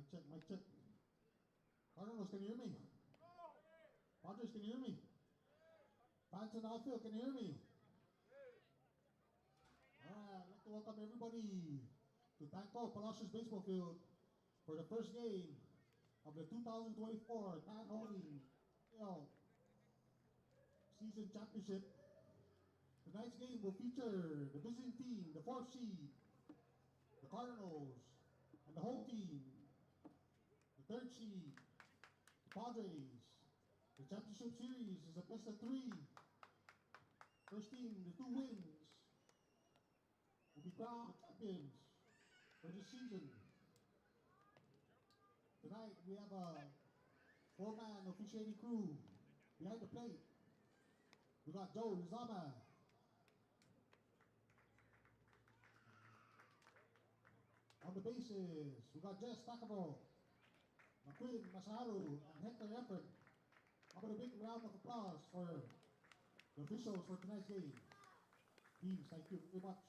Mic check, mic check. Cardinals, can you hear me? Padres, can you hear me? Fans in the outfield, can you hear me? Alright, I'd like to welcome everybody to Tanco Palacios Baseball Field for the first game of the 2024 Tan Holding Season Championship. Tonight's game will feature the visiting team, the 4th seed, the Cardinals, and the home team, the 3rd seed, the Padres. The championship series is a best of 3. First team, the 2 wins, will be crowned champions for this season. Tonight we have a 4-man officiating crew behind the plate. We got Joe Lizama, on the bases, we got Jess Takamo, McQueen Masaharu, and Hector Efren. How about a big round of applause for the officials for tonight's game. Teams, thank you very much.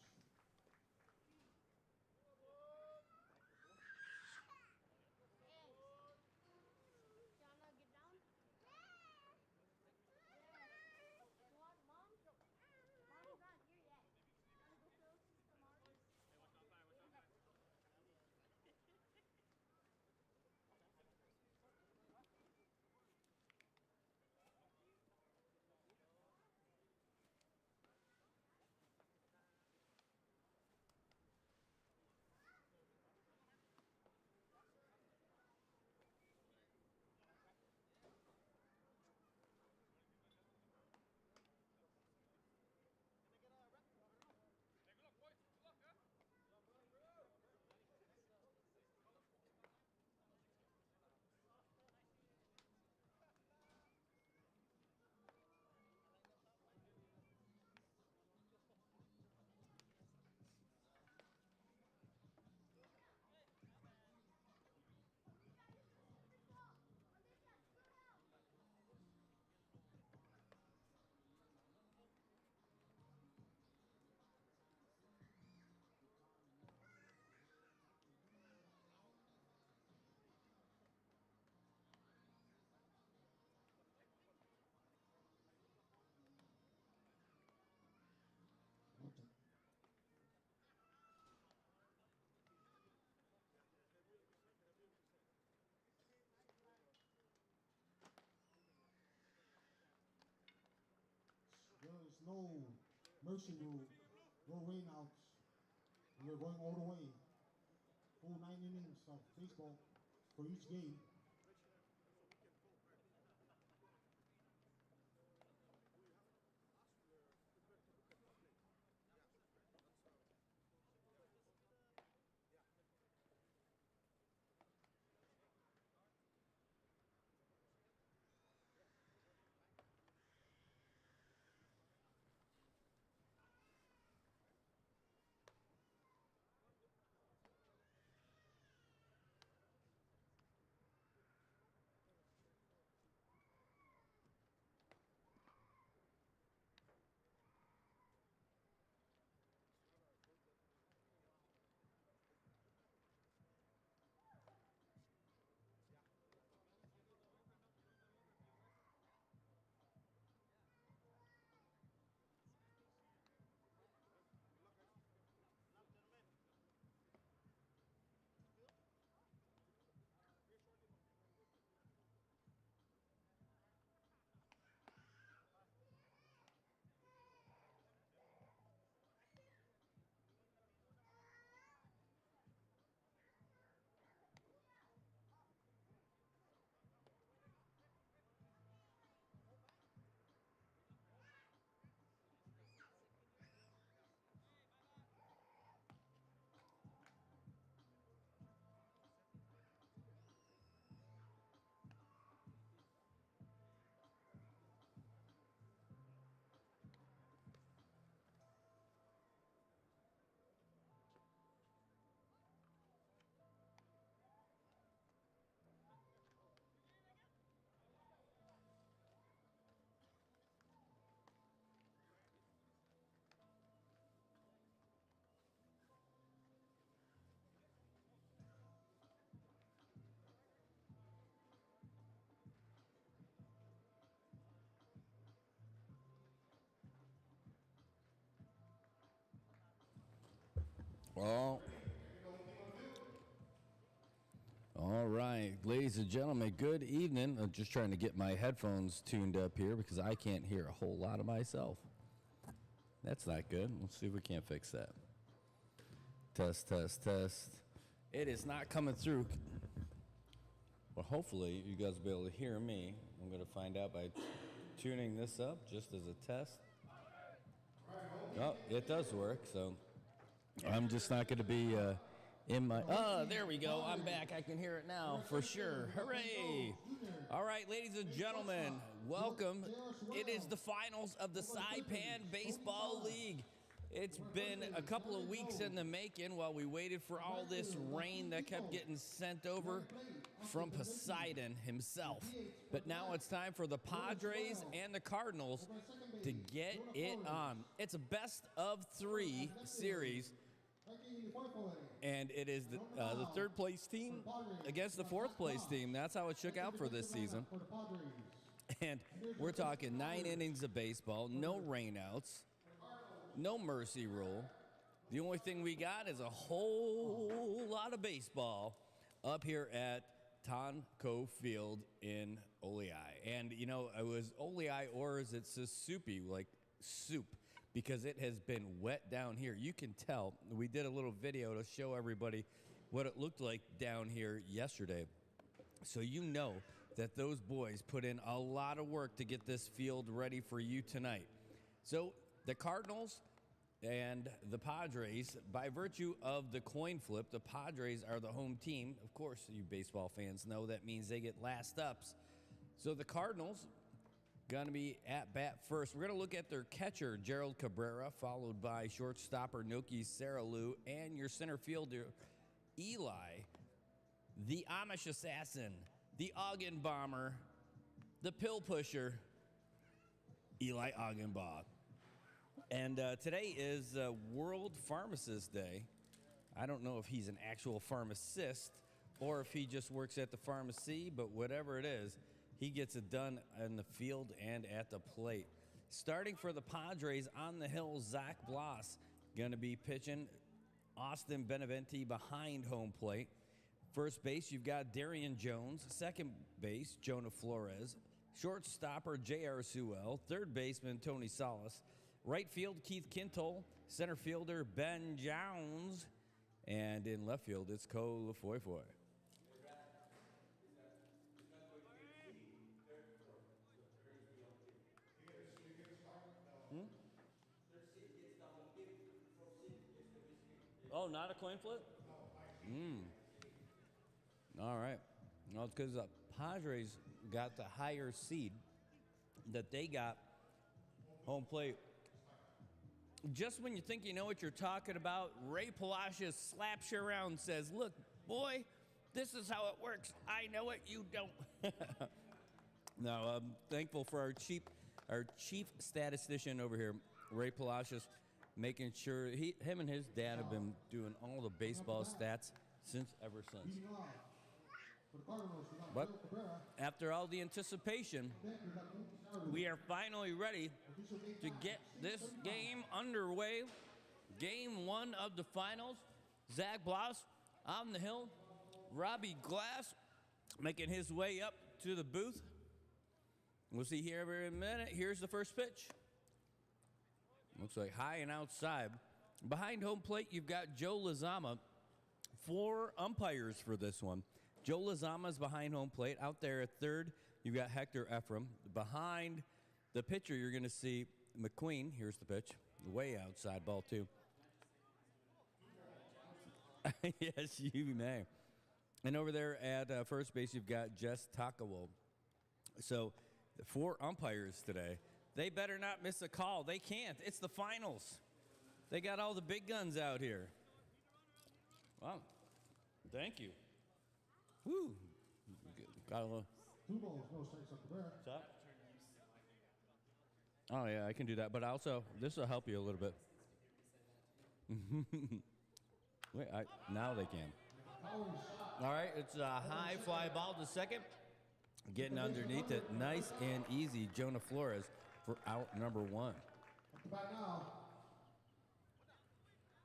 There is no mercy rule, no rainouts. We're going all the way. Full 9 innings of baseball for each game. Oh. All right, ladies and gentlemen, good evening. I'm just trying to get my headphones tuned up here because I can't hear a whole lot of myself. That's not good. Let's see if we can't fix that. Test, test, test. It is not coming through. Well, hopefully you guys will be able to hear me. I'm going to find out by tuning this up just as a test. Oh, it does work, so I'm just not going to be in my... Oh, there we go. I'm back. I can hear it now for sure. Hooray! All right, ladies and gentlemen, welcome. It is the finals of the SAIPAN Baseball League. It's been a couple of weeks in the making while we waited for all this rain that kept getting sent over from Poseidon himself. But now it's time for the Padres and the Cardinals to get it on. It's a best of 3 series, and it is the third place team against the fourth place team. That's how it shook out for this season. And we're talking 9 innings of baseball, no rainouts, no mercy rule. The only thing we got is a whole lot of baseball up here at Tonco Field in Olei. And, you know, it was Olei, or is it soupy, like soup, because it has been wet down here. You can tell. We did a little video to show everybody what it looked like down here yesterday. So you know that those boys put in a lot of work to get this field ready for you tonight. So the Cardinals and the Padres, by virtue of the coin flip, the Padres are the home team. Of course, you baseball fans know that means they get last ups. So the Cardinals going to be at bat first. We're going to look at their catcher, Gerald Cabrera, followed by shortstopper Noki Saralu, and your center fielder, Eli, the Amish assassin, the Ogden bomber, the pill pusher, Eli Ogdenbaugh. And today is World Pharmacist Day. I don't know if he's an actual pharmacist or if he just works at the pharmacy, but whatever it is, he gets it done in the field and at the plate. Starting for the Padres on the hill, Zach Bloss going to be pitching. Austin Beneventi behind home plate. First base, you've got Darian Jones. Second base, Jonah Flores. Shortstopper, J.R. Sewell. Third baseman, Tony Salas. Right field, Keith Kintle. Center fielder, Ben Jones. And in left field, it's Cole Lafoy-Foy. Oh, not a coin flip? All right. Well, it's because the Padres got the higher seed that they got home plate. Just when you think you know what you're talking about, Ray Palacios slaps you around and says, look, boy, this is how it works. I know it, you don't. Now, I'm thankful for our chief statistician over here, Ray Palacios, making sure him and his dad have been doing all the baseball stats ever since. But after all the anticipation, we are finally ready to get this game underway. Game 1 of the finals. Zach Bloss on the hill. Robbie Glass making his way up to the booth. We'll see here in a minute. Here's the first pitch. Looks like high and outside. Behind home plate, you've got Joe Lozama. 4 umpires for this one. Joe Lozama's behind home plate. Out there at third, you've got Hector Ephraim. Behind the pitcher, you're going to see McQueen. Here's the pitch. Way outside ball, too. Yes, you may. And over there at first base, you've got Jess Takawo. So, the 4 umpires today. They better not miss a call. They can't. It's the finals. They got all the big guns out here. Wow. Thank you. Woo. Got a little. 2 balls, no strikes up the bear. What's up? Oh, yeah, I can do that. But also, this will help you a little bit. Wait, now they can. All right, it's a high fly ball to second. Getting underneath it. Nice and easy, Jonah Flores for out number 1. Up to bat now.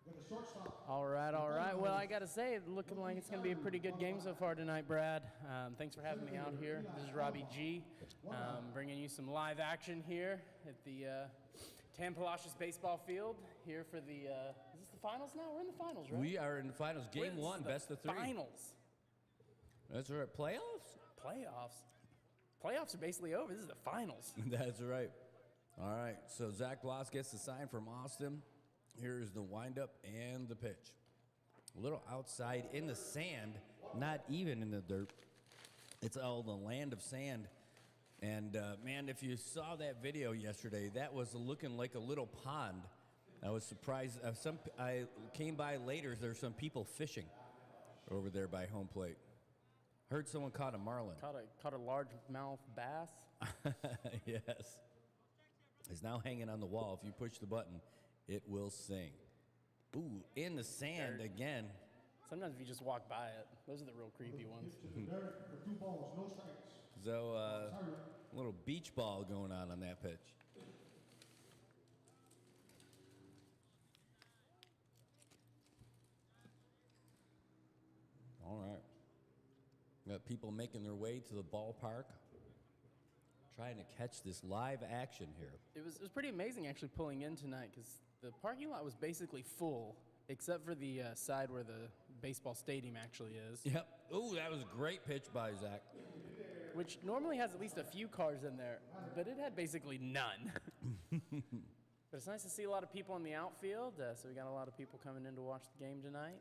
Got a shortstop. All right, all right. Well, I got to say, looking like it's going to be a pretty good game so far tonight, Brad. Thanks for having me out here. This is Robbie G, bringing you some live action here at the Palacios baseball field here for the, is this the finals now? We're in the finals, right? We are in the finals. Game one, best of 3. Finals. That's right. Playoffs? Playoffs are basically over. This is the finals. That's right. All right. So Zach Bloss gets the sign from Austin. Here's the windup and the pitch. A little outside in the sand, not even in the dirt. It's all the land of sand. And man, if you saw that video yesterday, that was looking like a little pond. I was surprised. I came by later. There's some people fishing over there by home plate. Heard someone caught a marlin. Caught a largemouth bass. Yes. It's now hanging on the wall. If you push the button, it will sing. Ooh, in the sand again. Sometimes if you just walk by it, those are the real creepy ones. For 2 balls, no strikes. So, a little beach ball going on that pitch. All right. Got people making their way to the ballpark, trying to catch this live action here. It was pretty amazing actually pulling in tonight because the parking lot was basically full except for the side where the baseball stadium actually is. Yep. Ooh, that was a great pitch by Zach. Which normally has at least a few cars in there, but it had basically none. But it's nice to see a lot of people in the outfield, so we got a lot of people coming in to watch the game tonight.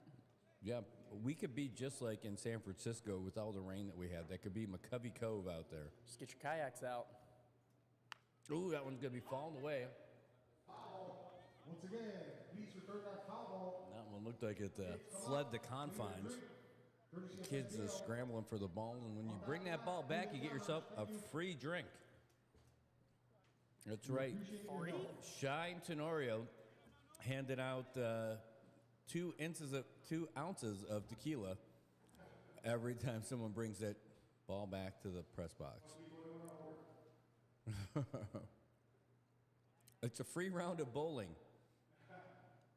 Yeah, we could be just like in San Francisco with all the rain that we have. That could be McCovey Cove out there. Just get your kayaks out. Ooh, that one's going to be falling away. Once again, please return that foul ball. That one looked like it fled the confines. Kids are scrambling for the ball, and when you bring that ball back, you get yourself a free drink. That's right. Free? Shine Tenorio handed out 2 ounces of tequila every time someone brings that ball back to the press box. It's a free round of bowling.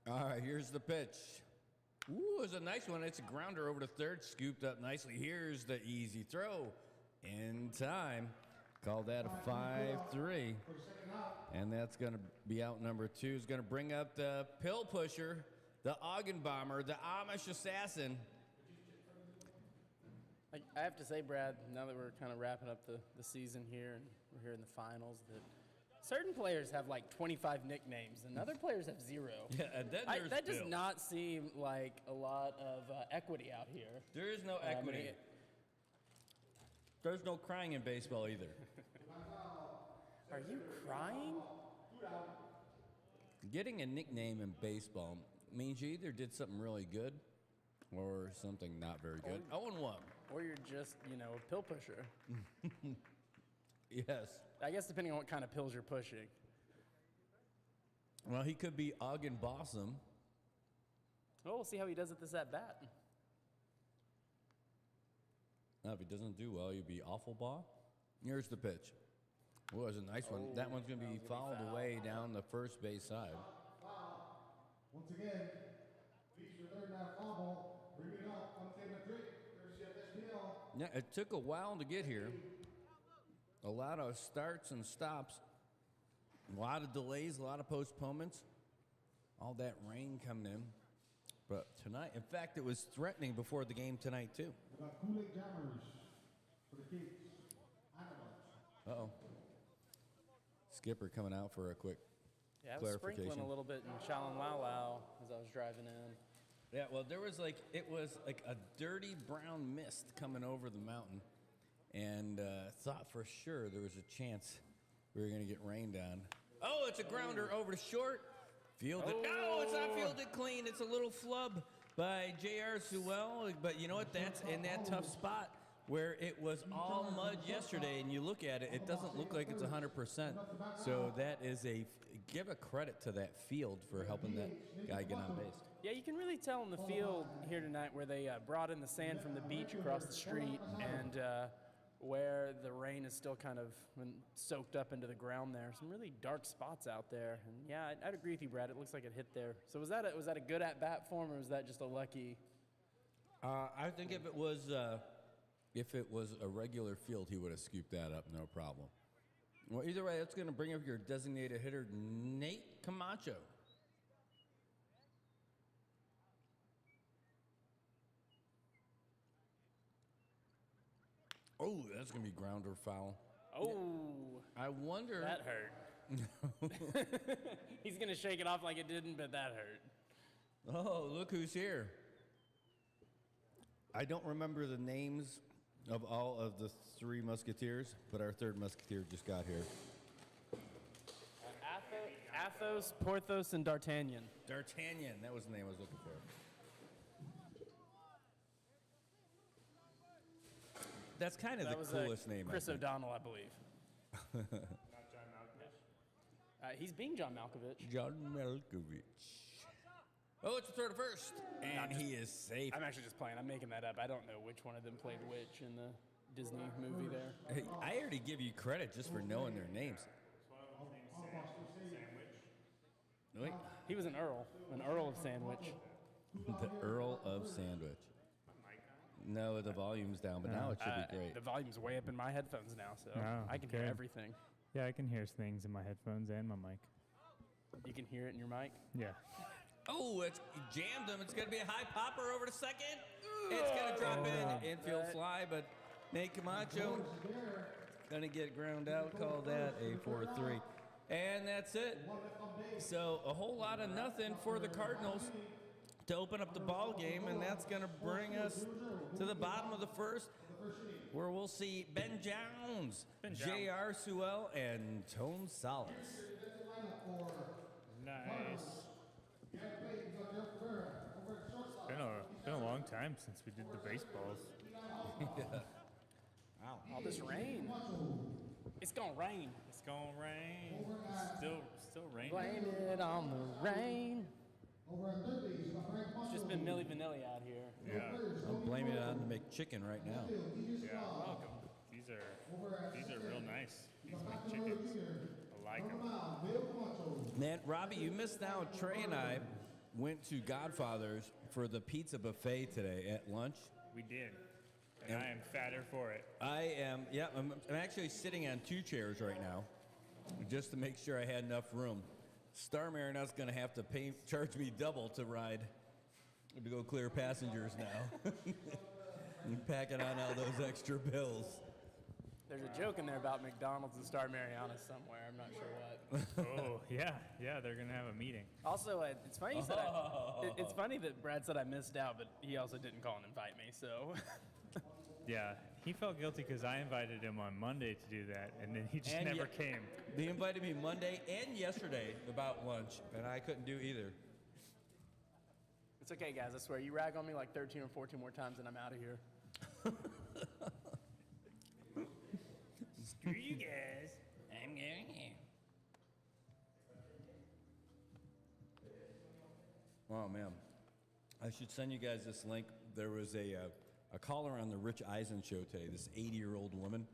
All right, here's the pitch. Ooh, it's a nice one. It's a grounder over to third, scooped up nicely. Here's the easy throw. In time. Call that a 5-3. And that's going to be out number 2. Is going to bring up the pill pusher, the Ogden Bomber, the Amish Assassin. I have to say, Brad, now that we're kind of wrapping up the season here and we're here in the finals, that certain players have like 25 nicknames and other players have 0. Yeah, and then there's that does Bill. not seem like a lot of equity out here. There is no equity. There's no crying in baseball either. Are you crying? Getting a nickname in baseball means you either did something really good or something not very good. 0-1. Or you're just, a pill pusher. Yes. I guess depending on what kind of pills you're pushing. Well, he could be Ogden Bossum. Well, we'll see how he does at this at-bat. Now, if he doesn't do well, he'd be awful ball. Here's the pitch. Oh, it was a nice one. That one's going to be fouled away down the first base side. Once again, please return that foul ball. Bring it up. Come take a drink. Courtesy of SBL. Yeah, it took a while to get here. A lot of starts and stops. A lot of delays, a lot of postponements. All that rain coming in. But tonight, in fact, it was threatening before the game tonight, too. We got Kool-Aid Jammers for the kids. Uh-oh. Skipper coming out for a quick Yeah, I was clarification. sprinkling a little bit in Chalan-Lao as I was driving in. Yeah, well, it was like a dirty brown mist coming over the mountain. And thought for sure there was a chance we were going to get rained on. Oh, it's a grounder over to short. Fielded. No, it's not fielded clean. It's a little flub by J.R. Sewell. But you know what? That's in that tough spot where it was all mud yesterday. And you look at it, it doesn't look like it's 100%. So that is give a credit to that field for helping that guy get on base. Yeah, you can really tell in the field here tonight where they brought in the sand from the beach across the street and where the rain is still kind of been soaked up into the ground there. Some really dark spots out there. And yeah, I'd agree with you, Brad. It looks like it hit there. So was that a good at-bat for him, or was that just a lucky? I think if it was a regular field, he would have scooped that up, no problem. Well, either way, that's going to bring up your designated hitter, Nate Camacho. Oh, that's going to be ground or foul. Oh, I wonder. that hurt. He's going to shake it off like it didn't, but that hurt. Oh, look who's here. I don't remember the names of all of the three Musketeers, but our third Musketeer just got here. Athos, Porthos, and D'Artagnan. D'Artagnan, that was the name I was looking for. That's kind of That the was coolest name. Chris I think. O'Donnell, I believe. Not John Malkovich. He's being John Malkovich. John Malkovich. Oh, it's a throw to first, and he is safe. I'm actually just playing. I'm making that up. I don't know which one of them played which in the Disney movie there. Hey, I already give you credit just for knowing their names. Wait, He was an Earl of Sandwich. the Earl of Sandwich. No, the volume's down, but now it should be great. The volume's way up in my headphones now, so Oh, I can hear good. everything. Yeah, I can hear things in my headphones and my mic. You can hear it in your mic. Yeah. Oh, it's jammed him. It's going to be a high popper over to second. It's going to drop in, infield fly, but Nate Camacho going to get ground out. Call that a 4-3. And that's it. So a whole lot of nothing for the Cardinals to open up the ball game, and that's going to bring us to the bottom of the first, where we'll see Ben Jones, J.R. Sewell, and Tone Salas. Nice. Been a long time since we did the baseballs. Wow. All this rain. It's gonna rain. It's gonna rain. Still raining. Blame it on the rain. It's just been Milli Vanilli out here. Yeah. I'm blaming it on the McChicken right now. Yeah. Welcome. These are real nice. These McChickens. I like them. Man, Robbie, you missed out. Trey and I went to Godfather's for the pizza buffet today at lunch. We did. And I am fatter for it. I am, yeah, I'm actually sitting on 2 chairs right now just to make sure I had enough room. Star Marinette's going to have to charge me double to ride, to go clear passengers now. And packing on all those extra bills. There's a joke in there about McDonald's and Star Mariana somewhere. I'm not sure what. Oh, yeah. Yeah, they're going to have a meeting. Also, it's funny you said it's funny that Brad said I missed out, but he also didn't call and invite me. So. Yeah, he felt guilty because I invited him on Monday to do that, and then he just never came. They invited me Monday and yesterday about lunch, and I couldn't do either. It's okay, guys. I swear. You rag on me like 13 or 14 more times, and I'm out of here. Screw you guys. I'm going here. Oh, man. I should send you guys this link. There was a caller on the Rich Eisen show today, this 80-year-old woman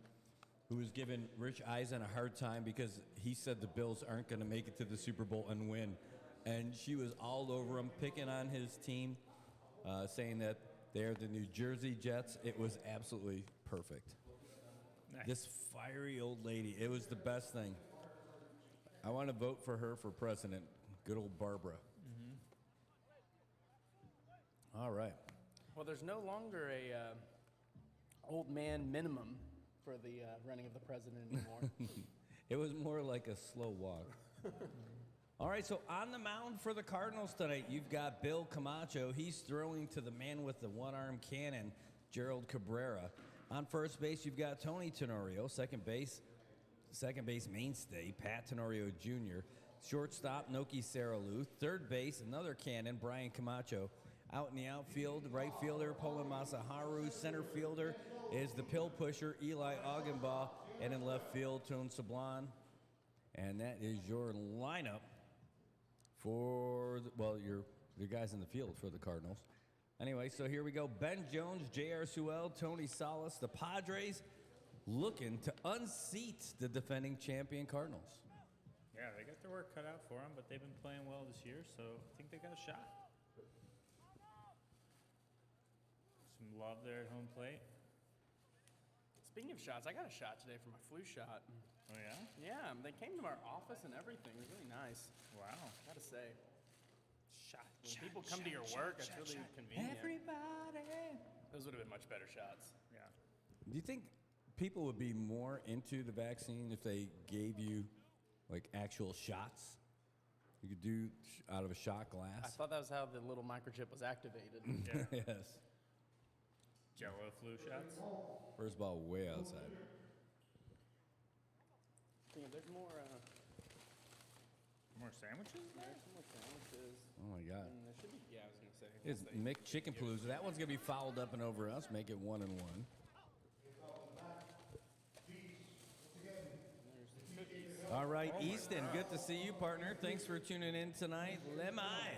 who was giving Rich Eisen a hard time because he said the Bills aren't going to make it to the Super Bowl and win. And she was all over him, picking on his team, saying that they're the New Jersey Jets. It was absolutely perfect. Nice. This fiery old lady, it was the best thing. I want to vote for her for president. Good old Barbara. All right. Well, there's no longer a old man minimum for the running of the president anymore. It was more like a slow walk. All right, so on the mound for the Cardinals tonight, you've got Bill Camacho. He's throwing to the man with the one-arm cannon, Gerald Cabrera. On first base, you've got Tony Tenorio. Second base mainstay, Pat Tenorio Jr. Shortstop, Noki Saralu. Third base, another cannon, Brian Camacho. Out in the outfield, right fielder, Pola Masaharu. Center fielder is the pill pusher, Eli Augenbaugh. And in left field, Tone Sablon. And that is your lineup for, your guys in the field for the Cardinals. Anyway, so here we go. Ben Jones, J.R. Sewell, Tony Salas. The Padres, looking to unseat the defending champion Cardinals. Yeah, they got their work cut out for them, but they've been playing well this year, so I think they got a shot. Some love there at home plate. Speaking of shots, I got a shot today for my flu shot. Oh, yeah? Yeah, they came to our office and everything. It was really nice. Wow. Gotta say. When people come to your work, it's really convenient. Everybody. Those would have been much better shots. Yeah. Do you think people would be more into the vaccine if they gave you like actual shots? You could do out of a shot I glass. thought that was how the little microchip was activated. Yeah. Yes. Jello flu shots. First ball way outside. Yeah, there's more. More sandwiches there? There's some more sandwiches. Oh my God. And there should be. Yeah, I was gonna say. It's McChickenpalooza. That one's gonna be fouled up and over us. Make it 1-1. All right, Easton. Good to see you, partner. Thanks for tuning in tonight. Lemai.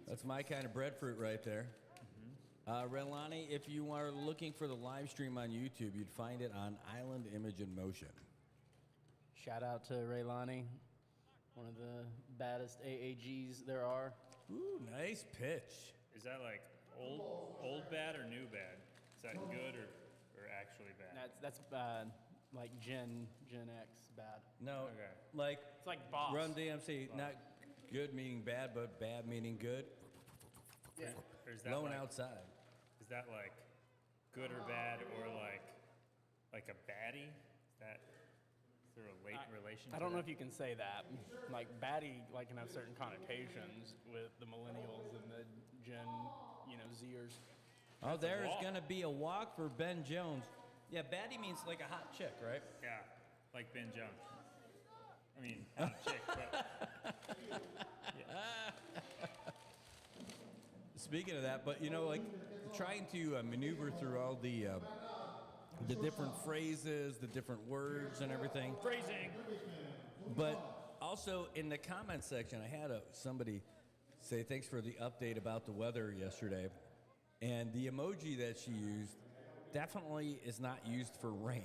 That's my kind of breadfruit right there. Relani, if you are looking for the live stream on YouTube, you'd find it on Island Image in Motion. Shout out to Raylani, one of the baddest AAGs there are. Ooh, nice pitch. Is that like old bad or new bad? Is that good or actually bad? That's like Gen X bad. No, Okay. like It's like Boss. Run DMC, not good meaning bad, but bad meaning good. Yeah. Or is that Blowing like, outside. Is that like good or bad or like a baddie? Is there a late relation? I don't know if you can say that. Like baddie, can have certain connotations with the millennials and the Gen, Zers. Oh, there is walk. going to be a walk for Ben Jones. Yeah, baddie means like a hot chick, right? Yeah, like Ben Jones. I mean, not a chick, but Speaking of that, but trying to maneuver through all the different phrases, the different words, and everything. phrasing. But also in the comment section, I had somebody say thanks for the update about the weather yesterday, and the emoji that she used definitely is not used for rain.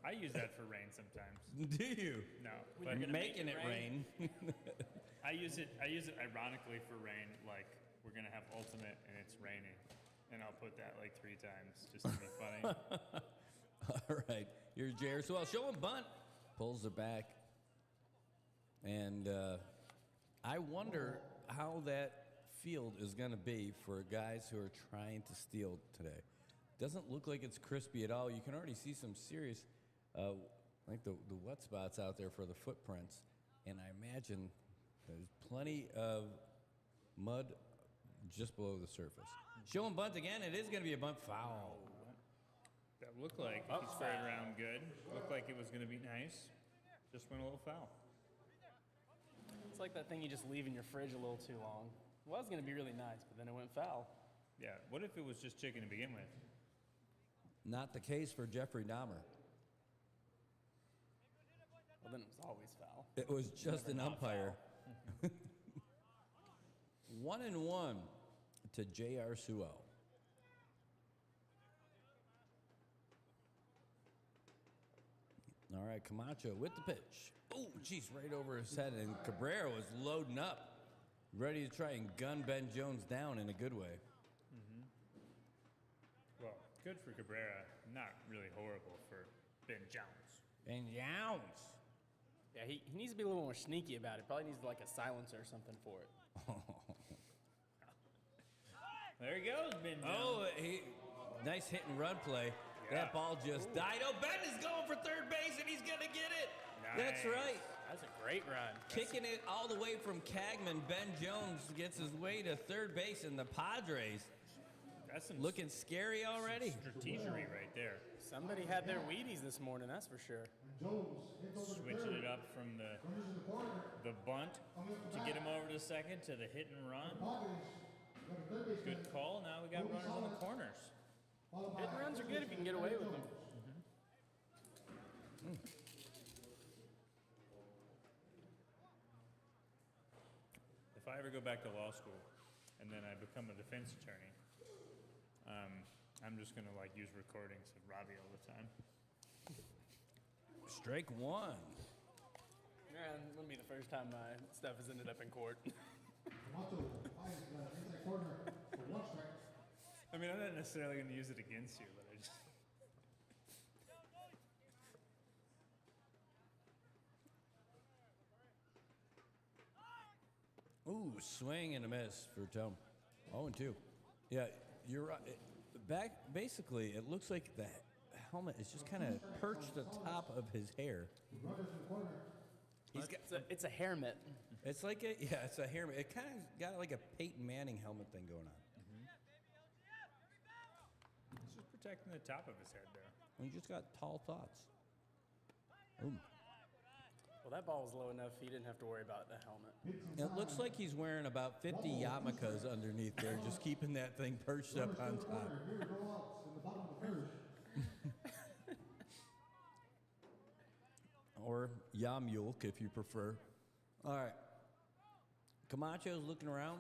I use that for rain sometimes. Do you? No, When but you're gonna Making make it it rain. I use it ironically for rain. Like we're gonna have ultimate and it's raining, and I'll put that like 3 times just to be funny. All right, here's Jair. So I'll show him bunt. Pulls it back. And I wonder how that field is going to be for guys who are trying to steal today. Doesn't look like it's crispy at all. You can already see some serious, like the wet spots out there for the footprints. And I imagine there's plenty of mud just below the surface. Show him bunt again. It is going to be a bunt foul. That looked like he spread around good. Looked like it was gonna be nice. Just went a little foul. It's like that thing you just leave in your fridge a little too long. It was going to be really nice, but then it went foul. Yeah. What if it was just chicken to begin with? Not the case for Jeffrey Dahmer. Well, then it was always foul. It was just an umpire. 1-1 to J.R. Suo. All right, Camacho with the pitch. Oh, geez, right over his head. And Cabrera was loading up, ready to try and gun Ben Jones down in a good way. Well, good for Cabrera. Not really horrible for Ben Jones. Ben Jones. Yeah, he needs to be a little more sneaky about it. Probably needs like a silencer or something for it. There he goes, Ben Jones. Oh, nice hit and run play. Yeah. That ball just died. Oh, Ben is going for third base, and he's going to get it. That's Nice. right. That's a great run. Kicking it all the way from Cagman. Ben Jones gets his way to third base, and the Padres That's some looking scary already. strategery right there. Somebody had their Wheaties this morning, that's for sure. Switching it up from the bunt to get him over to second to the hit and run. Good call. Now we got runners on the corners. Hit and runs are good if you can get away with them. If I ever go back to law school and then I become a defense attorney, I'm just gonna use recordings of Robbie all the time. Strike one. Man, it wouldn't be the first time my stuff has ended up in court. Camacho finds the inside corner for 1 strike. I mean, I'm not necessarily going to use it against you, but I just. Ooh, swing and a miss for Tom. 0-2. Yeah, you're right. Basically, it looks like the helmet is just kind of perched atop of his hair. Runners in the corner. He's got. It's a hair mitt. It's like it's a hair. It kind of got like a Peyton Manning helmet thing going on. He's just protecting the top of his head there. He just got tall thoughts. Ooh. Well, that ball was low enough he didn't have to worry about the helmet. It looks like he's wearing about 50 yarmulkes underneath there, just keeping that thing perched up on top. Here we go out in the bottom of the first. Or Yamulk, if you prefer. All right. Camacho's looking around,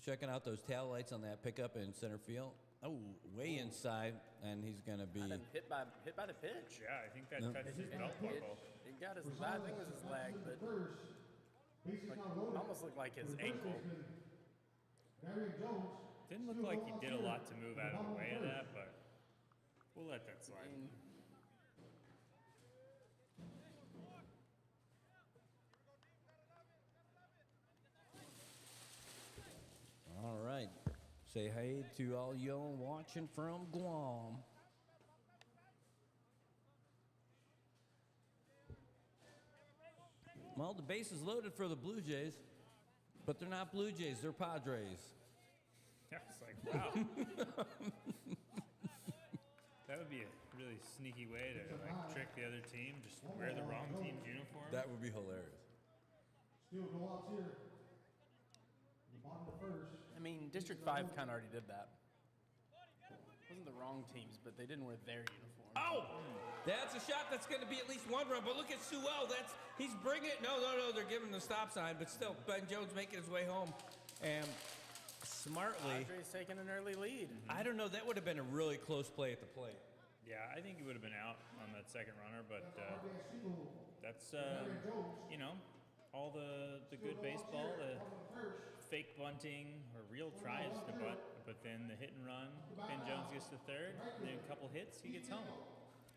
checking out those tail lights on that pickup in center field. Oh, way inside, and he's going to be... Hit by the pitch. Yeah, I think that touched his belt buckle. It got his, I think it was his leg, but almost looked like his ankle. Didn't look like he did a lot to move out of the way of that, but we'll let that slide. All right. Say hey to all y'all watching from Guam. Well, the base is loaded for the Blue Jays, but they're not Blue Jays, they're Padres. Yeah, it's like, wow. That would be a really sneaky way to like trick the other team, just wear the wrong team's uniform. That would be hilarious. Still go out here. The bottom of the first. I mean, District 5 kind of already did that. It wasn't the wrong teams, but they didn't wear their uniform. Oh! That's a shot that's going to be at least one run, but look at Sewell. He's bringing it. No, they're giving the stop sign, but still, Ben Jones making his way home. And smartly... Padres taking an early lead. I don't know, that would have been a really close play at the plate. Yeah, I think he would have been out on that second runner, but that's, you know, all the good baseball, the fake bunting or real tries to bunt, but then the hit and run, Ben Jones gets to third, and then a couple hits, he gets home.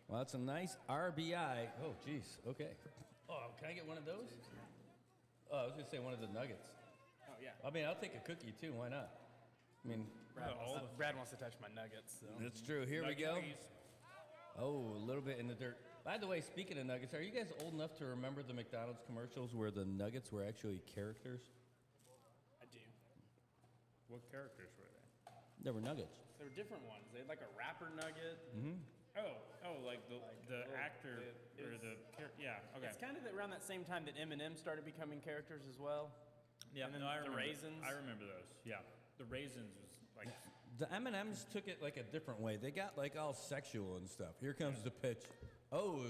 Well, that's a nice RBI. Oh, geez. Okay. Oh, can I get one of those? Oh, I was going to say one of the nuggets. Oh, yeah. I mean, I'll take a cookie, too. Why not? I mean, Brad wants to touch my nuggets. So. that's true. Here we go. Nuggies. Oh, a little bit in the dirt. By the way, speaking of nuggets, are you guys old enough to remember the McDonald's commercials where the nuggets were actually characters? I do. What characters were they? They were nuggets. There were different ones. They had like a rapper nugget. Mm-hmm. Like the actor or the yeah. Okay. It's kind of around that same time that M&M started becoming characters as well. Yeah. And then I the remember, raisins. I remember those. Yeah. The raisins was like. The M&Ms took it like a different way. They got like all sexual and stuff. Here comes the pitch. Oh,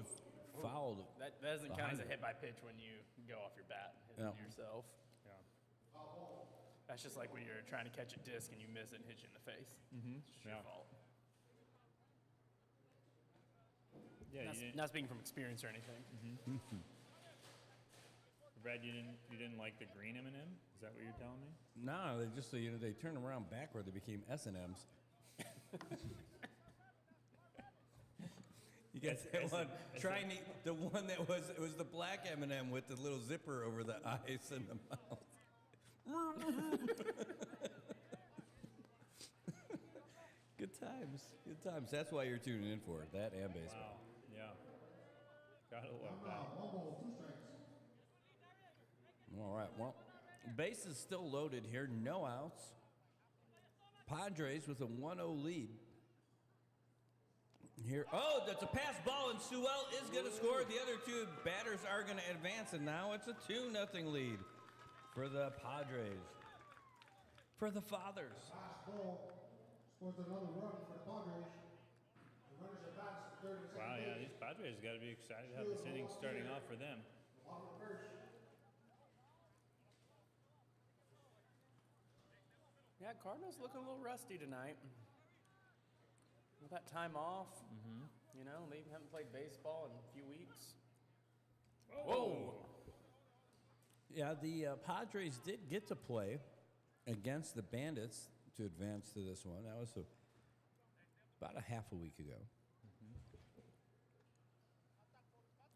fouled. That doesn't count as a hit by pitch when you go off your bat and hit yourself. Yeah. That's just like when you're trying to catch a disc and you miss it and hit you in the face. Mm-hmm. It's just your fault. Yeah. Not speaking from experience or anything. Mm-hmm. Brad, you didn't like the green M&M? Is that what you're telling me? No, they just they turned around backward. They became S&Ms. You guys had one. Try the one that was the black M&M with the little zipper over the eyes and the mouth. Good times. Good times. That's why you're tuning in for it. That and baseball. Wow. Yeah. Gotta love that. One ball, 2 strikes. All right. Well, base is still loaded here. No outs. Padres with a 1-0 lead. Here. Oh, that's a pass ball, and Sewell is going to score. The other two batters are going to advance, and now it's a 2-0 lead for the Padres. For the Fathers. Last ball scores another run for the Padres. The runners advance to third and second Wow, yeah, base. these Padres got to be excited to have this inning starting off for them. Bottom of the first. Yeah, Cardinals looking a little rusty tonight. With that time off, you know, they haven't played baseball in a few weeks. Whoa. Yeah, the Padres did get to play against the Bandits to advance to this one. That was about a half a week ago.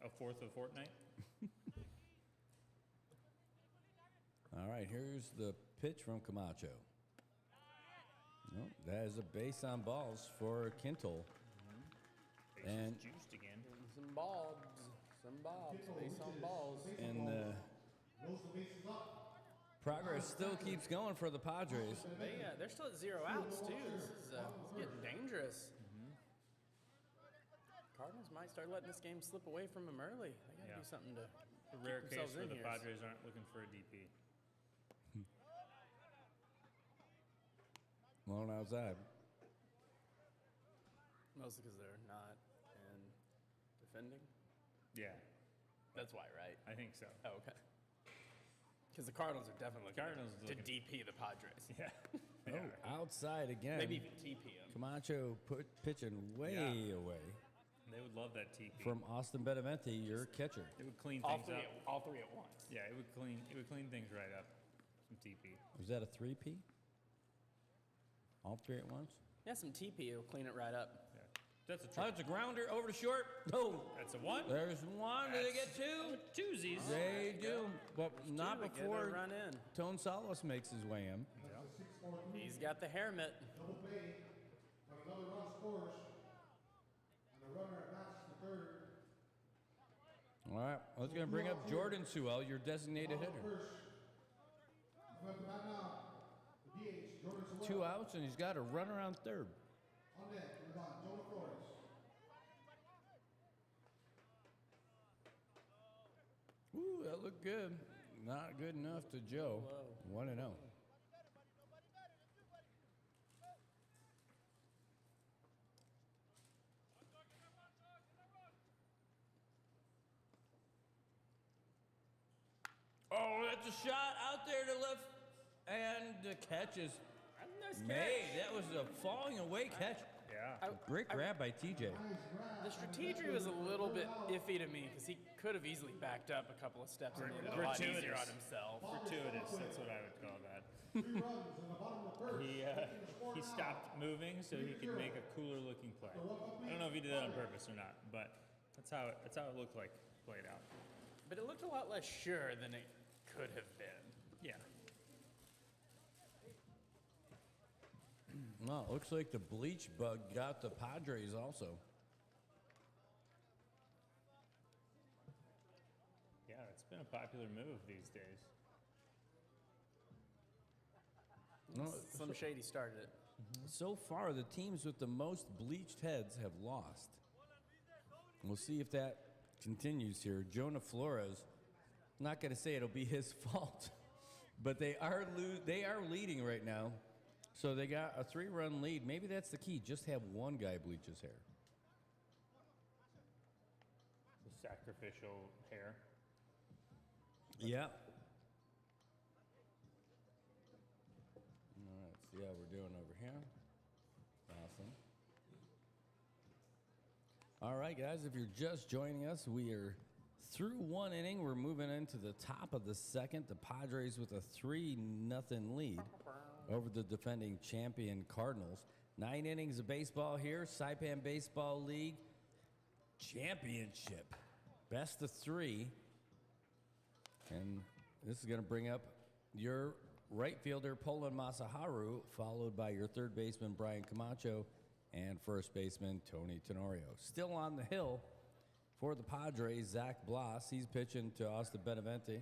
A fourth of fortnight? All right, here's the pitch from Camacho. No, that is a base on balls for Kintle. Base And- is juiced again. Some bobs. Base on balls. And Rolls the bases up. progress still keeps going for the Padres. They're still at 0 outs, too. This is getting dangerous. Cardinals might start letting this game slip away from them early. They got to Yeah. do something to A rare keep case themselves where in the here. Padres aren't looking for a DP. Well, outside. Mostly because they're not in defending. Yeah, That's why, right? I think so. Oh, okay. Because the Cardinals are definitely looking Cardinals to looking- DP the Padres. Yeah. They are. Outside again. Maybe even TP them. Camacho pitching way Yeah. away They would love that TP. from Austin Benevente, your catcher. It would clean All things three, up. all three at once. Yeah, it would clean things right up. Some TP. Was that a 3P? All three at once? Yeah, some TP will clean it right up. Yeah. That's a Oh, trick. it's a grounder over to short. No. That's a one. There's one. Do they get two? Twosies. They do, but not Two to get a before run in. Tone Salas makes his way in. He's got the hair mitt. Double play, but another run scores. And the runner advances to third. All right, let's going to bring up Jordan Sewell, your designated hitter. First. Coming up to bat now. The DH, Jordan Sewell. 2 outs, and he's got a runner on third. On deck, with about Jonah Flores. Ooh, that looked good. Not good enough to Joe. 1-0. Oh, that's a shot out there to left, and the catch is made. That was a falling away catch. Yeah. Great grab by TJ. The strategy was a little bit iffy to me because he could have easily backed up a couple of steps and made it a lot easier on himself. Fortuitous. That's what I would call that. 3 runs in the bottom of the first. He stopped moving so he could make a cooler looking play. I don't know if he did that on purpose or not, but that's how it looked like played out. But it looked a lot less sure than it could have been. Yeah. Well, it looks like the bleach bug got the Padres also. Yeah, it's been a popular move these days. No, Some Shady started it. so far, the teams with the most bleached heads have lost. We'll see if that continues here. Jonah Flores, not going to say it'll be his fault, but they are leading right now. So they got a 3-run lead. Maybe that's the key. Just have one guy bleach his hair. The sacrificial hair. Yeah. All right, let's see how we're doing over here. Awesome. All right, guys, if you're just joining us, we are through 1 inning. We're moving into the top of the second. The Padres with a 3-0 lead over the defending champion Cardinals. 9 innings of baseball here. SAIPAN Baseball League Championship. Best of 3. And this is going to bring up your right fielder, Poland Masaharu, followed by your third baseman, Brian Camacho, and first baseman, Tony Tenorio. Still on the hill for the Padres, Zach Blas. He's pitching to Austin Benevente.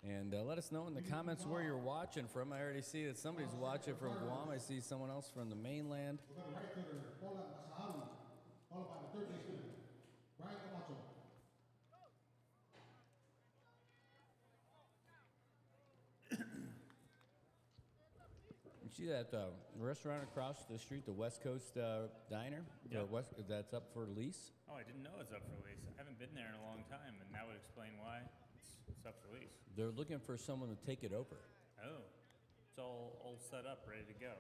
And let us know in the comments where you're watching from. I already see that somebody's watching from Guam. I see someone else from the mainland. We got a right fielder, Poland Masaharu, followed by the third baseman, Brian Camacho. You see that restaurant across the street, the West Coast Diner? Yep. That's up for lease? Oh, I didn't know it's up for lease. I haven't been there in a long time, and that would explain why it's up for lease. They're looking for someone to take it over. Oh, it's all set up, ready to go.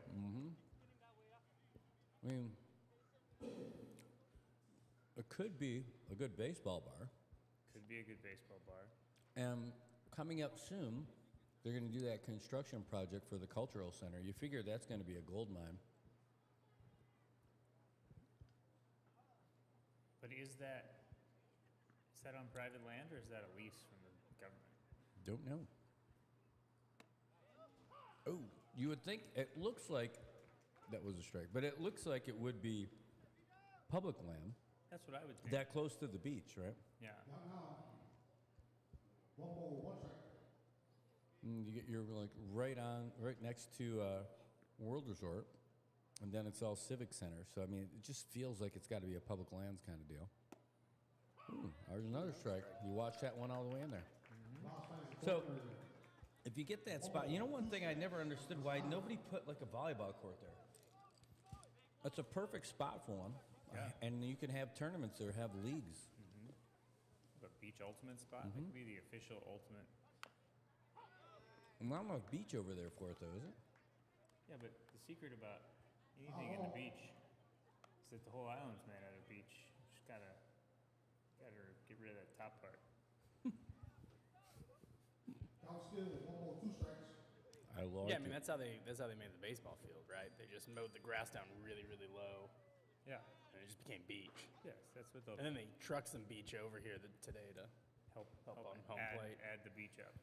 I mean, could be a good baseball bar. Could be a good baseball bar. And coming up soon, they're going to do that construction project for the cultural center. You figure that's going to be a gold mine. But is that on private land or is that a lease from the government? Don't know. Oh, you would think, it looks like, that was a strike, but it looks like it would be public land. That's what I would think. That close to the beach, right? Yeah. Now, one ball, one strike. You're like right next to World Resort, and then it's all Civic Center. So I mean, it just feels like it's got to be a public lands kind of deal. Ooh, there's another strike. You watch that one all the way in there. So if you get that spot, you know one thing I never understood why nobody put like a volleyball court there. That's a perfect spot for one. Yeah. And you can have tournaments there, have leagues. A beach ultimate spot. That could be the official ultimate. Not enough beach over there for it though, is it? Yeah, but the secret about anything in the beach is that the whole island's made out of beach. You just gotta get rid of that top part. Count still, one ball, two strikes. I love Yeah, I mean that's how they made the baseball field, right? They just mowed the grass down really, really low, Yeah. and it just became beach. Yes, that's what they'll And then they trucked some beach over here today to help on home add, plate. add the beach up.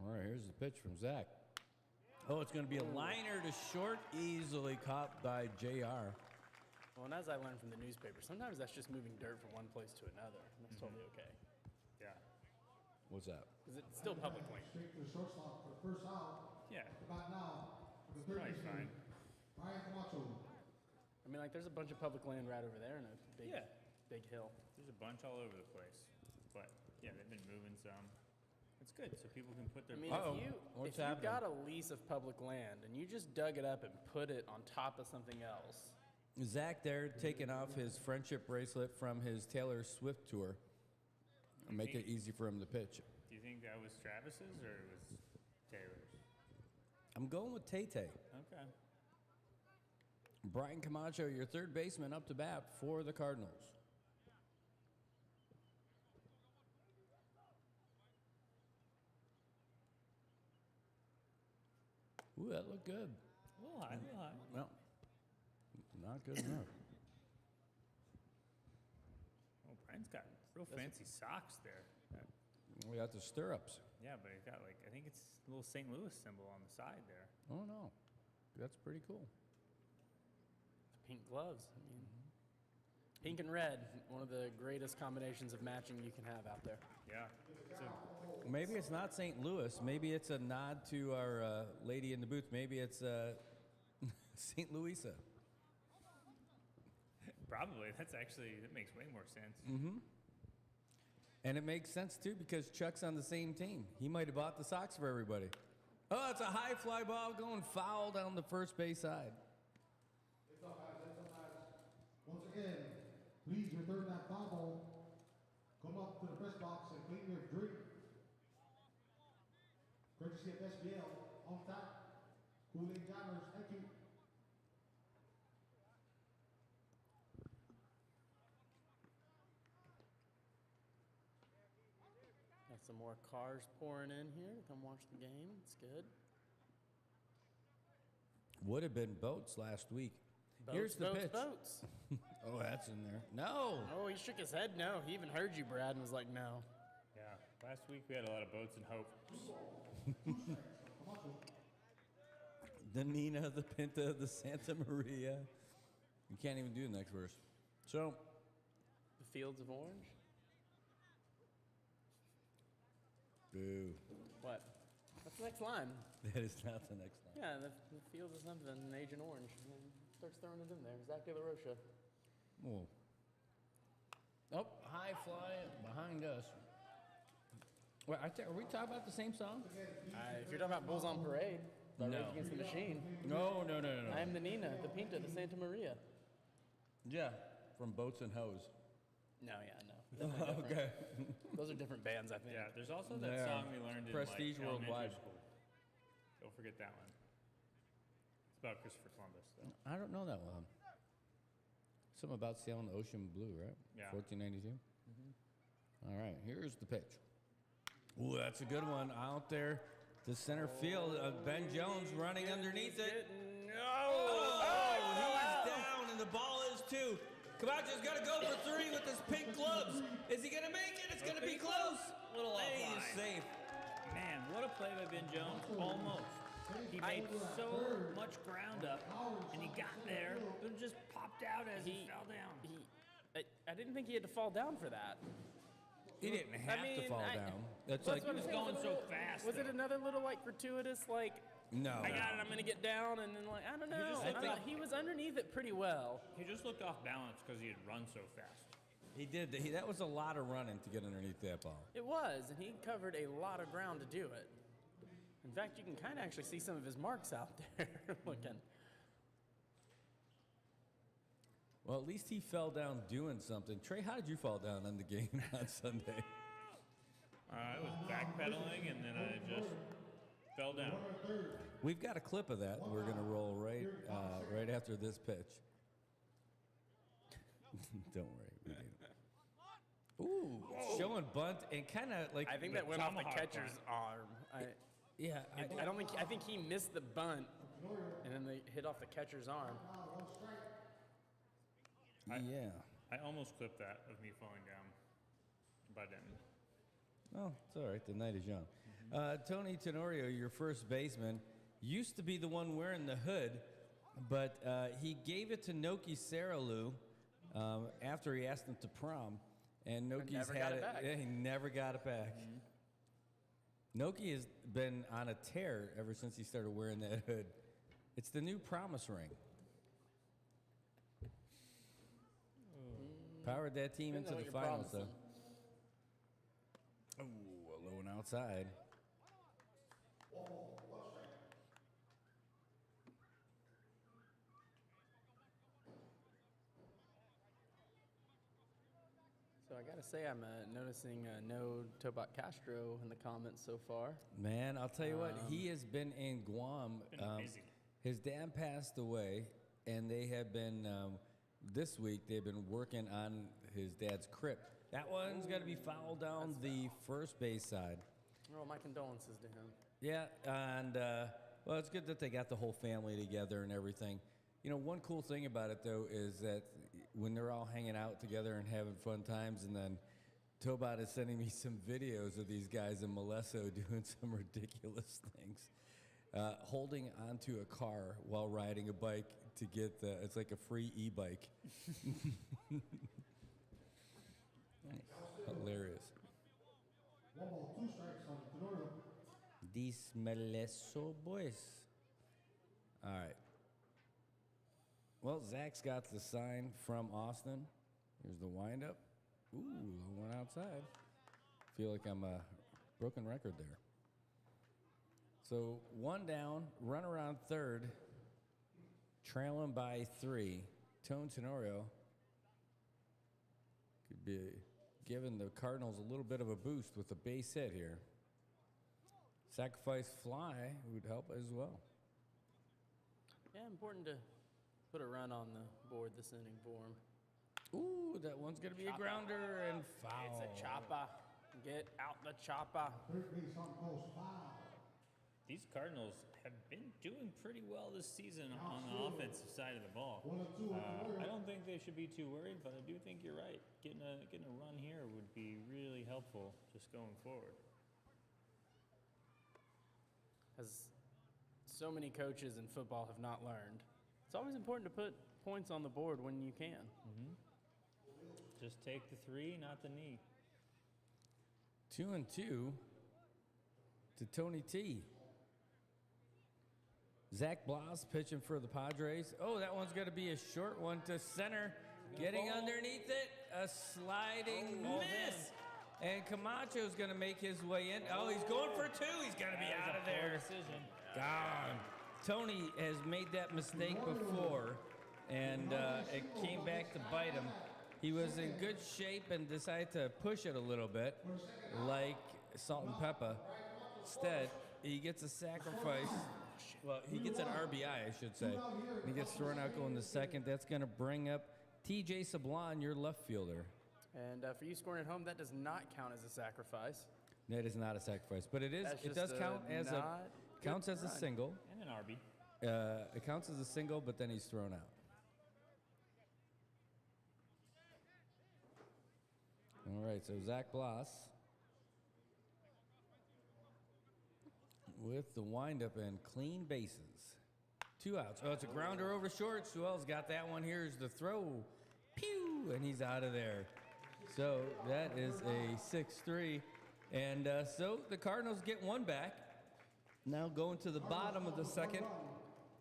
All right, here's the pitch from Zach. Oh, it's going to be a liner to short, easily caught by JR. Well, and as I learned from the newspaper, sometimes that's just moving dirt from one place to another, and that's totally okay. Yeah. What's that? Because it's still public land. Straight to the shortstop for the first out. Yeah. About now, for the third Probably baseman, fine. Brian Camacho. I mean, like, there's a bunch of public land right over there and a big, Yeah. big hill. There's a bunch all over the place. But yeah, they've been moving some. It's good, so people can put their I mean, Uh-oh. if What's you happening? got a lease of public land and you just dug it up and put it on top of something else, Zach there taking off his friendship bracelet from his Taylor Swift tour. Make it easy for him to pitch. Do you think that was Travis's or it was Taylor's? I'm going with Tay Tay. Okay. Brian Camacho, your third baseman up to bat for the Cardinals. Ooh, that looked good. A little high, a little high. Well, not good enough. Oh, Brian's got real fancy socks there. We got the stirrups. Yeah, but it got like, I think it's a little St. Louis symbol on the side there. Oh, no. That's pretty cool. pink gloves. I mean, pink and red, one of the greatest combinations of matching you can have out there. Yeah. So Maybe it's not St. Louis. Maybe it's a nod to our lady in the booth. Maybe it's St. Louisa. probably that makes way more sense. Mm-hmm. And it makes sense, too, because Chuck's on the same team. He might have bought the socks for everybody. Oh, it's a high fly ball going foul down the first base side. It's up, guys. It's up, guys. Once again, please return that foul ball. Come up to the press box and clean your drink. Courtesy of SBL, on tap. Cooling Jammers, thank you. Got some more cars pouring in here to come watch the game. It's good. Would have been boats last week. Here's the pitch. Boats. Oh, that's in there. No. Oh, he shook his head no. He even heard you, Brad, and was like, no. Yeah. Last week we had a lot of boats and hope. The Nina, the Pinta, the Santa Maria. You can't even do the next verse. So, The fields of orange? boo. What? What's the next line? That is not the next line. Yeah, the fields of something, Agent Orange. And then starts throwing it in there. Zach De La Rocha. Whoa. Oh, high fly behind us. Wait, are we talking about the same song? If you're talking about Bulls on Parade, by No. Rage Against the Machine, No. I am the Nina, the Pinta, the Santa Maria. Yeah, from Boats and Hose. No, yeah, no. Definitely different. Okay. Those are different bands, I think. Yeah. There's also that Yeah. song we learned in Prestige like, elementary Worldwide. school. Don't forget that one. It's about Christopher Columbus. Though. I don't know that one. Something about sailing the ocean blue, right? Yeah. 1492. All right, here's the pitch. Ooh, that's a good one out there to center field. Ben Jones running underneath it. He's down, and the ball is 2. Camacho's got to go for 3 with his pink gloves. Is he going to make it? It's going to be close. Little Hey, offline. he's safe. Man, what a play by Ben Jones. Almost. He made so much ground up, and he got there, but it just popped out as he fell down. I didn't think he had to fall down for that. He didn't have to mean, fall I- down. That's Well, like, that's what I'm saying. going so fast, Was it though. another little like gratuitous like? no. I got it. I'm gonna get down, and then like I don't know. just I looked thought up- he was underneath it pretty well. He just looked off balance because he had run so fast. He did. That was a lot of running to get underneath that ball. It was, and he covered a lot of ground to do it. In fact, you can kind of actually see some of his marks out there looking. Well, at least he fell down doing something. Trey, how did you fall down on the game on Sunday? I was backpedaling, and then I just fell down. We've got a clip of that we're going to roll right after this pitch. Don't worry. We did. Ooh, showing bunt and kind of like. I think that went off the tomahawk catcher's arm. I think he missed the bunt, and then they hit off the catcher's arm. Yeah. I almost clipped that of me falling down, but didn't. Oh, it's all right. The night is young. Tony Tenorio, your first baseman, used to be the one wearing the hood, but he gave it to Noki Saralu after he asked him to prom, and Noki's never had got it back. Yeah, he never got it back. Noki has been on a tear ever since he started wearing that hood. It's the new promise ring. Powered that team Depends into on the what you're finals, though. promising. Ooh, a low one outside. So I gotta say, I'm noticing no Tobat Castro in the comments so far. Man, I'll tell you what, he has been in Guam. Been busy. His dad passed away, and they have been, this week, they've been working on his dad's crypt. That one's got to be fouled down the first base side. Well, my condolences to him. Yeah, and, well, it's good that they got the whole family together and everything. You know, one cool thing about it, though, is that when they're all hanging out together and having fun times, and then Tobat is sending me some videos of these guys in Molesso doing some ridiculous things. Holding onto a car while riding a bike to get it's like a free e-bike. Hilarious. 1 ball, 2 strikes on Tenorio. These Molesso boys. All right. Well, Zach's got the sign from Austin. Here's the windup. Ooh, one outside. Feel like I'm a broken record there. So 1 down, run around third, trailing by 3. Tone Tenorio could be giving the Cardinals a little bit of a boost with a base hit here. Sacrifice fly would help as well. Yeah, important to put a run on the board this inning for him. Ooh, that one's going to be a grounder and foul. It's a chopper. Get out the chopper. Third base on post, foul. These Cardinals have been doing pretty well this season on the offensive side of the ball. 1 and 2 on Tenorio. I don't think they should be too worried, but I do think you're right. Getting a run here would be really helpful just going forward. As so many coaches in football have not learned, it's always important to put points on the board when you can. Just take the 3, not the knee. 2 and 2 to Tony T. Zach Blas pitching for the Padres. Oh, that one's going to be a short one to center. Getting underneath it, a sliding miss. And Camacho's going to make his way in. Oh, he's going for 2. He's going to be out of there. Decision. Gone. Tony has made that mistake before, and it came back to bite him. He was in good shape and decided to push it a little bit, like salt and pepper. Instead, he gets a sacrifice. Well, he gets an RBI, I should say. He gets thrown out going to second. That's going to bring up TJ Sablon, your left fielder. And for you scoring at home, that does not count as a sacrifice. That is not a sacrifice, but it is. That's It just does count as a not counts good as a run. single. And an RB. It counts as a single, but then he's thrown out. All right, so Zach Bloss with the windup and clean bases. 2 outs. Oh, it's a grounder over short. Sewell's got that one. Here's the throw. Pew! And he's out of there. So that is a 6-3. And so the Cardinals get one back. Now going to the bottom of the second.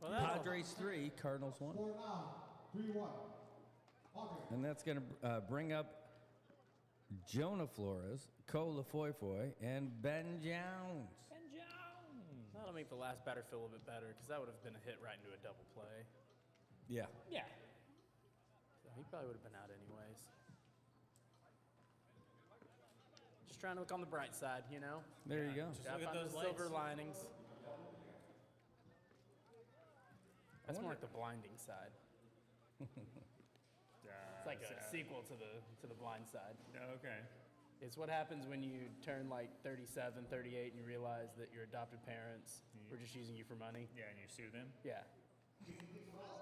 Well, that'll- Padres 3, Cardinals 1. Score now, 3-1. And that's going to bring up Jonah Flores, Cole LaFoy, and Ben Jones. And Jones. That'll make the last batter feel a little bit better because that would have been a hit right into a double play. Yeah. Yeah. So he probably would have been out anyways. Just trying to look on the bright side, you know? There you go. Just Gotta look at find those the silver lights. linings. That's more like the blinding side. It's like a sequel to the blind side. Okay. It's what happens when you turn like 37, 38 and you realize that your adopted parents were just using you for money. Yeah, and you sue them, Yeah.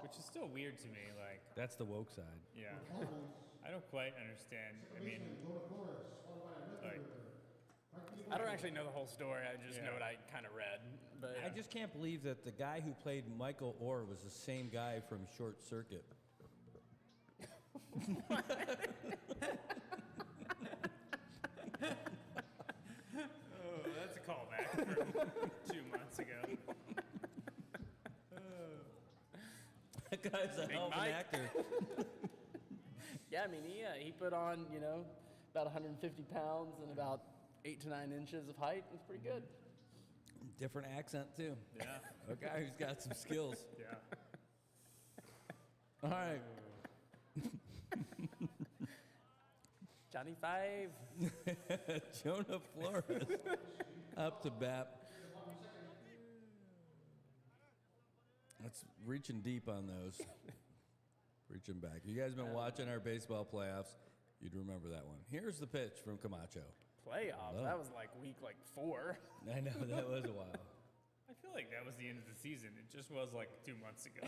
which is still weird to me. Like, That's the woke side. yeah, I don't quite understand. I mean, like, I don't actually know the whole story. I just know Yeah. what I kind of read. But I just can't believe that the guy who played Michael Orr was the same guy from Short Circuit. oh, that's a callback from 2 months ago. That guy's a hell of an Mike. actor. yeah, I mean, he put on, you know, about 150 pounds and about 8 to 9 inches of height. It's pretty good. Different accent, too. Yeah, A guy who's got some skills. yeah. All right. Johnny Five. Jonah Flores up to bat. That's reaching deep on those. Reaching back. You guys been watching our baseball playoffs, you'd remember that one. Here's the pitch from Camacho. Playoffs. Hello. That was like week 4. I know, that was a while. I feel like that was the end of the season. It just was like 2 months ago.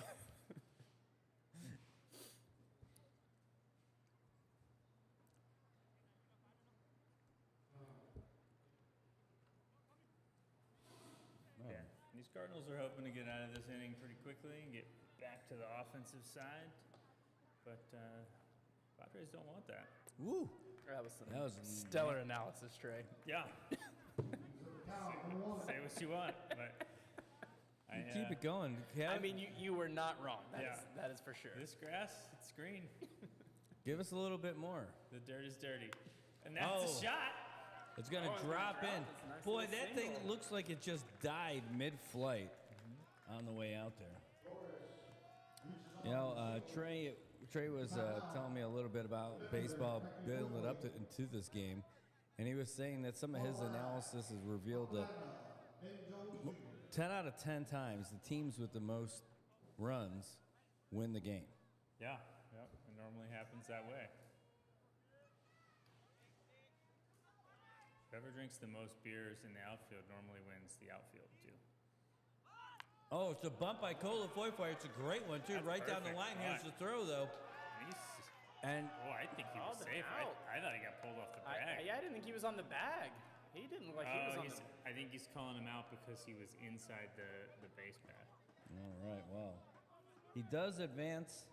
Yeah, these Cardinals are hoping to get out of this inning pretty quickly and get back to the offensive side, but Padres don't want that. Woo! That was some That was stellar analysis, Trey. Yeah. Say what you want, but Keep it going. I mean, you were not wrong. Yeah. That is for sure. this grass, it's green. give us a little bit more. The dirt is dirty, and that's Oh. a shot. It's going Oh, to it's gonna drop drop. in. It's a nice Boy, little that thing single. looks like it just died mid-flight on the way out there. You know, Trey was telling me a little bit about baseball building it up into this game, and he was saying that some of his analysis has revealed that 10 out of 10 times the teams with the most runs win the game. Yeah, yep. It normally happens that way. Whoever drinks the most beers in the outfield normally wins the outfield too. Oh, it's a bump by Cole LaFoy. It's a great one, too. That's Right down the perfect. line. Here's the throw, though. And Oh, I think he was Called him safe. out. I thought he got pulled off the bag. I didn't think he was on the bag. He didn't look like he was on the I think he's calling him out because he was inside the base pad. all right, well, he does advance.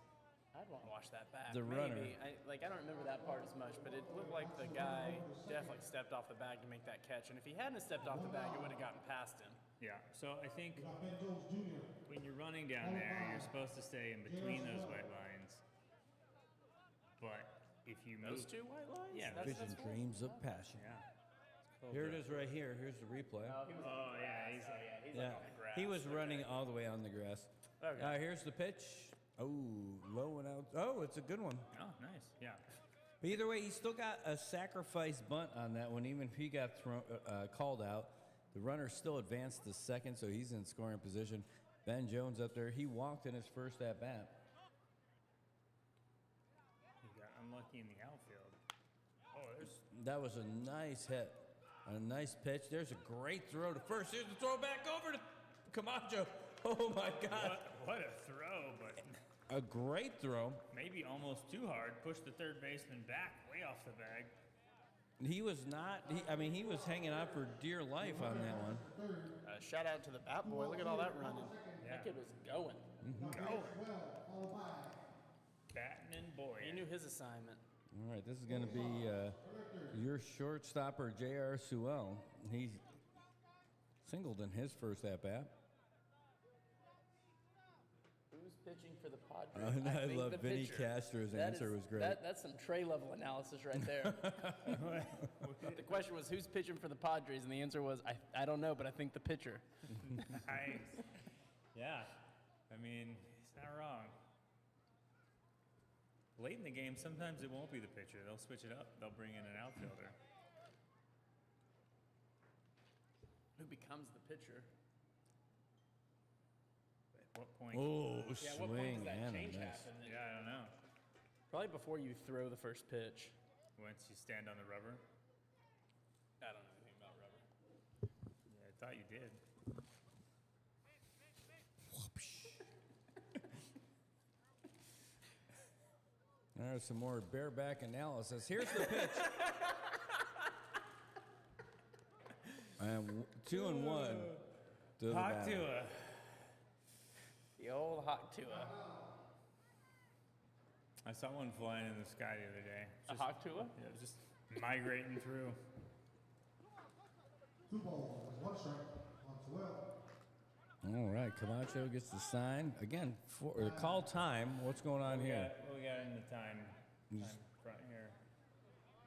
I'd want to watch that back. The runner. Maybe. I don't remember that part as much, but it looked like the guy definitely stepped off the bag to make that catch. And if he hadn't stepped off the bag, it would have gotten past him. Yeah, so I think when you're running down there, you're supposed to stay in between those white lines. But if you move, Those two white lines? Yeah, Vision cool. dreams of passion. yeah. It's called Here it the- is right here. Here's the replay. Oh yeah, he's He's Yeah, like on the grass. he was running all the way on the grass. Okay. Here's the pitch. Oh, low and out. Oh, it's a good one. oh nice, yeah. But either way, he still got a sacrifice bunt on that one, even if he got called out. The runner still advanced to second, so he's in scoring position. Ben Jones up there. He walked in his first at bat. hockey in the outfield. Oh, there's That was a nice hit. A nice pitch. There's a great throw to first. Here's the throw back over to Camacho. Oh, my God. what a throw, but A great throw. maybe almost too hard. Pushed the third baseman back way off the bag. He was not, he was hanging on for dear life on that one. Shout out to the bat boy. Look at all that running. Yeah. That kid was going. Going. Batting and boy. He knew his assignment. All right, this is going to be your shortstopper, J.R. Sewell. He singled in his first at-bat. Who's pitching for the Padres? I think love the Vinny pitcher. Castro's That answer is- was great. That's some Trey level analysis right there. The question was, who's pitching for the Padres? And the answer was, I don't know, but I think the pitcher. Nice. Yeah. I mean, he's not wrong. Late in the game, sometimes it won't be the pitcher. They'll switch it up. They'll bring in an outfielder. Who becomes the pitcher? At what point? Oh, Yeah, what point swing does that and a change miss. happen? Yeah, I don't know. Probably before you throw the first pitch. Once you stand on the rubber. I don't know anything about rubber. Yeah, I thought you did. There's some more bareback analysis. Here's the pitch. And 2-1 to the Hawk batter. Tua. The old hawk Tua. I saw one flying in the sky the other day. A hawk Tua? Yeah, it was just migrating through. 2 balls, 1 strike on Sewell. All right, Camacho gets the sign. Again, for call time. What's going on here? What we got in the time front here?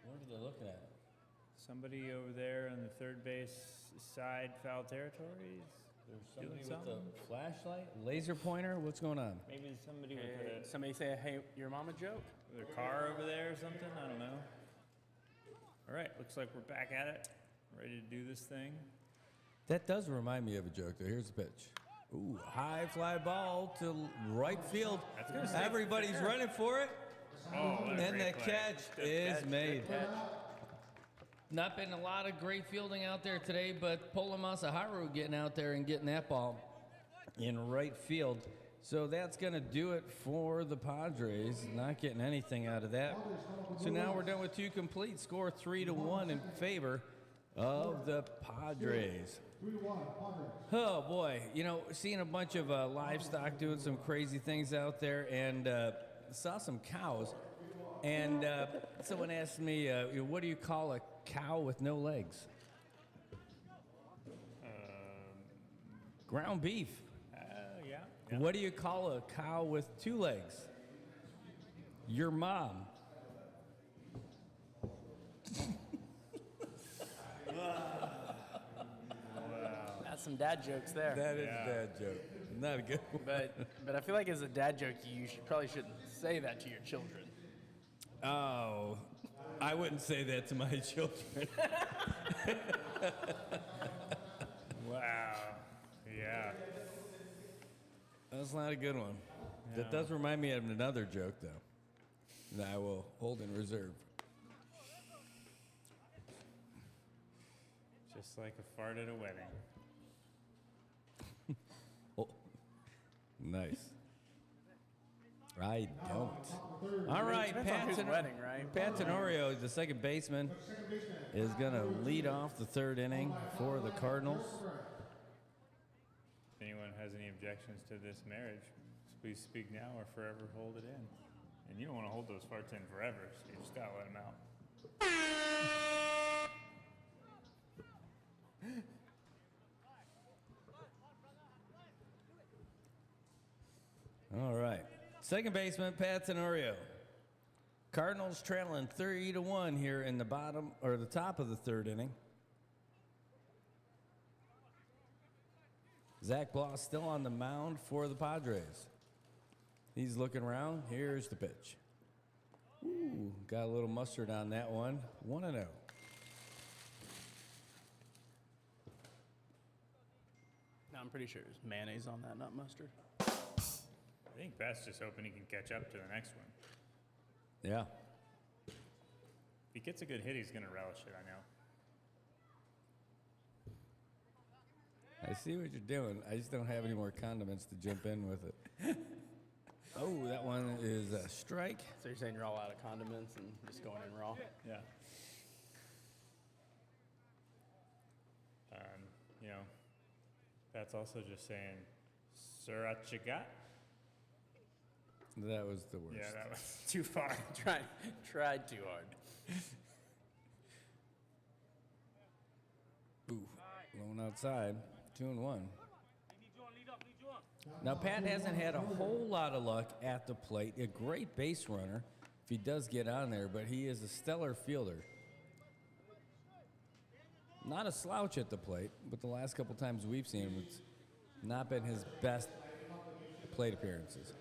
What are they looking at? Somebody over there on the third base side, foul territories. There's Doing somebody with something? a flashlight, laser pointer. What's going on? Maybe somebody Hey, with somebody say, hey, your mama joke? a car over there or something. I don't know. All right, looks like we're back at it. Ready to do this thing. That does remind me of a joke, though. Here's the pitch. Ooh, high fly ball to right field. That's gonna stay Everybody's fair. running for it, Oh, what a and the great play. catch Good is catch, good made. catch. Not been a lot of great fielding out there today, but Polo Masaharu getting out there and getting that ball in right field. So that's going to do it for the Padres. Not getting anything out of that. So now we're done with 2 complete. Score 3-1 in favor of the Padres. 3-1, Padres. Oh boy, seeing a bunch of livestock doing some crazy things out there, and saw some cows. And someone asked me, what do you call a cow with no legs? Ground beef. Yeah. What do you call a cow with 2 legs? Your mom. That's some dad jokes there. That is Yeah. a dad joke. Not a good one. But I feel like as a dad joke, you probably shouldn't say that to your children. Oh, I wouldn't say that to my children. Wow. Yeah. That's not a good one. That does remind me of another joke, though, that I will hold in reserve. Just like a fart at a wedding. Oh, nice. I don't. All right, Depends on whose wedding, right? Pat Tenorio, the second baseman, is going to lead off the 3rd inning for the Cardinals. If anyone has any objections to this marriage, please speak now or forever hold it in. And you don't want to hold those farts in forever, so you just got to let them out. All right. Second baseman, Pat Tenorio. Cardinals trailing 3-1 here in the top of the 3rd inning. Zach Bloss still on the mound for the Padres. He's looking around. Here's the pitch. Ooh, got a little mustard on that one. 1-0. No, I'm pretty sure there's mayonnaise on that, not mustard. I think Pat's just hoping he can catch up to the next one. Yeah. gets a good hit, he's going to relish it, I know. I see what you're doing. I just don't have any more condiments to jump in with it. Oh, that one is a strike. So you're saying you're all out of condiments and just going in raw? Yeah. You know, that's also just saying, Sriracha. That was the worst. Yeah, that was too far. Tried too hard. Ooh, going outside, 2-1. Now, Pat hasn't had a whole lot of luck at the plate. A great base runner if he does get on there, but he is a stellar fielder. Not a slouch at the plate, but the last couple times we've seen him, it's not been his best plate appearances.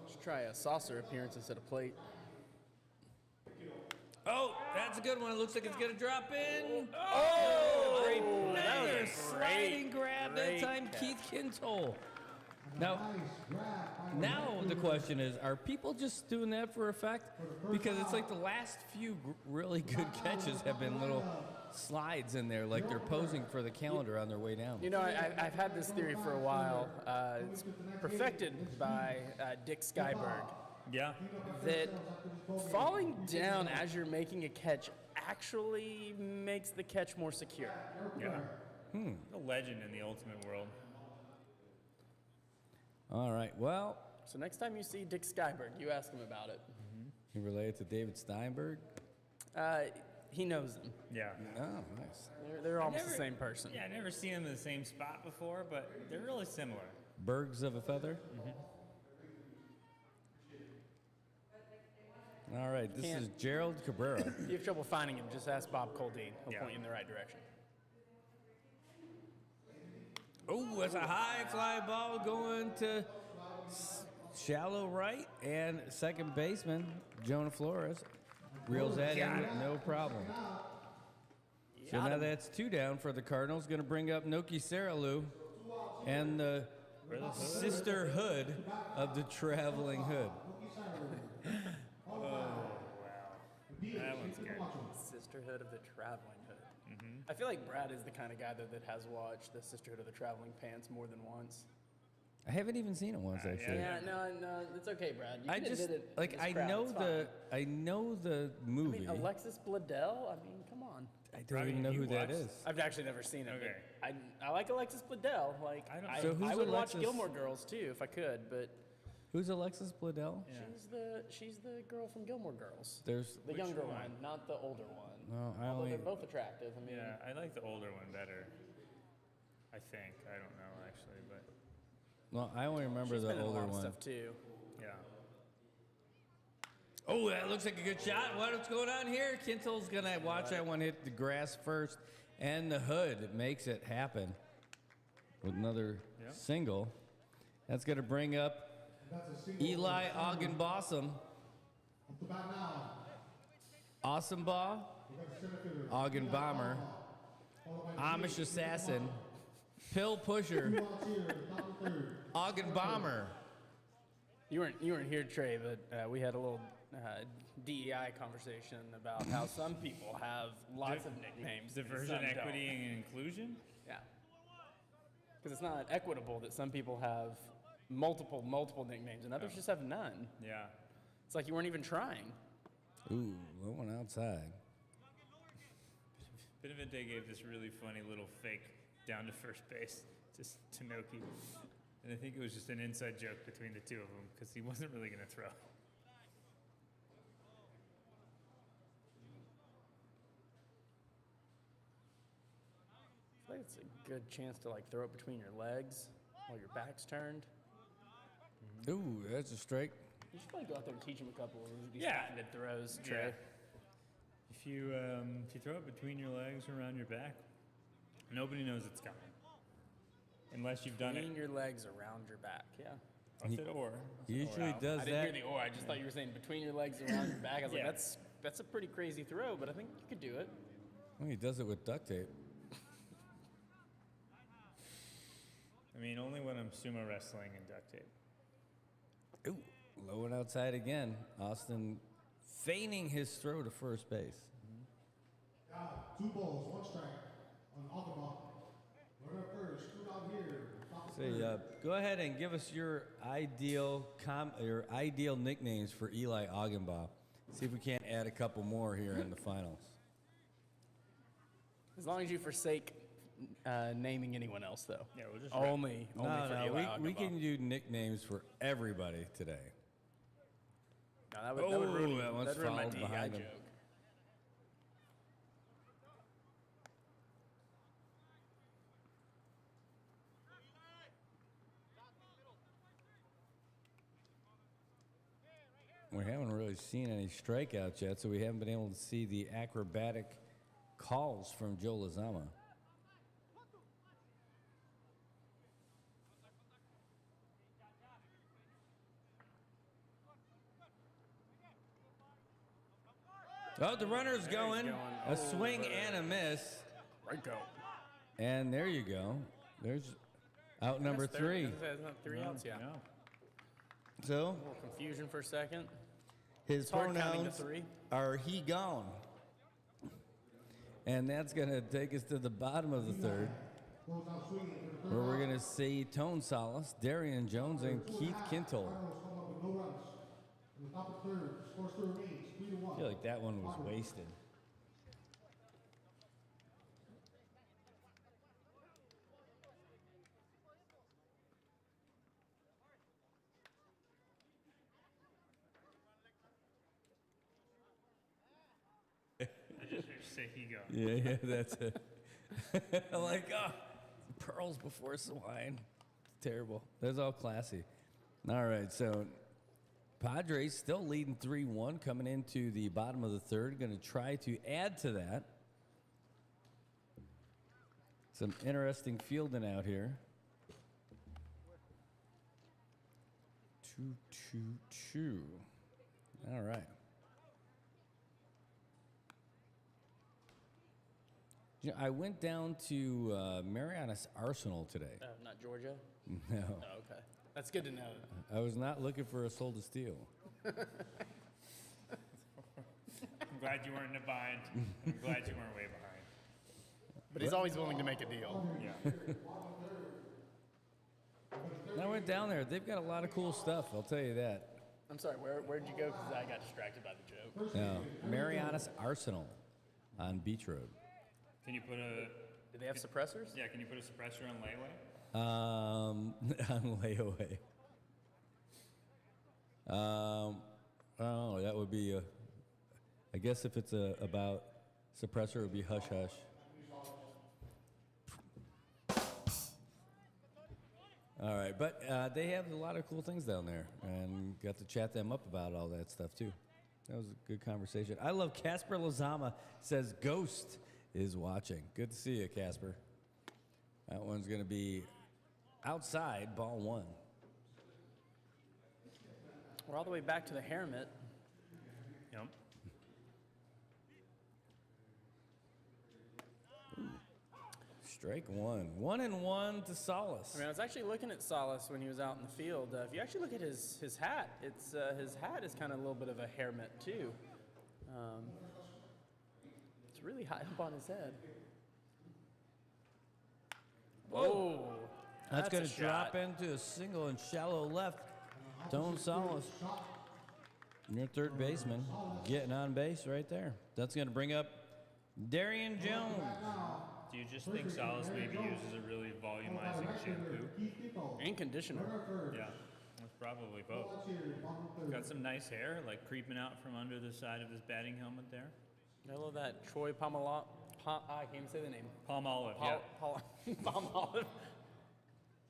Let's try a saucer appearance instead of plate. Oh, that's a good one. It looks like it's going to drop in. Great play. That was Another a sliding grab that great time, catch. Keith Kintoll. Now the question is, are people just doing that for effect? Because it's like the last few really good catches have been little slides in there, like they're posing for the calendar on their way down. You know, I've had this theory for a while. It's perfected by Dick Skyberg. Yeah. That falling down as you're making a catch actually makes the catch more secure. Yeah. A legend in the ultimate world. All right, well, So next time you see Dick Skyberg, you ask him about it. you related to David Steinberg? He knows them. Yeah. Oh, nice. They're almost the never- same person. Yeah, I've never seen them in the same spot before, but they're really similar. Bergs of a feather? All right, this Can't- is Gerald Cabrera. If you have trouble finding him, just ask Bob Coldine. He'll Yeah. point you in the right direction. Oh, that's a high fly ball going to shallow right, and second baseman Jonah Flores reels that in with no problem. So now that's 2 down for the Cardinals. Going to bring up Noki Saralu and the sisterhood of the traveling hood. That one's good. Sisterhood of the Traveling Hood. I feel like Brad is the kind of guy that has watched the Sisterhood of the Traveling Pants more than once. I haven't even seen it once actually. Yeah, no, it's okay, Brad. You I can just admit it. in like this I crowd, know it's the fine. I know the movie. I mean, Alexis Bledel. I mean, come on. I don't I even mean, know you who that watched- is. I've actually never seen it. Okay. But I like Alexis Bledel. Like I don't I, know. So who's I would Alexis- watch Gilmore Girls too if I could, but Who's Alexis Bledel? she's the girl from Gilmore Girls. There's The Which younger one? one, not the older one. No, I Although only they're both attractive. I mean, Yeah, I like the older one better. I think. I don't know, actually, but well, I only remember she's the been in a older lot of one. stuff too. yeah. Oh, that looks like a good shot. What's going on here? Kintel's gonna watch that one hit the grass first, and the hood makes it happen with another Yep. single. That's gonna bring up Eli Augenbossum. Awesome Ball, Augen Bomber, Amish Assassin, Pill Pusher, Augen Bomber. You weren't here, Trey, but we had a little DEI conversation about how some people have lots of nicknames. and Diversion, some equity, don't. and inclusion? Yeah. Because it's not equitable that some people have multiple nicknames and others just have none. Yeah. It's like you weren't even trying. Ooh, low one outside. Benavente gave this really funny little fake down to first base to Noki. And I think it was just an inside joke between the two of them because he wasn't really going to throw. I feel like it's a good chance to like throw it between your legs while your back's turned. Ooh, that's a strike. You should probably go out there and teach him a couple of these Yeah. patented throws, Trey. Yeah. If you throw it between your legs or around your back, nobody knows it's coming. Unless you've done Lean it. your legs around your back. Yeah. I said or. He usually Wow. does I didn't that. hear the or. I just thought you were saying between your legs around your back. I was Yeah. like, that's a pretty crazy throw, but I think you could do it. Well, he does it with duct tape. I mean, only when I'm sumo wrestling and duct tape. Ooh, low and outside again. Austin feigning his throw to first base. 2 balls, 1 strike on Ogama. Runner first, 2 out here. So go ahead and give us your ideal nicknames for Eli Ogdenbaugh. See if we can't add a couple more here in the finals. As long as you forsake naming anyone else, though. Yeah, we'll just Only for Eli we Ogdenbaugh. can do nicknames for everybody today. No, that would ruin, that one's that'd ruin my fouled DEI behind joke. him. We haven't really seen any strikeouts yet, so we haven't been able to see the acrobatic calls from Joe Lozama. Oh, the runner's going. A swing and a miss. Right go. And there you go. There's out number 3. That's not 3 outs, yeah. So A little confusion for a second. his hard counting to pronouns 3. are he gone. And that's going to take us to the bottom of the 3rd, where we're going to see Tone Salas, Darian Jones, and Keith Kintle. I feel like that one was wasted. I just say he go. Yeah, that's it. Like, pearls before swine. Terrible. That's all classy. All right, so Padres still leading 3-1 coming into the bottom of the 3rd. Going to try to add to that. Some interesting fielding out here. 2-2-2. All right. You know, I went down to Marianas Arsenal today. Not Georgia? No, Oh, okay. That's good to know. I was not looking for a soul to steal. I'm glad you weren't in a bind. I'm glad you weren't way behind. But he's always willing to make a deal. Yeah. I went down there. They've got a lot of cool stuff, I'll tell you that. I'm sorry, where'd you go? Because I got distracted by the joke. No, Marianas Arsenal on Beach Road. Can you put a? Do they have suppressors? Yeah. Can you put a suppressor on layaway? On layaway. Oh, that would be I guess if it's about suppressor, it would be hush hush. All right, but they have a lot of cool things down there, and got to chat them up about all that stuff too. That was a good conversation. I love Casper Lozama says Ghost is watching. Good to see you, Casper. That one's going to be outside, ball 1. We're all the way back to the hair mitt. Yep. Strike 1. 1-1 to Salas. I mean, I was actually looking at Salas when he was out in the field. If you actually look at his hat, it's his hat is kind of a little bit of a hair mitt too. It's really high up on his head. Whoa! That's going a to drop shot. into a single and shallow left. Tone Salas, your third baseman, getting on base right there. That's going to bring up Darian Jones. Do you just think Salas maybe uses a really volumizing shampoo? And conditioner. Yeah, that's probably both. Got some nice hair, like creeping out from under the side of his batting helmet there. I love that Troy Palmolive. I can't even say the name. Palm olive, yeah. Palmolive.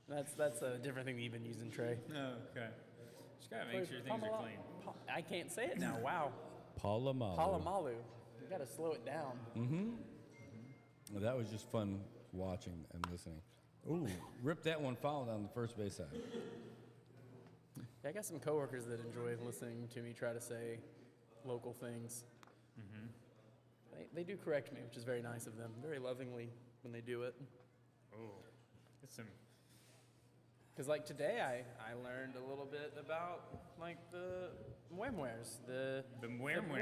That's a different thing that you've been using, Trey. Oh, okay. Just gotta make sure things are clean. I can't say it now. Wow. Palamalu. Palamalu. You got to slow it down. Well, that was just fun watching and listening. Ooh, ripped that one foul down the first base side. Yeah, I got some coworkers that enjoy listening to me try to say local things. They do correct me, which is very nice of them. Very lovingly when they do it. Oh, get some Because like today, I learned a little bit about like the muermuers. The muermuers.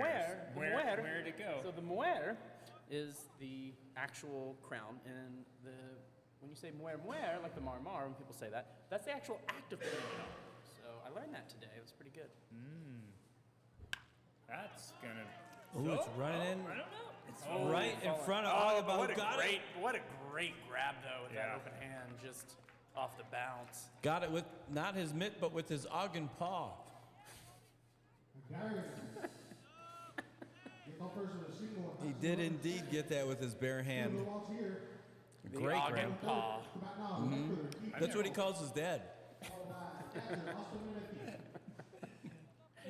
Where to go? So the muer is the actual crown, and when you say muer, like the marmar, when people say that, that's the actual act of putting it on. So I learned that today. It was pretty good. That's gonna. Oh, it's running in. I don't know. It's Right in front of but Agapao. Got it. what a great grab though with that Yeah. open hand, just off the bounce. Got it with not his mitt, but with his Ogden paw. Darius. He offers a single. He did indeed get that with his bare hand. Belongs here. The Great Ogden grab. paw. Come back now. Mm-hmm. That's what he calls his dad.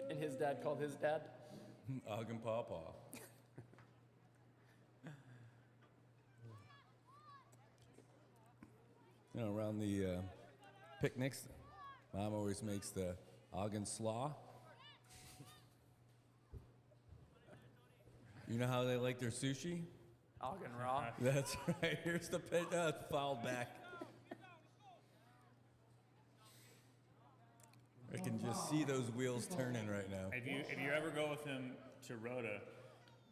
And his dad called his dad. Ogden paw paw. You know, around the picnics, Mom always makes the Ogden slaw. You know how they like their sushi? Ogden raw. That's right. Here's the pitch. It's fouled back. I can just see those wheels turning right now. If you ever go with him to Rhoda,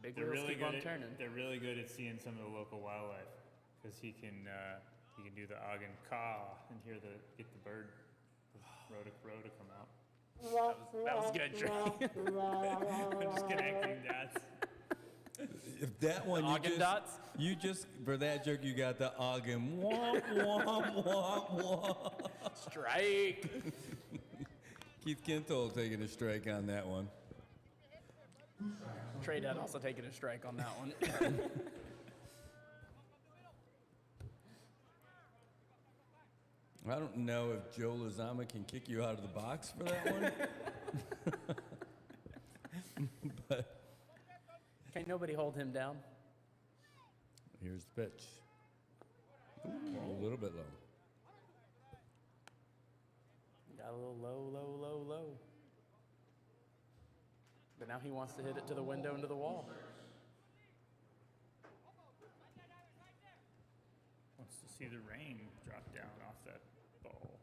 Big they're wheels really keep on good. turning. They're really good at seeing some of the local wildlife because he can do the Ogden caw and get the bird Rhoda come out. That was good, Trey. I'm just connecting dots. If that one you just for that joke you got the Ogden womp womp womp womp. Strike. Keith Kintle taking a strike on that one. Trey Dad also taking a strike on that one. I don't know if Joe Lozama can kick you out of the box for that one. But Can't nobody hold him down. here's the pitch. Ooh, a little bit low. Got a little low. But now he wants to hit it to the window and to the wall. Wants to see the rain drop down off that ball.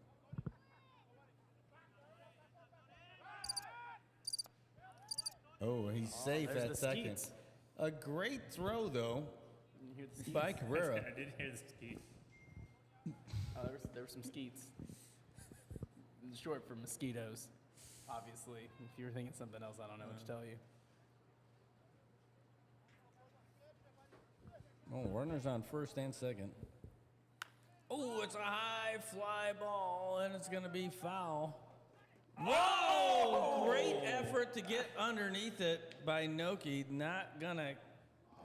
Oh, he's safe there's at the second. skeets. A great throw though You hear the skeets? by Carrera. I did hear the ski. Oh, there were some skeets. Short for mosquitoes, obviously. If you were thinking something else, I don't know what to tell you. Oh, runners on first and second. Oh, it's a high fly ball, and it's going to be foul. Whoa! Great effort to get underneath it by Noki. Not going to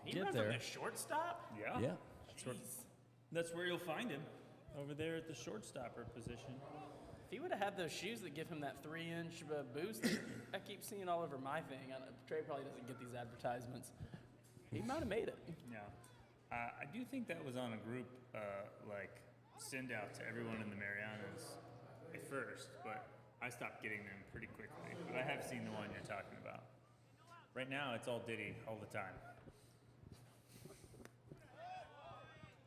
He get went there. from the shortstop? Yeah. Yeah. That's where you'll find him, over there at the shortstopper position. If he would have had those shoes that give him that 3-inch boost, I keep seeing all over my thing. Trey probably doesn't get these advertisements. He might have made it. Yeah. I do think that was on a group, send out to everyone in the Marianas at first, but I stopped getting them pretty quickly. But I have seen the one you're talking about. Right now, it's all Diddy all the time.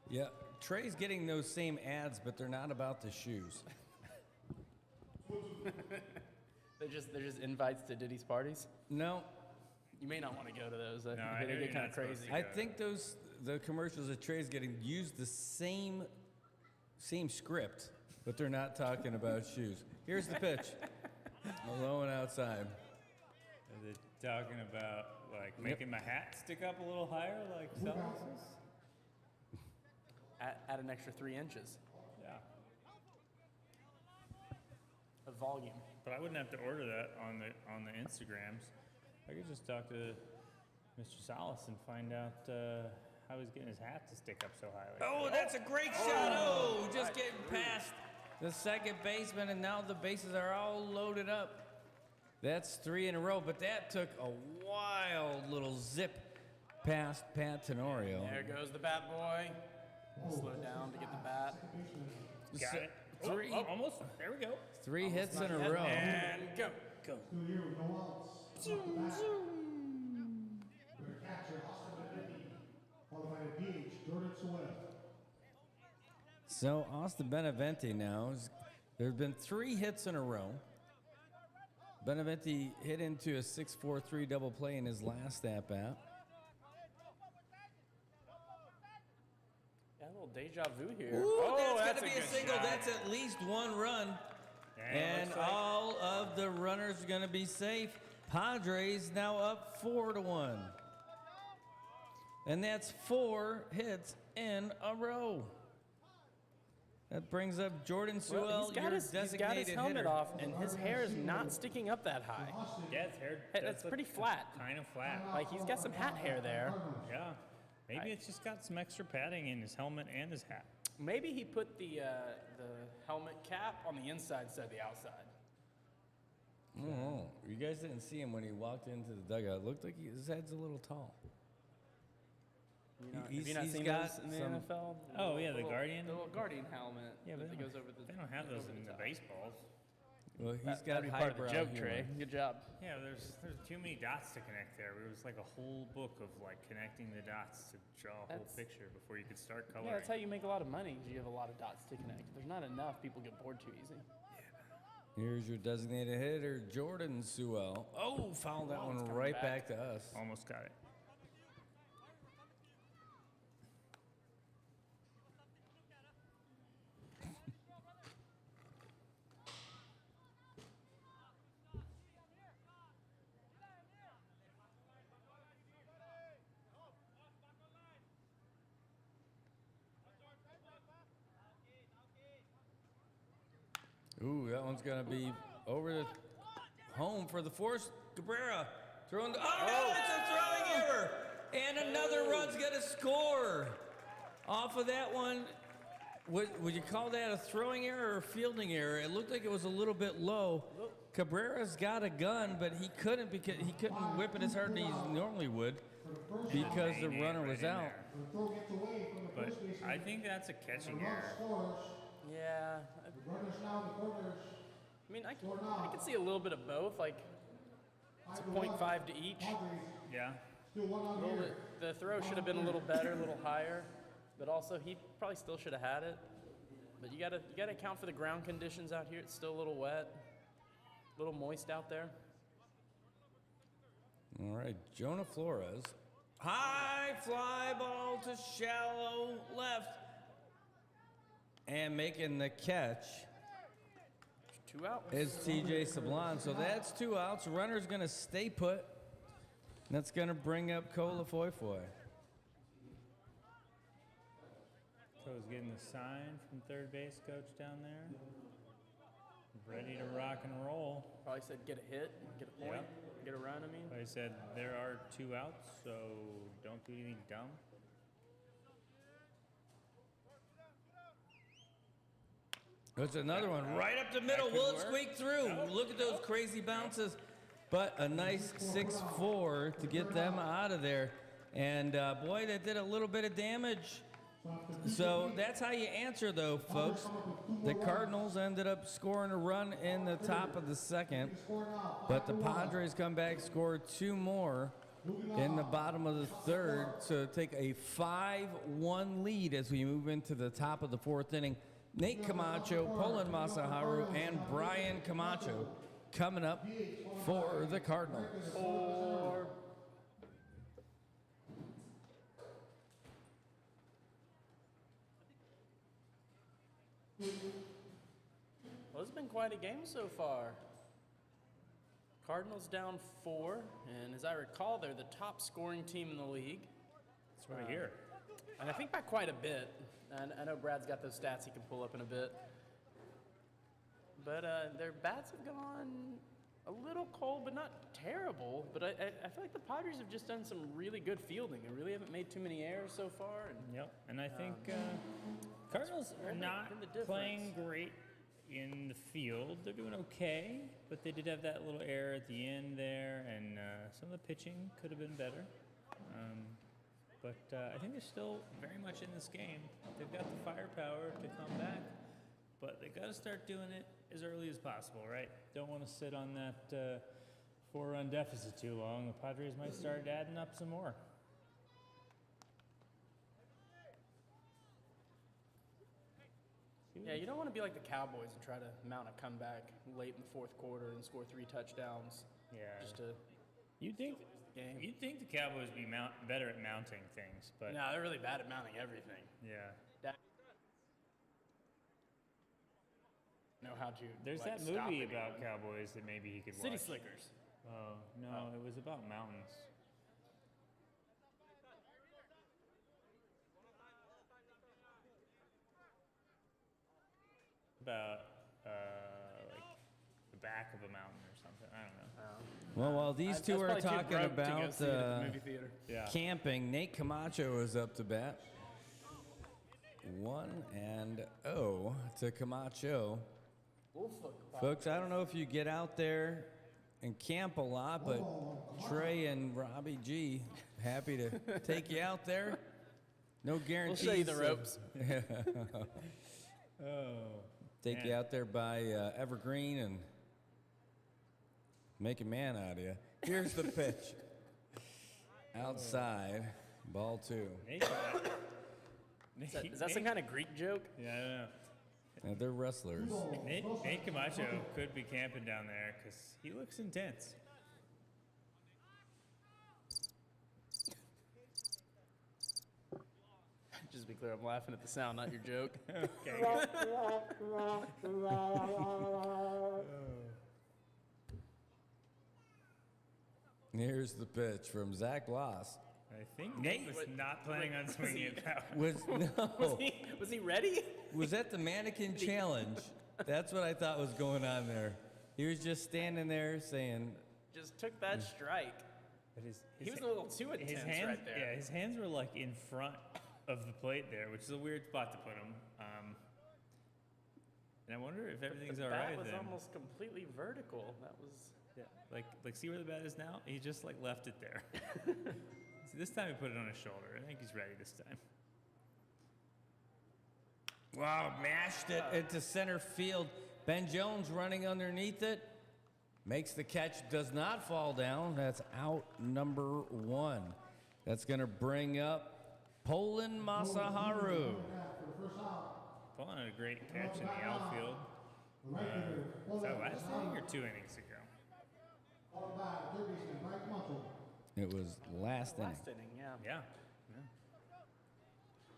Yeah. Trey's getting those same ads, but they're not about the shoes. They're just invites to Diddy's parties. No, You may not want to go to those. I They hear get you're kind of not supposed crazy. to. I think the commercials that Trey's getting use the same script, but they're not talking about shoes. Here's the pitch. Low and outside. Are they talking about, making my hat stick up a little higher, like Celsius? Add an extra 3 inches Yeah. of volume. But I wouldn't have to order that on the Instagrams. I could just talk to Mr. Salas and find out how he's getting his hat to stick up so high. Like Oh, that. that's a great shot. Oh, just getting past the second baseman, and now the bases are all loaded up. That's 3 in a row, but that took a wild little zip past Pat Tenorio. There goes the bat boy. Slow down to get the bat. Got it. Three. Oh, almost. There we go. 3 hits in a Not yet. row. And go. Still here with no outs. Zoom. We're catcher Austin Benedetti, followed by the DH Jordan Sowell. So Austin Benevente now is There have been 3 hits in a row. Beneventi hit into a 6-4-3 double play in his last at-bat. Yeah, a little deja vu here. Ooh, that's that's going to be a good single. shot. That's at least 1 run. Yeah, And looks like- all of the runners are going to be safe. Padres now up 4-1. And that's 4 hits in a row. That brings up Jordan Sewell, Well, he's your got his designated helmet hitter. off, and his hair is not sticking up that high. Yeah, his hair. Hey, does that's look pretty flat. Kind of flat. Like, he's got some hat hair there. Yeah. Maybe it's just got some extra padding in his helmet and his hat. Maybe he put the helmet cap on the inside instead of the outside. Oh, you guys didn't see him when he walked into the dugout. It looked like his head's a little tall. Have you not seen got those in the some- NFL? Oh, yeah, the Guardian? The little Guardian helmet. Yeah, but that goes over the. they don't have those over in the top. baseballs. Well, he's That'd got be part of the highbrow joke, humor. Trey. Good job. Yeah, there's too many dots to connect there. It was like a whole book of like connecting the dots to draw a whole That's- picture before you could start coloring. Yeah, that's how you make a lot of money. You have a lot of dots to connect. If there's not enough, people get bored too easy. Here's your designated hitter, Jordan Sewell. Oh, fouled that Oh, one it's coming right back. back to us. Almost got it. Ooh, that one's gonna be over the home for the force. Cabrera throwing. Oh no, it's a throwing error, and another run's gonna score off of that one. Would you call that a throwing error or a fielding error? It looked like it was a little bit low. Cabrera's got a gun, but he couldn't because he couldn't whip it as hard as he normally would because the Main runner right was in out. there. But I think that's a catching error. Yeah. I mean, I can see a little bit of both. Like, it's a 0.5 to each. Yeah. The throw should have been a little better, a little higher, but also he probably still should have had it. But you gotta account for the ground conditions out here. It's still a little wet, a little moist out there. All right, Jonah Flores. High fly ball to shallow left. And making the catch 2 out. is TJ Sablon. So that's 2 outs. Runner's going to stay put. That's going to bring up Kola Foy Foy. Co's getting the sign from third base coach down there. Ready to rock and roll. Probably said get a hit, get a point, get a run. I mean, But he said there are 2 outs, so don't do anything dumb. There's another one right up the middle. could Will it work. squeak through? Look at those crazy bounces. But a nice 6-4 to get them out of there. And boy, that did a little bit of damage. So that's how you answer, though, folks. The Cardinals ended up scoring a run in the top of the second, but the Padres come back, score 2 more in the bottom of the third, so take a 5-1 lead as we move into the top of the 4th inning. Nate Camacho, Poland Masaharu, and Brian Camacho coming up for the Cardinals. well, it's been quite a game so far. Cardinals down 4, and as I recall, they're the top scoring team in the league. That's what I hear. And I think by quite a bit. And I know Brad's got those stats he can pull up in a bit. But their bats have gone a little cold, but not terrible. But I feel like the Padres have just done some really good fielding. They really haven't made too many errors so far. And Yep. And I think Cardinals are been not the difference. playing great in the field. They're doing okay, but they did have that little error at the end there, and some of the pitching could have been better. But I think they're still very much in this game. They've got the firepower to come back, but they got to start doing it as early as possible, right? Don't want to sit on that 4-run deficit too long. The Padres might start adding up some more. Yeah, you don't want to be like the Cowboys and try to mount a comeback late in the fourth quarter and score 3 touchdowns. Yeah. Just to You'd think game. you'd think the Cowboys would be better at mounting things, but No, they're really bad at mounting everything. yeah. Know how to. There's like, that stop movie anyone. about cowboys that maybe he could City watch. Slickers. Oh no, it was about mountains. About like the back of a mountain or something. I don't know. Well, while these two are talking about movie theater. Yeah. camping, Nate Camacho is up to bat. 1-0 to Camacho. Folks, I don't know if you get out there and camp a lot, but Trey and Robbie G, happy to take you out there. No guarantees. We'll show you the ropes. Take you out there by Evergreen and make a man out of you. Here's the pitch. Outside, ball 2. Is that some kind of Greek joke? Yeah, I don't know. Now, they're wrestlers. Nate Camacho could be camping down there because he looks intense. Just to be clear, I'm laughing at the sound, not your joke. Okay. Here's the pitch from Zach Bloss. I think Nate was not planning on swinging it that way. Was he ready? Was that the mannequin challenge? That's what I thought was going on there. He was just standing there saying, Just took that strike. But He was a little too intense his hands, right there. Yeah, his hands were like in front of the plate there, which is a weird spot to put him. And I wonder if everything's all right That was then. almost completely vertical. That was. Yeah, like see where the bat is now? He just like left it there. See, this time he put it on his shoulder. I think he's ready this time. wow, mashed it into center field. Ben Jones running underneath it. Makes the catch, does not fall down. That's out number 1. That's going to bring up Poland Masaharu. Poland had a great catch in the outfield. Was that last inning or 2 innings ago? It was last inning. Last inning, yeah. Yeah.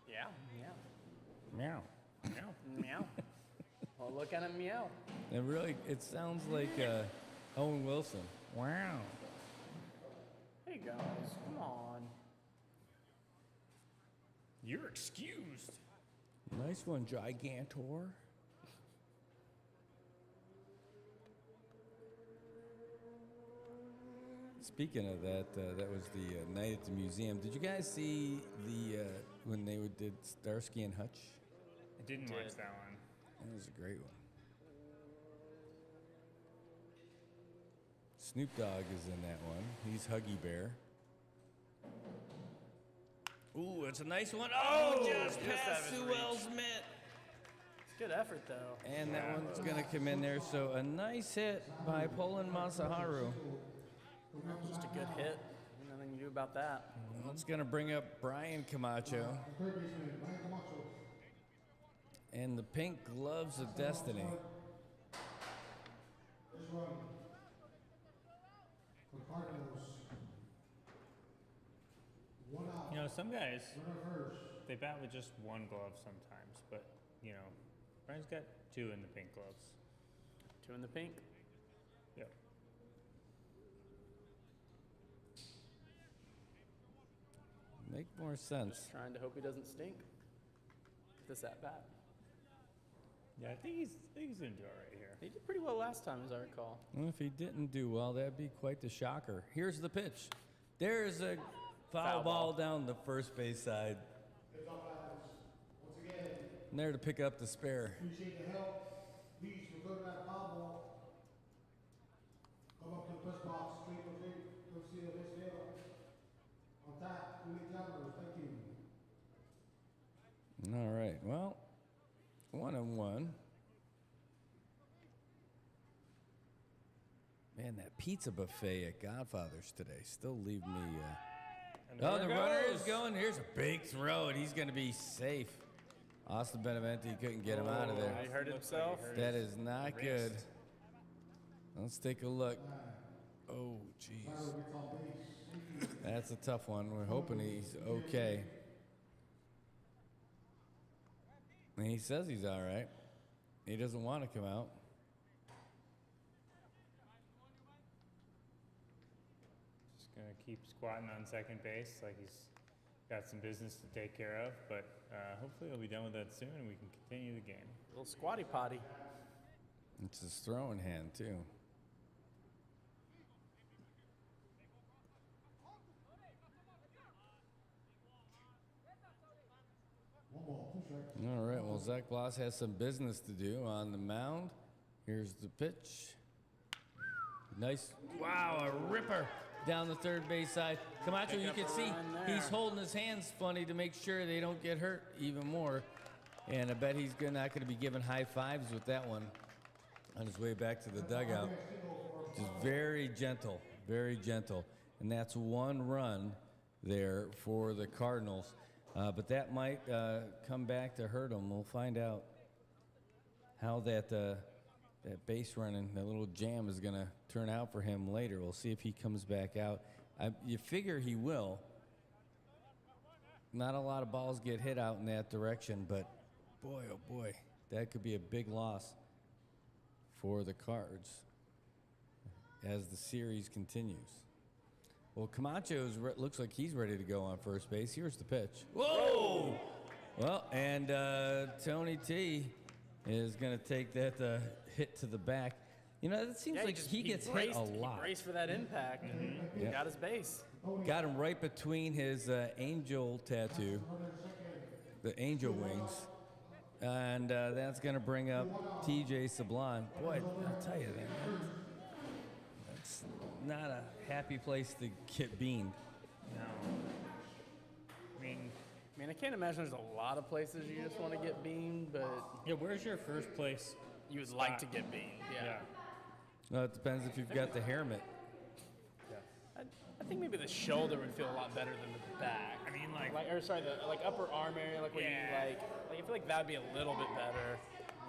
Yeah, Meow. Yeah. meow. Well, look at him meow. It really, it sounds like Owen Wilson. Wow. Hey guys, come on. You're excused. Nice one, Gigantor. Speaking of that, that was the night at the museum. Did you guys see the when they did Starsky and Hutch? I didn't watch that one. That was a great one. Snoop Dogg is in that one. He's Huggy Bear. Ooh, it's a nice one. Oh, just past Sewell's mitt. It's good effort though. And that one's going to come in there. So a nice hit by Poland Masaharu. Just a good hit. Nothing you do about that. That's going to bring up Brian Camacho. And the pink gloves of destiny. You know, some guys, they bat with just one glove sometimes, but, you know, Brian's got 2 in the pink gloves. 2 in the pink. Yep. Make more sense. Just trying to hope he doesn't stink. This at bat. Yeah, I think he's gonna do all right here. He did pretty well last time, as I recall. Well, if he didn't do well, that'd be quite the shocker. Here's the pitch. There's a foul ball down the first base side. And there to pick up the spare. Appreciate the help. Please, we'll go to that foul ball. Come up to the press box, straight go see the SBL. On top, thank you. All right. Well, 1-1. Man, that pizza buffet at Godfather's today still leave me. Oh, the runner is going. Here's a big throw, and he's going to be safe. Austin Beneventi couldn't get him out of there. He hurt himself. That is not wrist. good. Let's take a look. Oh, jeez. That's a tough one. We're hoping he's okay. And he says he's all right. He doesn't want to come out. Just gonna keep squatting on second base like he's got some business to take care of, but hopefully he'll be done with that soon and we can continue the game. Little squatty potty. It's his throwing hand, too. All right, well, Zach Bloss has some business to do on the mound. Here's the pitch. Nice. Wow, a ripper down the third base side. Camacho, you can see he's holding his hands funny to make sure they don't get hurt even more. And I bet he's not going to be giving high fives with that one on his way back to the dugout. Just very gentle, very gentle. And that's one run there for the Cardinals. But that might come back to hurt him. We'll find out how that base running, that little jam is going to turn out for him later. We'll see if he comes back out. You figure he will. Not a lot of balls get hit out in that direction, but boy, oh boy, that could be a big loss for the Cards as the series continues. Well, Camacho looks like he's ready to go on first base. Here's the pitch. Whoa! Well, and Tony T is going to take that hit to the back. You know, it seems like he gets hit a lot. He braced for that impact and got his base. Got him right between his angel tattoo, the angel wings. And that's going to bring up TJ Sublime. Boy, I'll tell you that. That's not a happy place to get beamed. No. I mean, I can't imagine there's a lot of places you just want to get beamed, but yeah, where's your first place? you would like to get beamed. Yeah. Well, it depends if you've got the helmet. I think maybe the shoulder would feel a lot better than the back. I mean, the upper arm area, like where you like I feel like that'd be a little bit better.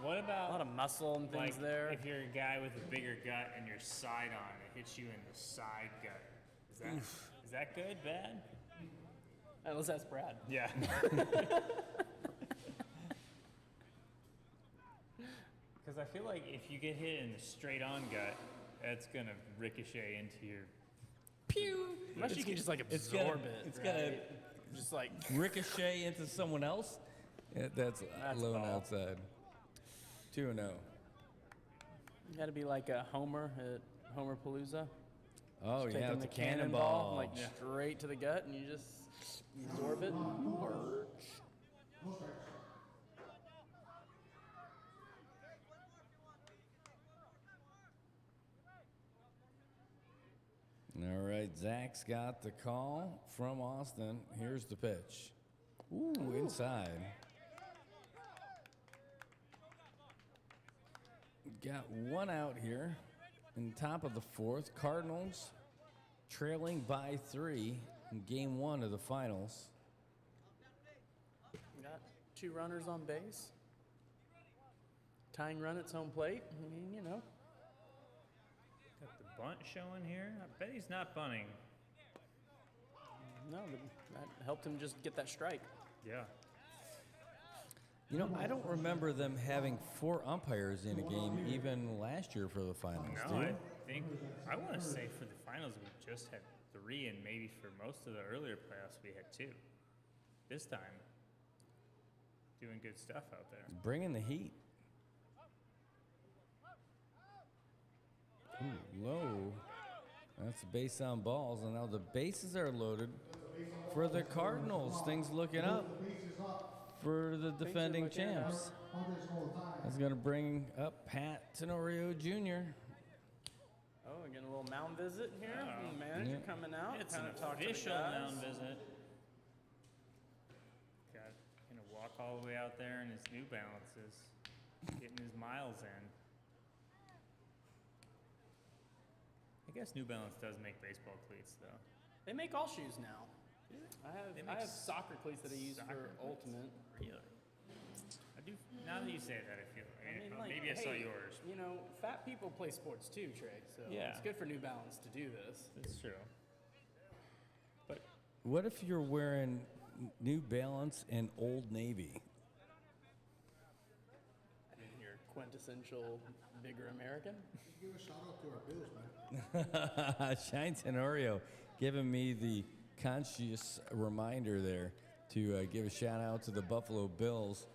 What about A lot of muscle and things like, there. if you're a guy with a bigger gut and you're side on, it hits you in the side gut. Is that good, bad? Let's ask Brad. Yeah. Because I feel like if you get hit in the straight on gut, that's gonna ricochet into your Pew! Unless you can just like absorb it. It's right? gotta just like ricochet into someone else. Yeah, that's low and outside. 2-0. You gotta be like a Homer at Homer Palooza. Oh, Just yeah, taking with the the cannonball. like straight to the gut, and you just absorb it. All right, Zach's got the call from Austin. Here's the pitch. Ooh, inside. Got one out here in top of the fourth. Cardinals trailing by 3 in game 1 of the finals. Got 2 runners on base. Tying run at its home plate. I mean, you know. got the bunt showing here. I bet he's not bunting. No, but that helped him just get that strike. Yeah. You know, I don't remember them having 4 umpires in a game even last year for the finals. No, do you? I want to say for the finals we just had 3, and maybe for most of the earlier playoffs we had 2. This time, doing good stuff out there. Bringing the heat. Ooh, low. That's the base on balls, and now the bases are loaded for the Cardinals. Things looking up for the defending champs. That's going to bring up Pat Tenorio Jr. Oh, we're getting a little mound visit here. The manager coming out. It's an kinda talk to the official guys. mound visit. Gonna walk all the way out there in his New Balances, getting his miles in. I guess New Balance does make baseball cleats, though. They make all shoes now. They I make have soccer cleats that I use soccer for cleats. Ultimate. Really? Now that you say that, I feel like, maybe I saw hey, yours. You know, fat people play sports too, Trey. So Yeah. it's good for New Balance to do this. That's true. But What if you're wearing New Balance and Old Navy? I mean, you're quintessential bigger American. Give a shout out to our Bills, man. Shine Tenorio giving me the conscious reminder there to give a shout out to the Buffalo Bills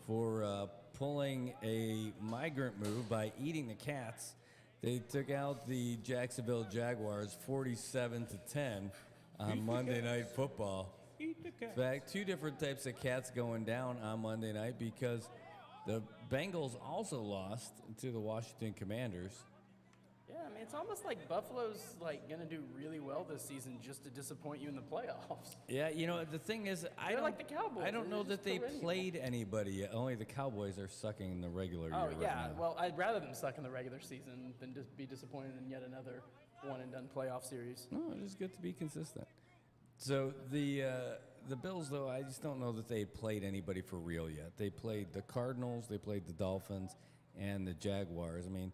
for pulling a migrant move by eating the cats. They took out the Jacksonville Jaguars 47-10 on Monday Night Football. eat the cat. In fact, two different types of cats going down on Monday night because the Bengals also lost to the Washington Commanders. Yeah, I mean, it's almost like Buffalo's like gonna do really well this season just to disappoint you in the playoffs. Yeah, you know, the thing is, I They're don't, like the Cowboys. I don't They're know just that they perennial. played anybody yet. Only the Cowboys are sucking in the regular year Oh right yeah, now. well, I'd rather them suck in the regular season than just be disappointed in yet another one and done playoff series. No, it's good to be consistent. So the Bills, though, I just don't know that they played anybody for real yet. They played the Cardinals, they played the Dolphins, and the Jaguars. I mean,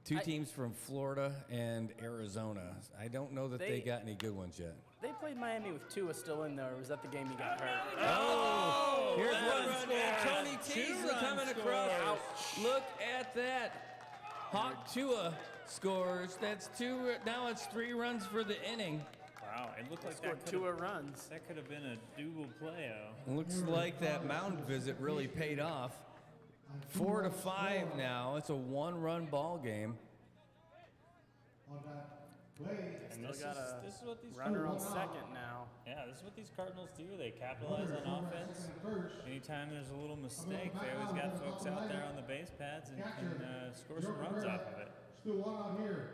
two teams from Florida and Arizona. I don't know that they They- got any good ones yet. They played Miami with Tua still in there, or was that the game he got hurt? Oh, here's Run, one. run, and Tony Teasley coming across. Look at that. Hawk Tua scores. That's two. Now it's 3 runs for the inning. Wow, it looked like Scored that could 2 have, runs. that could have been a doable play. Looks like that mound visit really paid off. 4-5 now. It's a 1-run ball game. On that play, And Still got a this is what these runner on Cardinals, second now. yeah, this is what these Cardinals do. They capitalize on offense. Anytime there's a little mistake, they always got folks out there on the base pads and can score some runs off of it. still one out here.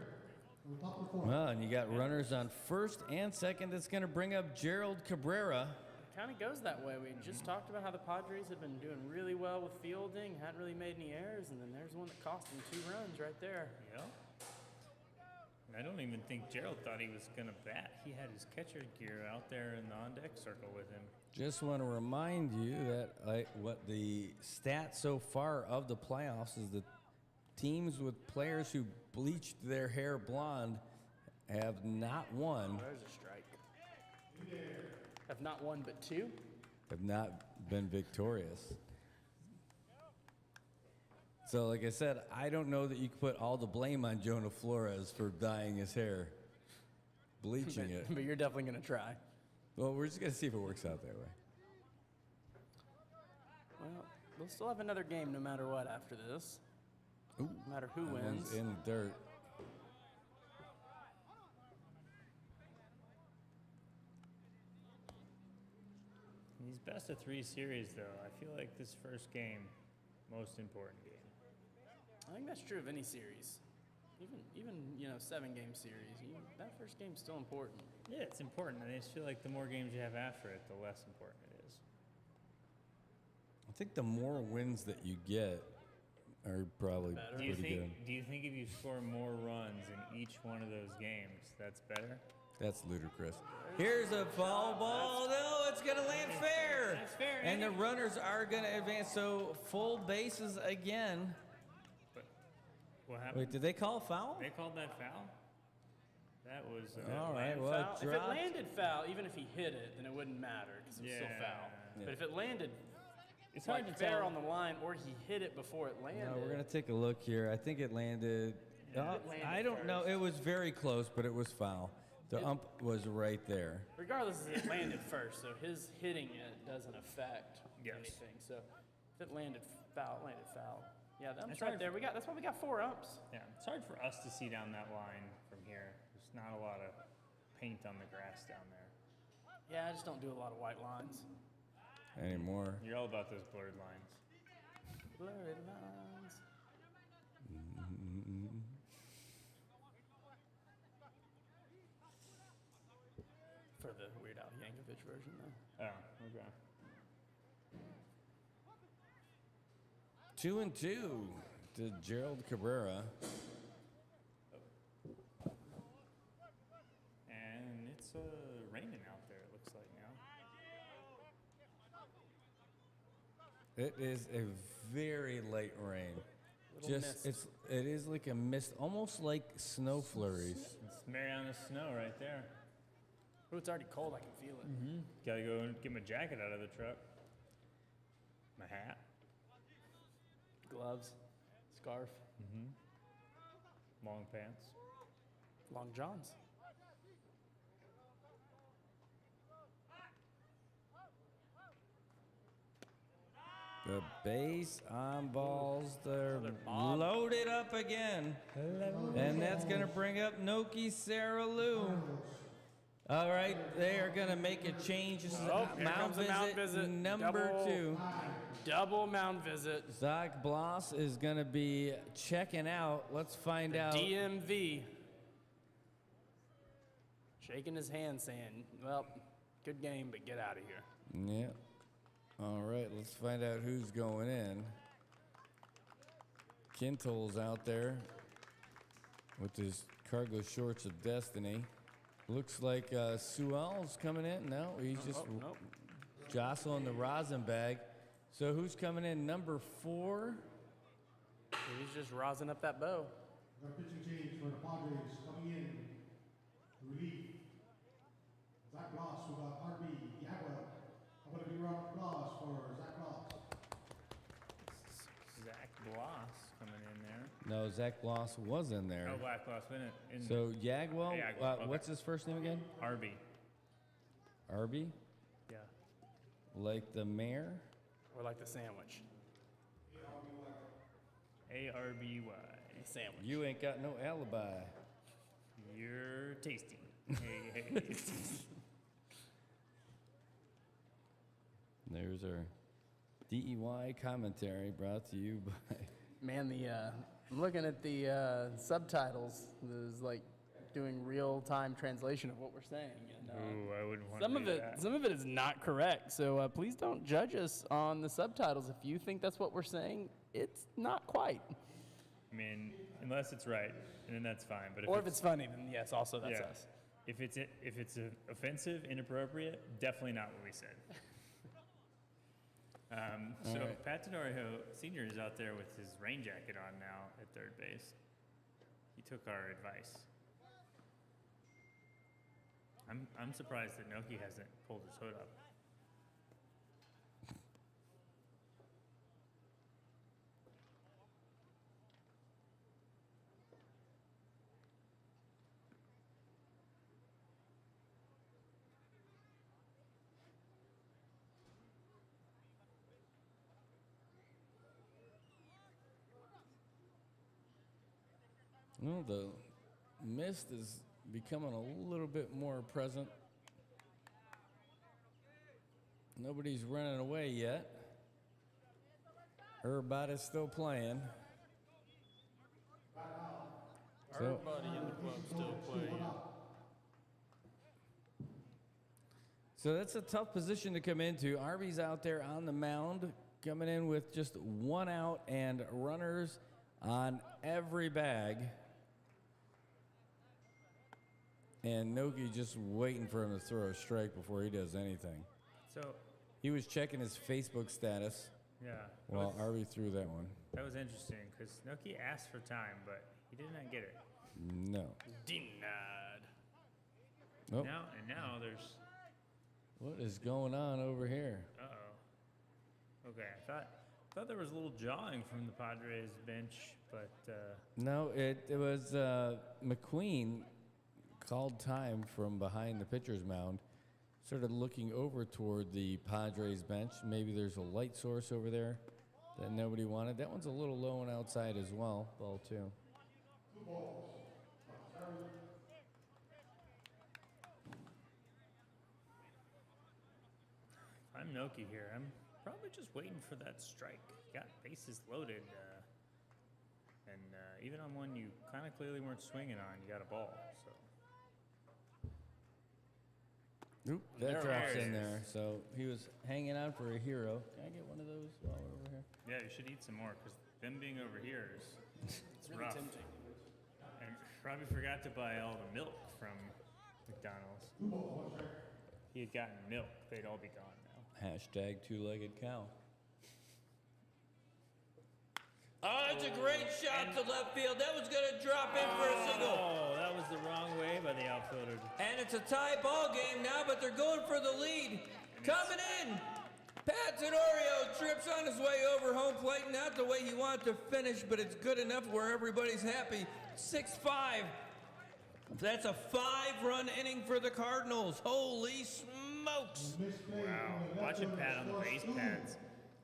On the top of the fourth. Well, and you got runners on first and second. That's going to bring up Gerald Cabrera. Kind of goes that way. We just talked about how the Padres have been doing really well with fielding, hadn't really made any errors, and then there's one that cost them 2 runs right there. Yeah. I don't even think Gerald thought he was going to bat. He had his catcher gear out there in the on-deck circle with him. Just want to remind you that what the stat so far of the playoffs is the teams with players who bleached their hair blonde have not won, There's a strike. Have not one but 2. have not been victorious. So, like I said, I don't know that you can put all the blame on Jonah Flores for dyeing his hair, bleaching it. But you're definitely going to try. Well, we're just going to see if it works out that way. Well, we'll still have another game no matter what after this. Ooh, No matter who that wins. one's in the dirt. These best-of-3 series, though, I feel like this first game, most important game. I think that's true of any series. Even 7-game series. That first game's still important. Yeah, it's important, and I just feel like the more games you have after it, the less important it is. I think the more wins that you get are probably Better. pretty good. Do you think if you score more runs in each one of those games, that's better? That's ludicrous. Here's a foul ball. No, it's going to land fair. That's fair, And the ain't it? runners are going to advance. So full bases again. But what happened? Wait, did they call a foul? They called that foul? That was All right, Landed well, foul. it If it dropped. landed foul, even if he hit it, then it wouldn't matter because it was still Yeah. foul. Yeah. But if it landed It's hard to fair tell. on the line, or he hit it before it landed. No, we're going to take a look here. I think it landed. It landed I don't know. first. It was very close, but it was foul. The ump was right there. Regardless, it landed first, so his hitting it doesn't affect Yes. anything. So if it landed foul, it landed foul. Yeah, the ump's It's right hard there. for- That's why we got 4 umps. Yeah, it's hard for us to see down that line from here. There's not a lot of paint on the grass down there. Yeah, I just don't do a lot of white lines. Anymore. You're all about those blurred lines. Blurred lines. For the Weird Al Yankovic version, though. Oh, okay. 2-2 to Gerald Cabrera. And it's raining out there, it looks like now. It is a very light rain. Little mist. It is like a mist, almost like snow flurries. It's Mariana snow right there. Oh, it's already cold. I can feel it. Gotta go and get my jacket out of the truck. My hat. Gloves, scarf, Long pants. long johns. The base on balls, they're bob. loaded up again. And that's going to bring up Noki Sarah Lou. All right, they are going to make a change. This is Oh, here comes the mound visit. number Double. 2. Double mound visit. Zach Bloss is going to be checking out. Let's find out. DMV. Shaking his hand saying, well, good game, but get out of here. Yeah. All right, let's find out who's going in. Kintol's out there with his cargo shorts of destiny. Looks like Sewell's coming in. No, he's just Nope. jostling the rosin bag. So who's coming in? Number 4? He's just rosin up that bow. Our pitching change for the Padres coming in. Relief. Zach Bloss with RB. Yagwell. I'm going to give a round of applause for Zach Bloss. Zach Bloss coming in there. No, Zach Bloss was in there. Oh, Black Bloss win it. In So Yagwell, Yagwell, okay. what's his first name again? Arby. Arby? Yeah. Like the mayor? Or like the sandwich. A-R-B-Y. Sandwich. You ain't got no alibi. You're tasty. Hey. There's our DEY commentary brought to you by. Man, I'm looking at the subtitles. There's like doing real-time translation of what we're saying. And, Ooh, I wouldn't want some to of do it, that. some of it is not correct. So please don't judge us on the subtitles. If you think that's what we're saying, it's not quite. I mean, unless it's right, and then that's fine. But Or if it's funny, then yes, also that's yeah. us. If it's offensive, inappropriate, definitely not what we said. So right. Pat Tenorio Sr. is out there with his rain jacket on now at third base. He took our advice. I'm surprised that Noki hasn't pulled his hood up. Well, the mist is becoming a little bit more present. Nobody's running away yet. Everybody's still playing. So, Everybody in the club still playing. so that's a tough position to come into. Arby's out there on the mound, coming in with just 1 out and runners on every bag. And Noki just waiting for him to throw a strike before he does anything. So He was checking his Facebook status yeah, while Arby threw that one. that was interesting because Noki asked for time, but he did not get it. No. Denied. Oh, Now there's what is going on over here? Okay, I thought there was a little jawing from the Padres bench, but No, it was McQueen called time from behind the pitcher's mound, started looking over toward the Padres bench. Maybe there's a light source over there that nobody wanted. That one's a little low and outside as well, ball 2. if I'm Noki here, I'm probably just waiting for that strike. Got bases loaded, and even on one you kind of clearly weren't swinging on, you got a ball. So Oop, that There drops it in is. there. So he was hanging on for a hero. Can I get one of those while we're over here? yeah, you should eat some more because them being over here is it's Really rough. tempting. And Robbie forgot to buy all the milk from McDonald's. He had gotten milk; they'd all be gone now. Hashtag two-legged cow. Oh, that's a great shot to left field. That was going to drop in for a single. Oh, that was the wrong way by the outfielder. And it's a tie ball game now, but they're going for the lead. Coming in. Pat Tenorio trips on his way over home plate. Not the way you want to finish, but it's good enough where everybody's happy. 6-5. That's a 5-run inning for the Cardinals. Holy smokes. Wow. Watching Pat on the base pads.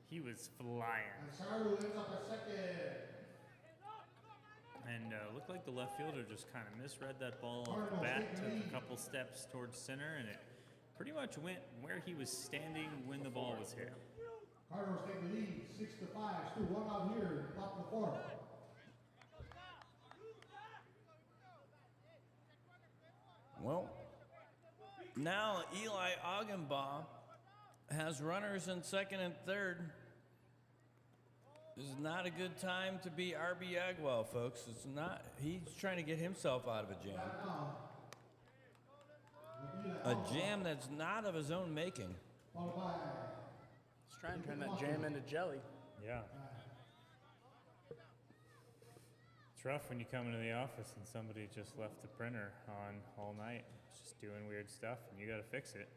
He was flying. And looked like the left fielder just kind of misread that ball off the bat, took a couple steps towards center, and it pretty much went where he was standing when the ball was hit. Cardinals take the lead, 6-5. Still 1 out here, top of the 4th. Well, now Eli Augenbaugh has runners in second and third. This is not a good time to be RB Agwell, folks. It's not. He's trying to get himself out of a jam. A jam that's not of his own making. He's trying to turn that jam into jelly. Yeah. It's rough when you come into the office and somebody just left the printer on all night. It's just doing weird stuff and you got to fix it.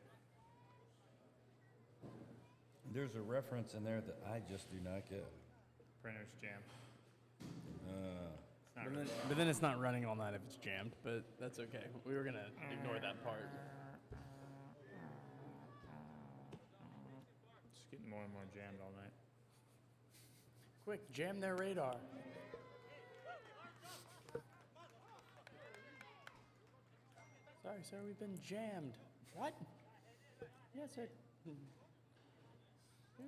There's a reference in there that I just do not get. Printer's jam. It's not But really. then it's not running all night if it's jammed, but that's okay. We were going to ignore that part. It's getting more and more jammed all night. Quick, jam their radar. Sorry, sir, we've been jammed. What? Yes, it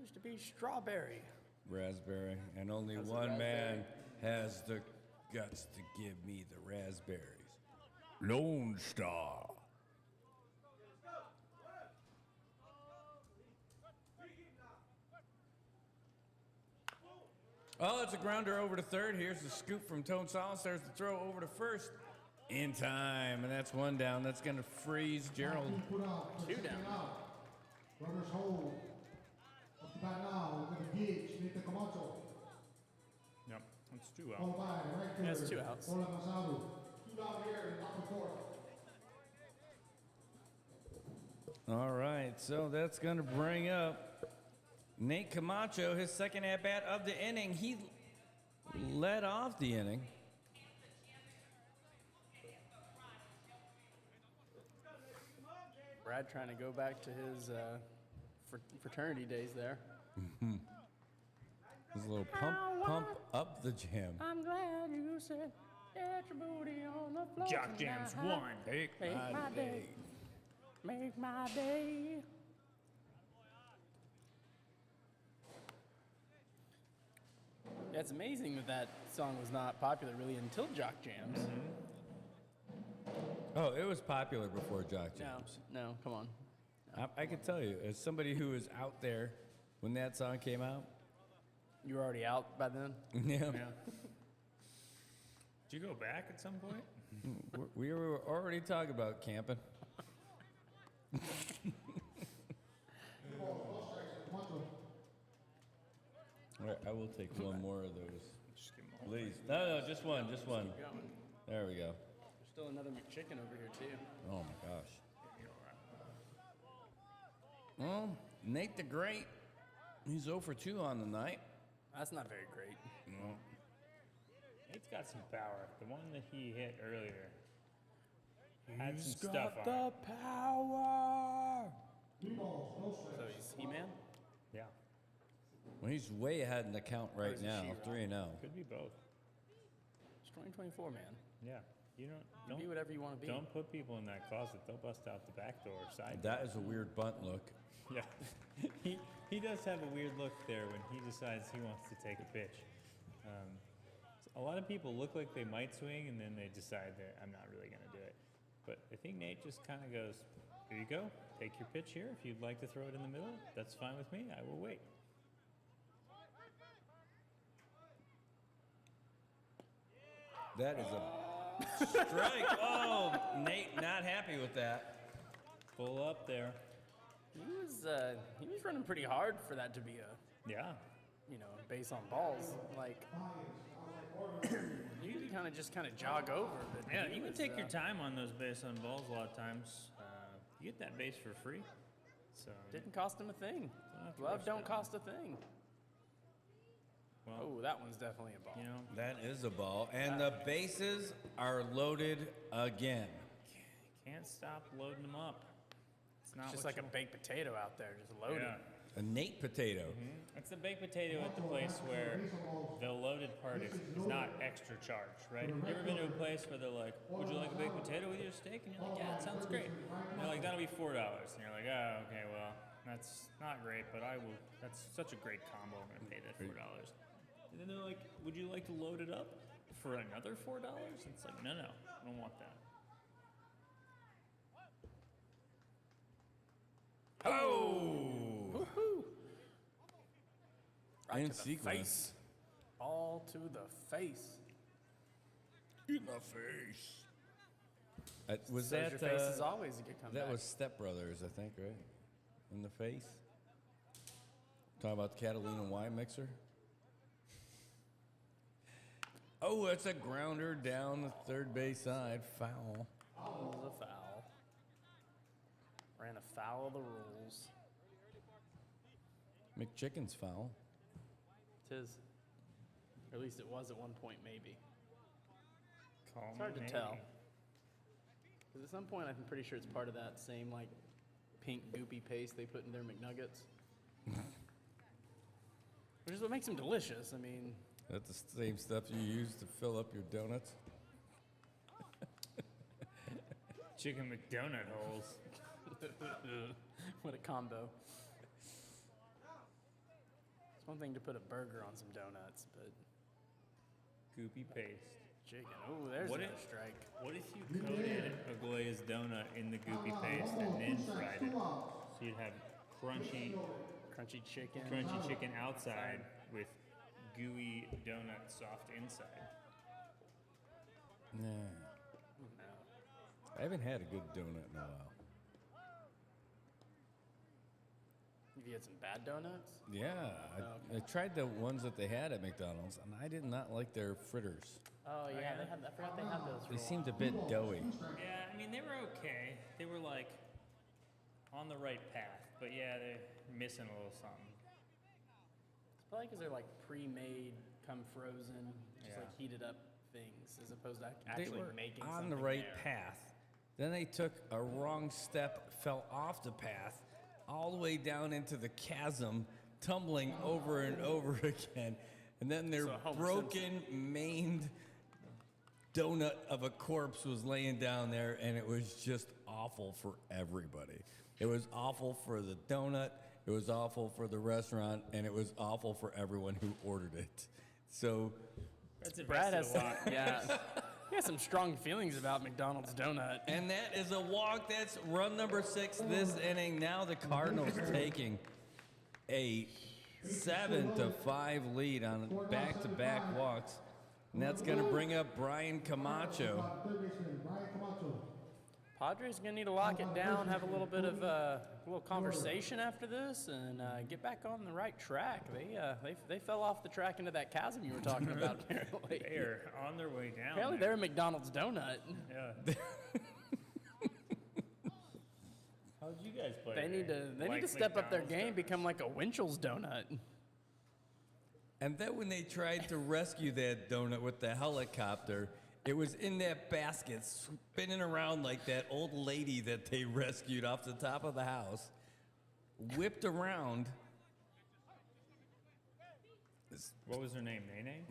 used to be strawberry. Raspberry. And only one man has the guts to give me the raspberries. Lone Star. Oh, it's a grounder over to third. Here's the scoop from Tone Solis. There's the throw over to first. In time, and that's 1 down. That's going to freeze Gerald. 2 down. Runners hold. Up to bat now. We're going to ditch Nathan Camacho. Yep, that's 2 out. Followed by right Yeah, it's fielder, 2 outs. Ola Masado. 2 out here in top of 4th. All right, so that's going to bring up Nate Camacho, his second at-bat of the inning. He led off the inning. Brad trying to go back to his fraternity days there. His little pump up the jam. I'm glad you said get your booty on the floor. Jock Jams tonight. 1. Make Make my day. Make my day. Yeah, it's amazing that that song was not popular really until Jock Jams. Oh, it was popular before Jock Jams. No, come on. I can tell you, as somebody who was out there when that song came out. You were already out by then? Yeah. Yeah. Did you go back at some point? We were already talking about camping. All right, I will take one more of those. Just give him a whole Please. No, just one. Going. There we go. There's still another McChicken over here too. Oh my gosh. Well, Nate the Great, he's 0 for 2 on the night. That's not very great. No. Nate's got some power. The one that he hit earlier had some He's stuff got on the it. power. So he's He-Man? Yeah, Well, he's way ahead in the count right is it now, She-Ra? 3-0. could be both. It's 2024, man. Yeah, you You don't be whatever you want to be. don't put people in that closet. They'll bust out the back door side. That is a weird bunt look. Yeah, he does have a weird look there when he decides he wants to take a pitch. A lot of people look like they might swing and then they decide that I'm not really going to do it. But I think Nate just kind of goes, here you go, take your pitch here. If you'd like to throw it in the middle, that's fine with me. I will wait. That is a strike. Oh, Nate not happy with that. Full up there. He was running pretty hard for that to be a. Yeah. base on balls, like you kind of jog over. But Yeah, he you can was, take your time on those base on balls a lot of times. You get that base for free. So Didn't cost him a thing. Don't have to Love rush don't that. cost a thing. well, Oh, that one's definitely a ball. That is a ball. And the bases are loaded again. can't stop loading them up. It's not It's just what like a baked potato out there, just loaded. Yeah. A Nate potato. It's the baked potato at the place where the loaded part is not extra charged, right? You ever been to a place where they're like, would you like a baked potato with your steak? And you're like, yeah, it sounds great. And they're like, that'll be $4. And you're like, oh, okay, well, that's not great, but I will. That's such a great combo. I'm going to pay that $4. And then they're like, would you like to load it up for another $4? It's like, no, I don't want that. Woohoo! Right In to the sequence. face. All to the face. In my face. Was Says that your face is always a good comeback. that was Step Brothers, I think, right? In the face. Talking about the Catalina wine mixer. Oh, that's a grounder down the third base side. Foul. It was a foul. Ran afoul of the rules. McChicken's foul. Tis. Or at least it was at one point, maybe. Call It's hard me to tell. maybe. Because at some point, I'm pretty sure it's part of that same, like, pink goopy paste they put in their McNuggets. Which is what makes them delicious. I mean, That's the same stuff you use to fill up your donuts. Chicken McDonut holes. what a combo. It's one thing to put a burger on some donuts, but Goopy paste. chicken. Oh, there's What another if- strike. What if you coated a glazed donut in the goopy paste and then fried it? So you'd have crunchy Crunchy chicken. chicken outside with gooey donut soft inside. Nah. No. I haven't had a good donut in a while. Have you had some bad donuts? Yeah, I tried the ones that they had at McDonald's, and I did not like their fritters. Oh yeah, they had. I forgot they had those. for They a seemed a while. bit doughy. Yeah, I mean, they were okay. They were like on the right path, but yeah, they're missing a little something. It's probably because they're like pre-made, come frozen, just Yeah. like heated up things, as opposed to They actually were making on something the right there. path. Then they took a wrong step, fell off the path, all the way down into the chasm, tumbling over and over again. And then their So Homer broken, maned donut of a corpse was laying down there, and it was just awful for everybody. It was awful for the donut, it was awful for the restaurant, and it was awful for everyone who ordered it. So That's Brad invested has a some, lot. yeah, he has some strong feelings about McDonald's donut. And that is a walk. That's run number 6 this inning. Now the Cardinals taking a 7-5 lead on back-to-back walks. And that's going to bring up Brian Camacho. Third baseman, Brian Camacho. Padres are gonna need to lock it down, have a little bit of a little conversation after this, and get back on the right track. They fell off the track into that chasm you were talking about. Apparently, They're on their way down. apparently they're a McDonald's donut. Yeah. How did you guys play? They need today? to step up their McDonald's game, donuts? become like a Winchell's donut. And then when they tried to rescue that donut with the helicopter, it was in that basket spinning around like that old lady that they rescued off the top of the house, whipped around. What was her name? Nene?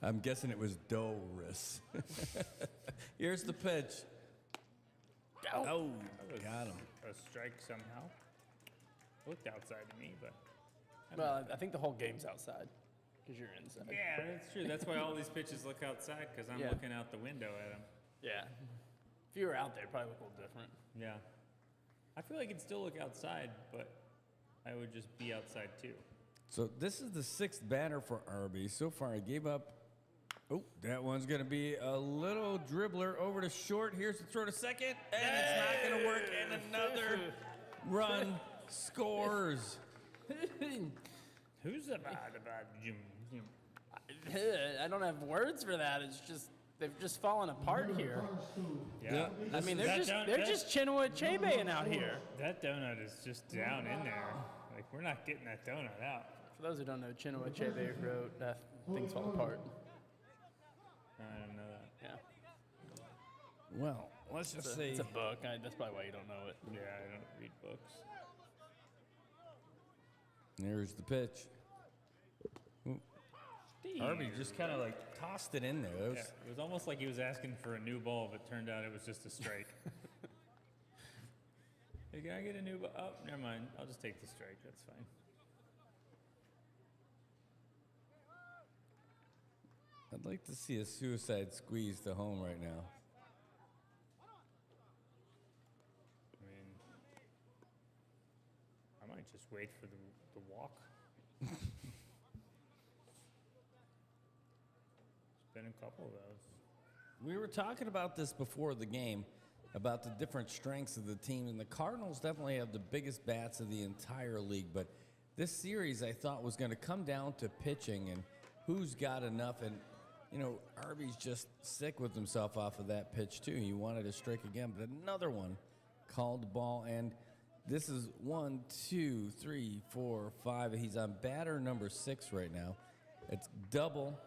I'm guessing it was Doris. Here's the pitch. Oh, got him. A strike somehow. Looked outside to me, but Well, I think the whole game's outside because you're inside. yeah, that's true. That's why all these pitches look outside because I'm Yeah. looking out the window at them. Yeah. If you were out there, it'd probably look a little different. Yeah. I feel like it'd still look outside, but I would just be outside too. So this is the 6th batter for Arby. So far, I gave up. Oh, that one's going to be a little dribbler over to short. Here's the throw to second, and it's not going to work. And another run scores. Who's about Jim? I don't have words for that. It's just they've just fallen apart here. Yeah. I mean, they're just Chinua Achebeing out here. That donut is just down in there. Like, we're not getting that donut out. For those who don't know, Chinua Achebe wrote Things Fall Apart. I don't know that. Yeah. Well, let's just say It's a book. That's probably why you don't know it. Yeah, I don't read books. there's the pitch. Harvey just kind of like tossed it in there. That was, Yeah, it was almost like he was asking for a new ball, but turned out it was just a strike. Hey, can I get a new ball? Oh, never mind. I'll just take the strike. That's fine. I'd like to see a suicide squeeze to home right now. I mean, I might just wait for the walk. There's been a couple of those. We were talking about this before the game, about the different strengths of the team, and the Cardinals definitely have the biggest bats of the entire league, but this series I thought was going to come down to pitching and who's got enough, and you know, Harvey's just sick with himself off of that pitch too. He wanted to strike again, but another one called the ball, and this is 1, 2, 3, 4, 5. He's on batter number 6 right now. It's double,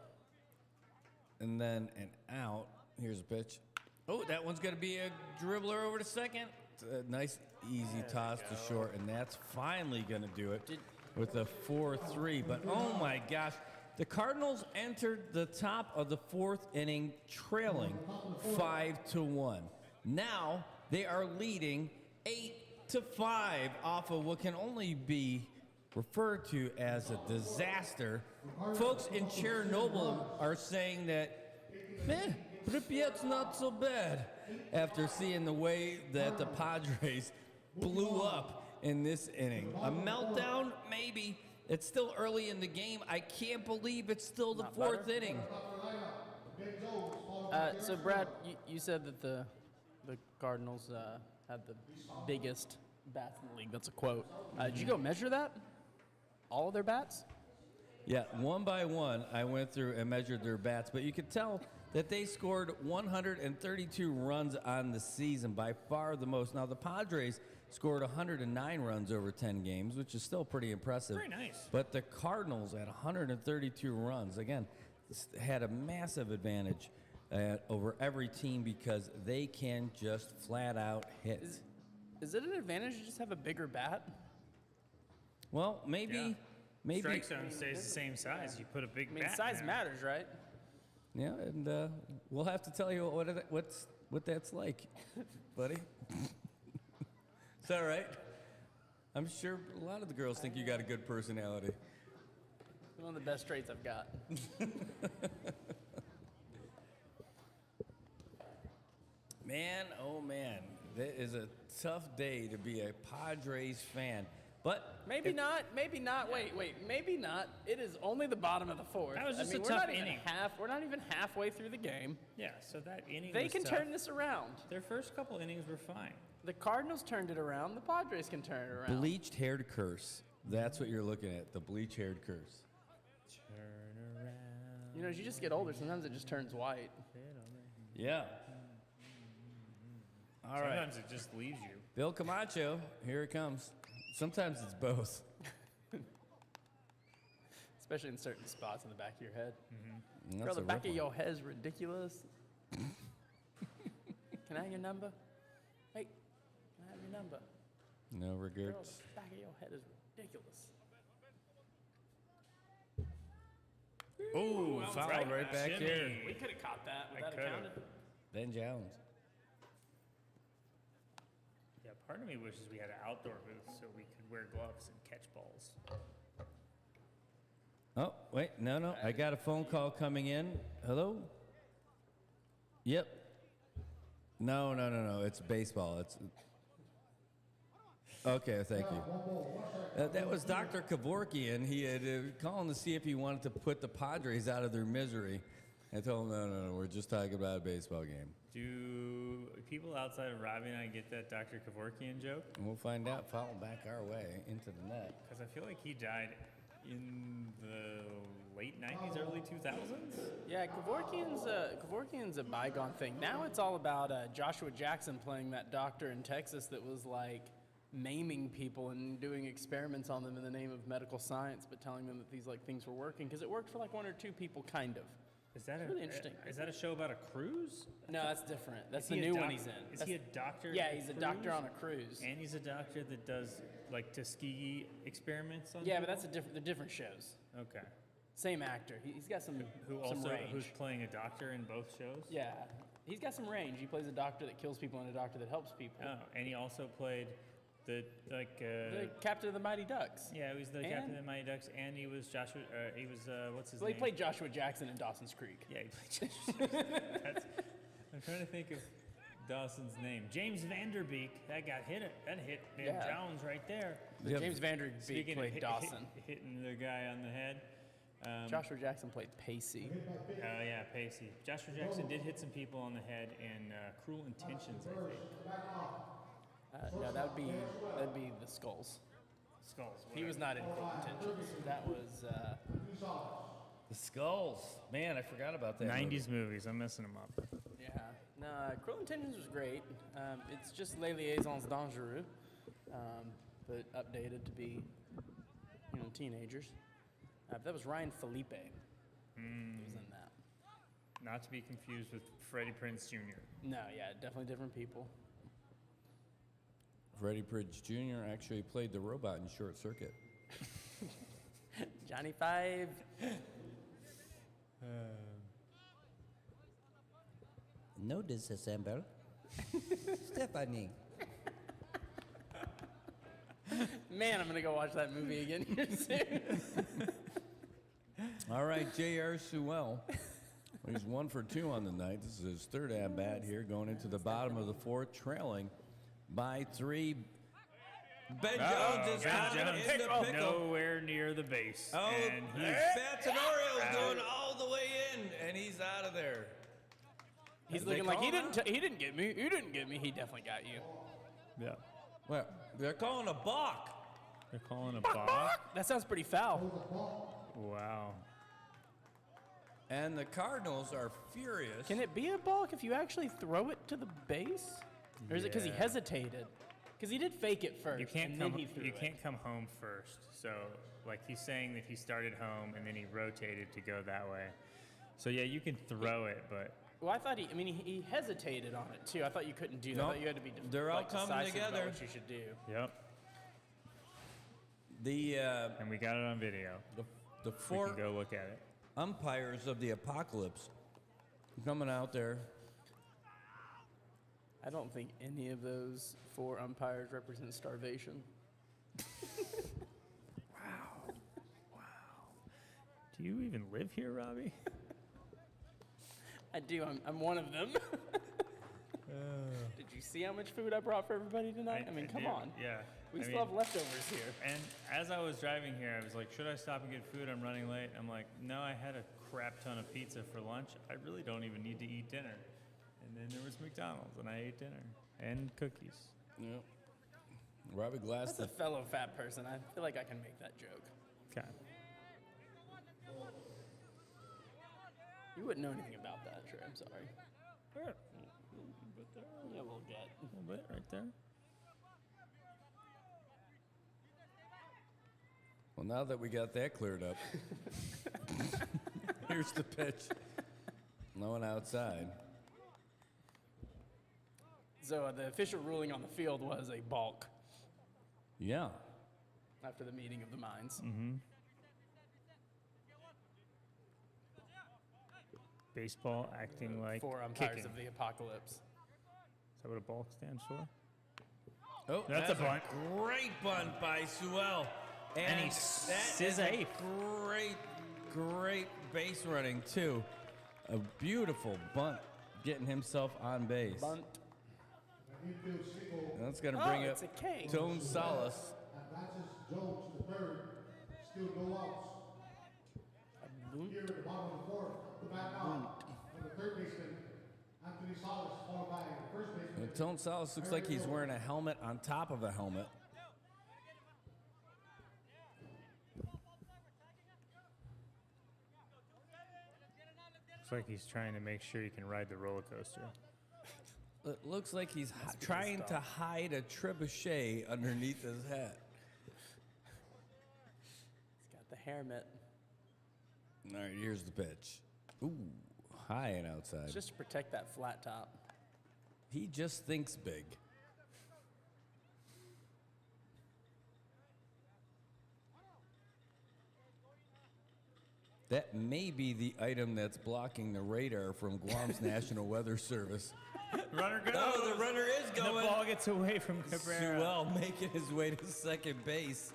and then an out. Here's a pitch. Oh, that one's going to be a dribbler over to second. It's a nice, easy toss to short, and that's finally going to do it with a 4-3. But, oh, my gosh. The Cardinals entered the top of the 4th inning trailing 5-1. Now they are leading 8-5 off of what can only be referred to as a disaster. Folks in Chernobyl are saying that, man, Pripyat's not so bad after seeing the way that the Padres blew up in this inning. A meltdown, maybe. It's still early in the game. I can't believe it's still the 4th inning. So, Brad, you said that the Cardinals had the biggest bats in the league. That's a quote. Did you go measure that? All of their bats? Yeah, one by one, I went through and measured their bats, but you could tell that they scored 132 runs on the season, by far the most. Now, the Padres scored 109 runs over 10 games, which is still pretty impressive. Very nice. But the Cardinals at 132 runs, again, had a massive advantage over every team because they can just flat out hit. Is it an advantage to just have a bigger bat? Well, maybe. Strike zone stays the same size. You put a big I mean, bat in size there. matters, right? Yeah, and we'll have to tell you what that's like, buddy. Is that all right? I'm sure a lot of the girls think you got a good personality. One of the best traits I've got. Man, oh man, that is a tough day to be a Padres fan. But Maybe not. Wait. Maybe not. It is only the bottom of the 4th. That was just I mean, a we're tough not even inning. We're not even halfway through the game. Yeah, so that inning They was can tough. turn this around. Their first couple innings were fine. The Cardinals turned it around. The Padres can turn it around. bleached haired curse. That's what you're looking at, the bleach haired curse. Turn around. You know, as you just get older, sometimes it just turns white. Yeah. All right. Sometimes it just leaves you. Bill Camacho, here it comes. Sometimes it's both. Especially in certain spots in the back of your head. And Girl, that's the a back rough of one. your head is ridiculous. Can I have your number? Hey, can I have your number? No Girl, regrets. the back of your head is ridiculous. Oh, foul right back Jimmy. here. We could have caught that. Would I that have could've. counted? Ben Jones. Yeah, part of me wishes we had an outdoor booth so we could wear gloves and catch balls. Oh, wait, no. I got a phone call coming in. Hello? Yep. No. It's baseball. It's okay. Thank you. That was Dr. Kevorkian. He had calling to see if he wanted to put the Padres out of their misery. I told him, no. We're just talking about a baseball game. Do people outside of Robbie and I get that Dr. Kevorkian joke? And we'll find out. Foul back our way into the net. Because I feel like he died in the late 90s, early 2000s. Yeah, Kevorkian's a bygone thing. Now it's all about Joshua Jackson playing that doctor in Texas that was like maiming people and doing experiments on them in the name of medical science, but telling them that these like things were working because it worked for like one or two people, kind of. Is that Really interesting. Is that a show about a cruise? No, that's different. That's Is the he a new one doc- he's in. Is That's- he a doctor? Yeah, on he's a cruise? doctor on a cruise. And he's a doctor that does like Tuskegee experiments on. Yeah, but people? that's they're different shows. Okay. Same actor. He's got some range. Who's playing a doctor in both shows? Yeah, he's got some range. He plays a doctor that kills people and a doctor that helps people. Oh, and he also played the The captain of the Mighty Ducks. yeah, he was the And- captain of the Mighty Ducks, and he was Joshua. He was what's his Well, he name? played Joshua Jackson in Dawson's Creek. Yeah, he played Joshua. I'm trying to think of Dawson's name. James Vanderbeek. That hit Ben Yeah. Jones right there. Yep. James Vanderbeek Speaking played of Dawson. hitting the guy on the head. Joshua Jackson played Pacey. Oh yeah, Pacey. Joshua Jackson did hit some people on the head in Cruel Intentions, I think. No, that'd be the Skulls. Skulls. He was not in Cruel Intentions. That was The Skulls. Man, I forgot about that. 90s movies. I'm messing them up. yeah. No, Cruel Intentions was great. It's just Les Liaisons Dangereux, but updated to be, teenagers. That was Ryan Felipe. He was in that. Not to be confused with Freddie Prinze Jr. No, yeah, definitely different people. Freddie Prinze Jr. actually played the robot in Short Circuit. Johnny Five. No disassemble. Stephanie. Man, I'm gonna go watch that movie again here soon. All right, J.R. Sewell. He's 1 for 2 on the night. This is his third at-bat here, going into the bottom of the fourth, trailing by 3. Ben Jones is caught in the pickle. Nowhere near the base. Oh, and he's Bats and Orioles going all the way in, and he's out of there. He's They looking like he call didn't. He didn't get me. You didn't get me. He definitely got you. yeah. Well, they're calling a balk. They're calling a balk. That sounds pretty foul. Wow. And the Cardinals are furious. Can it be a balk if you actually throw it to the base, or is it because he Yeah. hesitated? Because he did fake it first, You can't and come. then he threw You it. can't come home first. So, like he's saying that he started home and then he rotated to go that way. So yeah, you can throw it, but Well, I thought he hesitated on it too. I thought you couldn't do that. I No, thought you had to be. they're all coming decisive about together. What you should do. yep. The And we got it on video. the We four can go look at it. umpires of the apocalypse coming out there. I don't think any of those 4 umpires represent starvation. Do you even live here, Robbie? I do. I'm one of them. Did you see how much food I brought for everybody tonight? I mean, come do. on. Yeah. We I still mean, have leftovers here. And as I was driving here, I was like, should I stop and get food? I'm running late. I'm like, no, I had a crap ton of pizza for lunch. I really don't even need to eat dinner. And then there was McDonald's, and I ate dinner and cookies. Yep. Robbie Glass, As a fellow fat person, I feel like I can make that joke. Okay. You wouldn't know anything about that, Trey. I'm sorry. There. Yeah, we'll get. A little bit right there. well, now that we got that cleared up, here's the pitch. No one outside. So the official ruling on the field was a balk Yeah. after the meeting of the minds. Baseball acting like 4 umpires kicking. of the apocalypse. Is that what a balk stands for? Oh, That's a bunt. Great bunt by Sewell. And he that is says a eighth. great base running, too. A beautiful bunt getting himself on base. Bunt. And that's going to Oh, bring it's up a K. Tone Salas. Advances Jones to the third. Still no outs. Here at the bottom of the fourth, the back out. And the third baseman, Anthony Salas, followed by the first baseman. And Tone Salas looks like he's wearing a helmet on top of a helmet. Looks like he's trying to make sure he can ride the roller coaster. It looks like he's trying to hide a trebuchet underneath his hat. He's got the hair mitt. All right, here's the pitch. Ooh, high and outside. It's just to protect that flat top. He just thinks big. That may be the item that's blocking the radar from Guam's National Weather Service. Runner goes. Oh, the runner is The going. ball gets away from Cabrera. Sewell making his way to second base.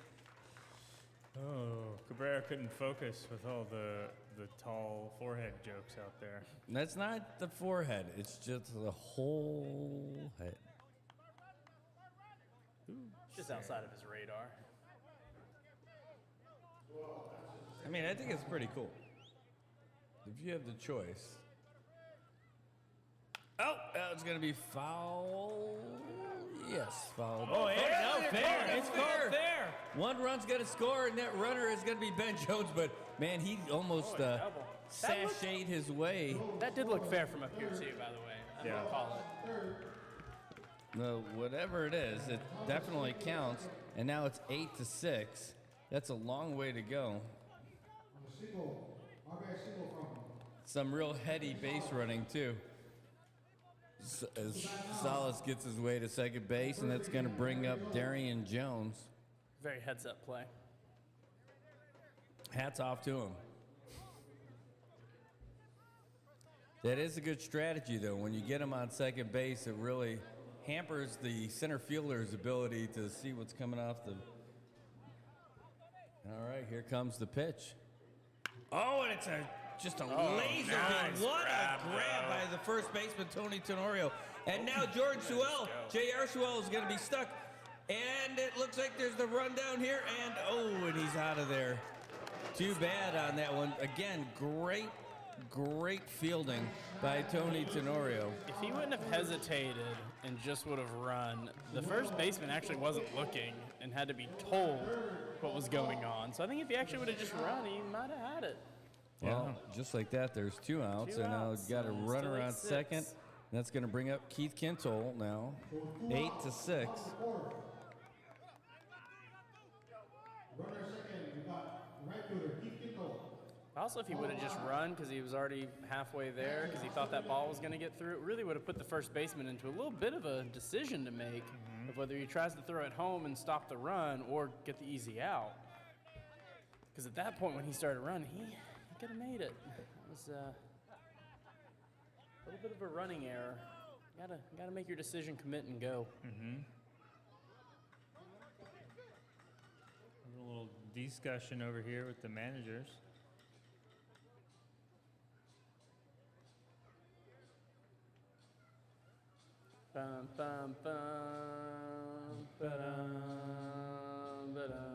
Oh, Cabrera couldn't focus with all the tall forehead jokes out there. And that's not the forehead, it's just the whole head. Just outside of his radar. I mean, I think it's pretty cool. If you have the choice. Oh, it's going to be foul. Yes, foul. Oh, yeah, no, fair. It's fair. One run's going to score, and that runner is going to be Ben Jones. But, man, he almost double. sashayed his way. That did look fair from up here, too, by the way. I'm Yeah. going to call it. No, whatever it is, it definitely counts. And now it's 8-6. That's a long way to go. Some real heady base running, too. As Salas gets his way to second base, and that's going to bring up Darian Jones. Very heads-up play. Hats off to him. That is a good strategy, though. When you get him on second base, it really hampers the center fielder's ability to see what's coming off the... All right, here comes the pitch. Oh, and it's just a laser nice beam. What grab, a grab by the first baseman, Tony Tenorio. And now George Sewell, J.R. Sewell is going to be stuck. And it looks like there's the run down here. And he's out of there. Too bad on that one. Again, great fielding by Tony Tenorio. If he wouldn't have hesitated and just would have run, the first baseman actually wasn't looking and had to be told what was going on. So I think if he actually would have just run, he might have had it. Well, just like that, there's 2 outs, Two and now outs, he's got a and runner still on 8-6. second. And that's going to bring up Keith Kintle now, 8-6. Also, if he would have just run because he was already halfway there because he thought that ball was going to get through, it really would have put the first baseman into a little bit of a decision to make of whether he tries to throw it home and stop the run or get the easy out. Because at that point when he started running, he could have made it. It was a little bit of a running error. Gotta make your decision, commit, and go. A little discussion over here with the managers. Bum, bum, bum, ba-dum, ba-dum,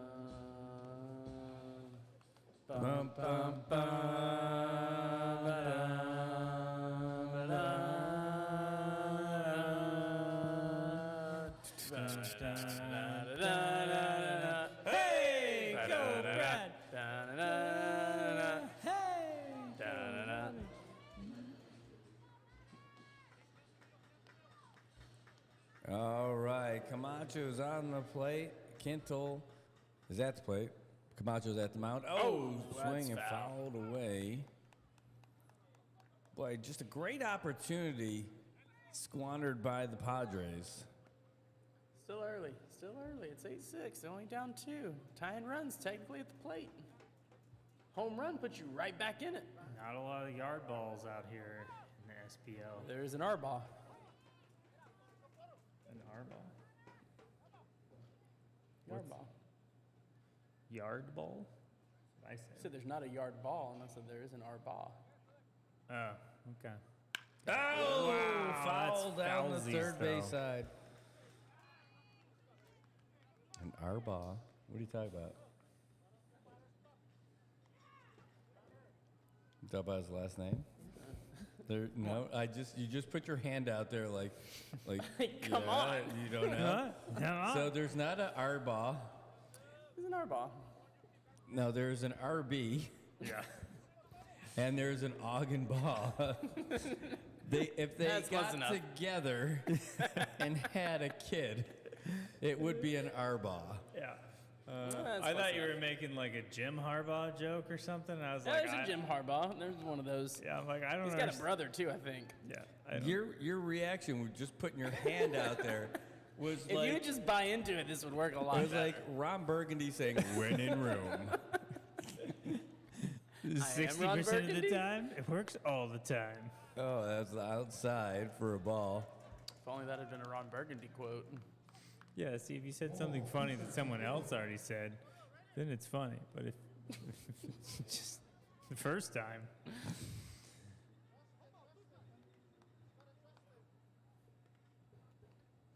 bum, bum, bum, ba-dum, ba-dum. Hey, go, Brad! All right, Camacho's on the plate. Kintle is at the plate. Camacho's at the mound. Swing and that's foul. fouled away. Boy, just a great opportunity squandered by the Padres. Still early. It's 8-6. They're only down 2. Tying runs technically at the plate. Home run puts you right back in it. Not a lot of yard balls out here in the SBL. There is an R ball. An R ball? Yard ball. Yard ball? I I said. said there's not a yard ball, and I said there is an R ball. Oh, okay. Oh, Wow, foul that's down the foulsies, third base though. side. An Arbaugh. What are you talking about? You talking about his last name? There, no, you just put your hand out there like Come on. You don't know. Huh? So there's not an Arbaugh. There's an R ball. No, there's an RB. Yeah. and there's an Ogden ball. If they That's close got enough. together and had a kid, it would be an Arbaugh. Yeah. That's I close thought you enough. were making like a Jim Harbaugh joke or something. I was Yeah, like, there's a Jim Harbaugh. There's one of those. Yeah, I'm like, I don't He's got a understand. brother too, I think. Yeah. I don't- Your reaction with just putting your hand out there was If like you would just buy into it, this would work a lot it was better. like Ron Burgundy saying "When in Rome." 60% of the Burgundy. time, it works all the time. Oh, that's outside for a ball. If only that had been a Ron Burgundy quote. Yeah, see, if you said something funny that someone else already said, then it's funny. But if it's just the first time,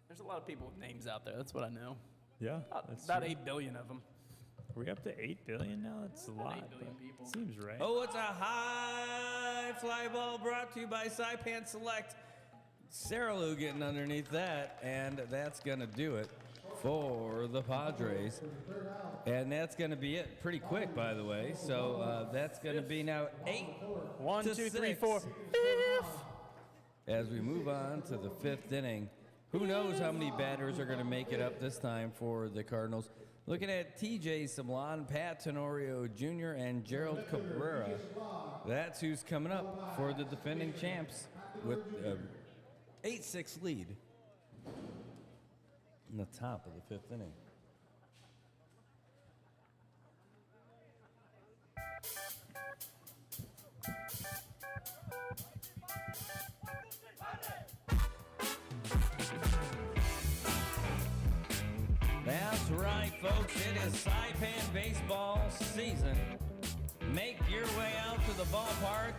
There's a lot of people with names out there. That's what I know. yeah, that's About true. 8 billion of them. Are we up to 8 billion now? That's a lot. 8 billion but people. Seems right. Oh, it's a high fly ball brought to you by SAIPAN Select. Sarah Lou getting underneath that, and that's going to do it for the Padres. And that's going to be it pretty quick, by the way. So that's going to be now 8 1, to 2, 3, 6. 4. As we move on to the 5th inning. Who knows how many batters are going to make it up this time for the Cardinals. Looking at TJ Sablon, Pat Tenorio Jr., and Gerald Cabrera. That's who's coming up for the defending champs with 8-6 lead in the top of the 5th inning. That's right, folks. It is SAIPAN baseball season. Make your way out to the ballpark.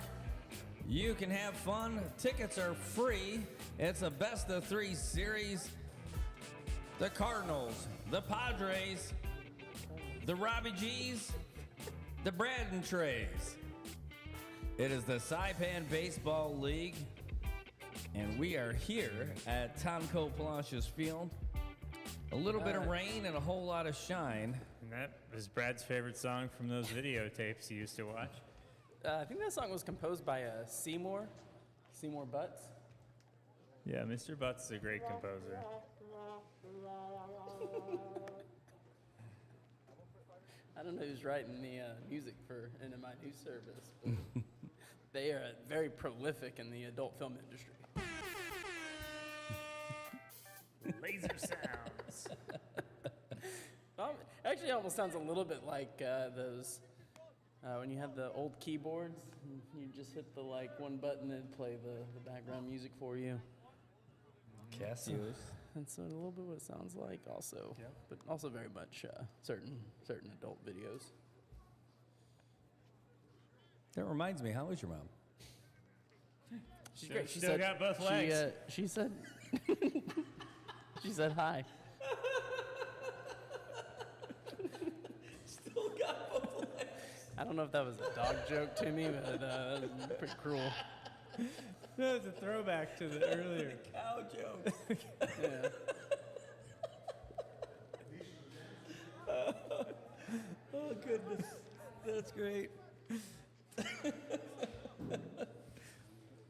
You can have fun. Tickets are free. It's a best-of-3 series. The Cardinals, the Padres, the Robbie G's, the Braden Trays. It is the SAIPAN Baseball League, and we are here at Tomco Palacios Field. A little bit of rain and a whole lot of shine. And that is Brad's favorite song from those videotapes he used to watch. I think that song was composed by Seymour Butts. Yeah, Mr. Butts is a great composer. I don't know who's writing the music for NMI News Service, but they are very prolific in the adult film industry. Laser sounds. Actually, it almost sounds a little bit like those when you have the old keyboards. You just hit the one button and play the background music for you. Casios. That's a little bit what it sounds like, also, but also very much certain adult videos. That reminds me, how is your mom? She's Still- great. She still said, got both legs. She said. She said hi. Still got both legs. I don't know if that was a dog joke to me, but that was pretty cruel. That's a throwback to the earlier. Cow joke. Yeah. Oh, goodness. That's great.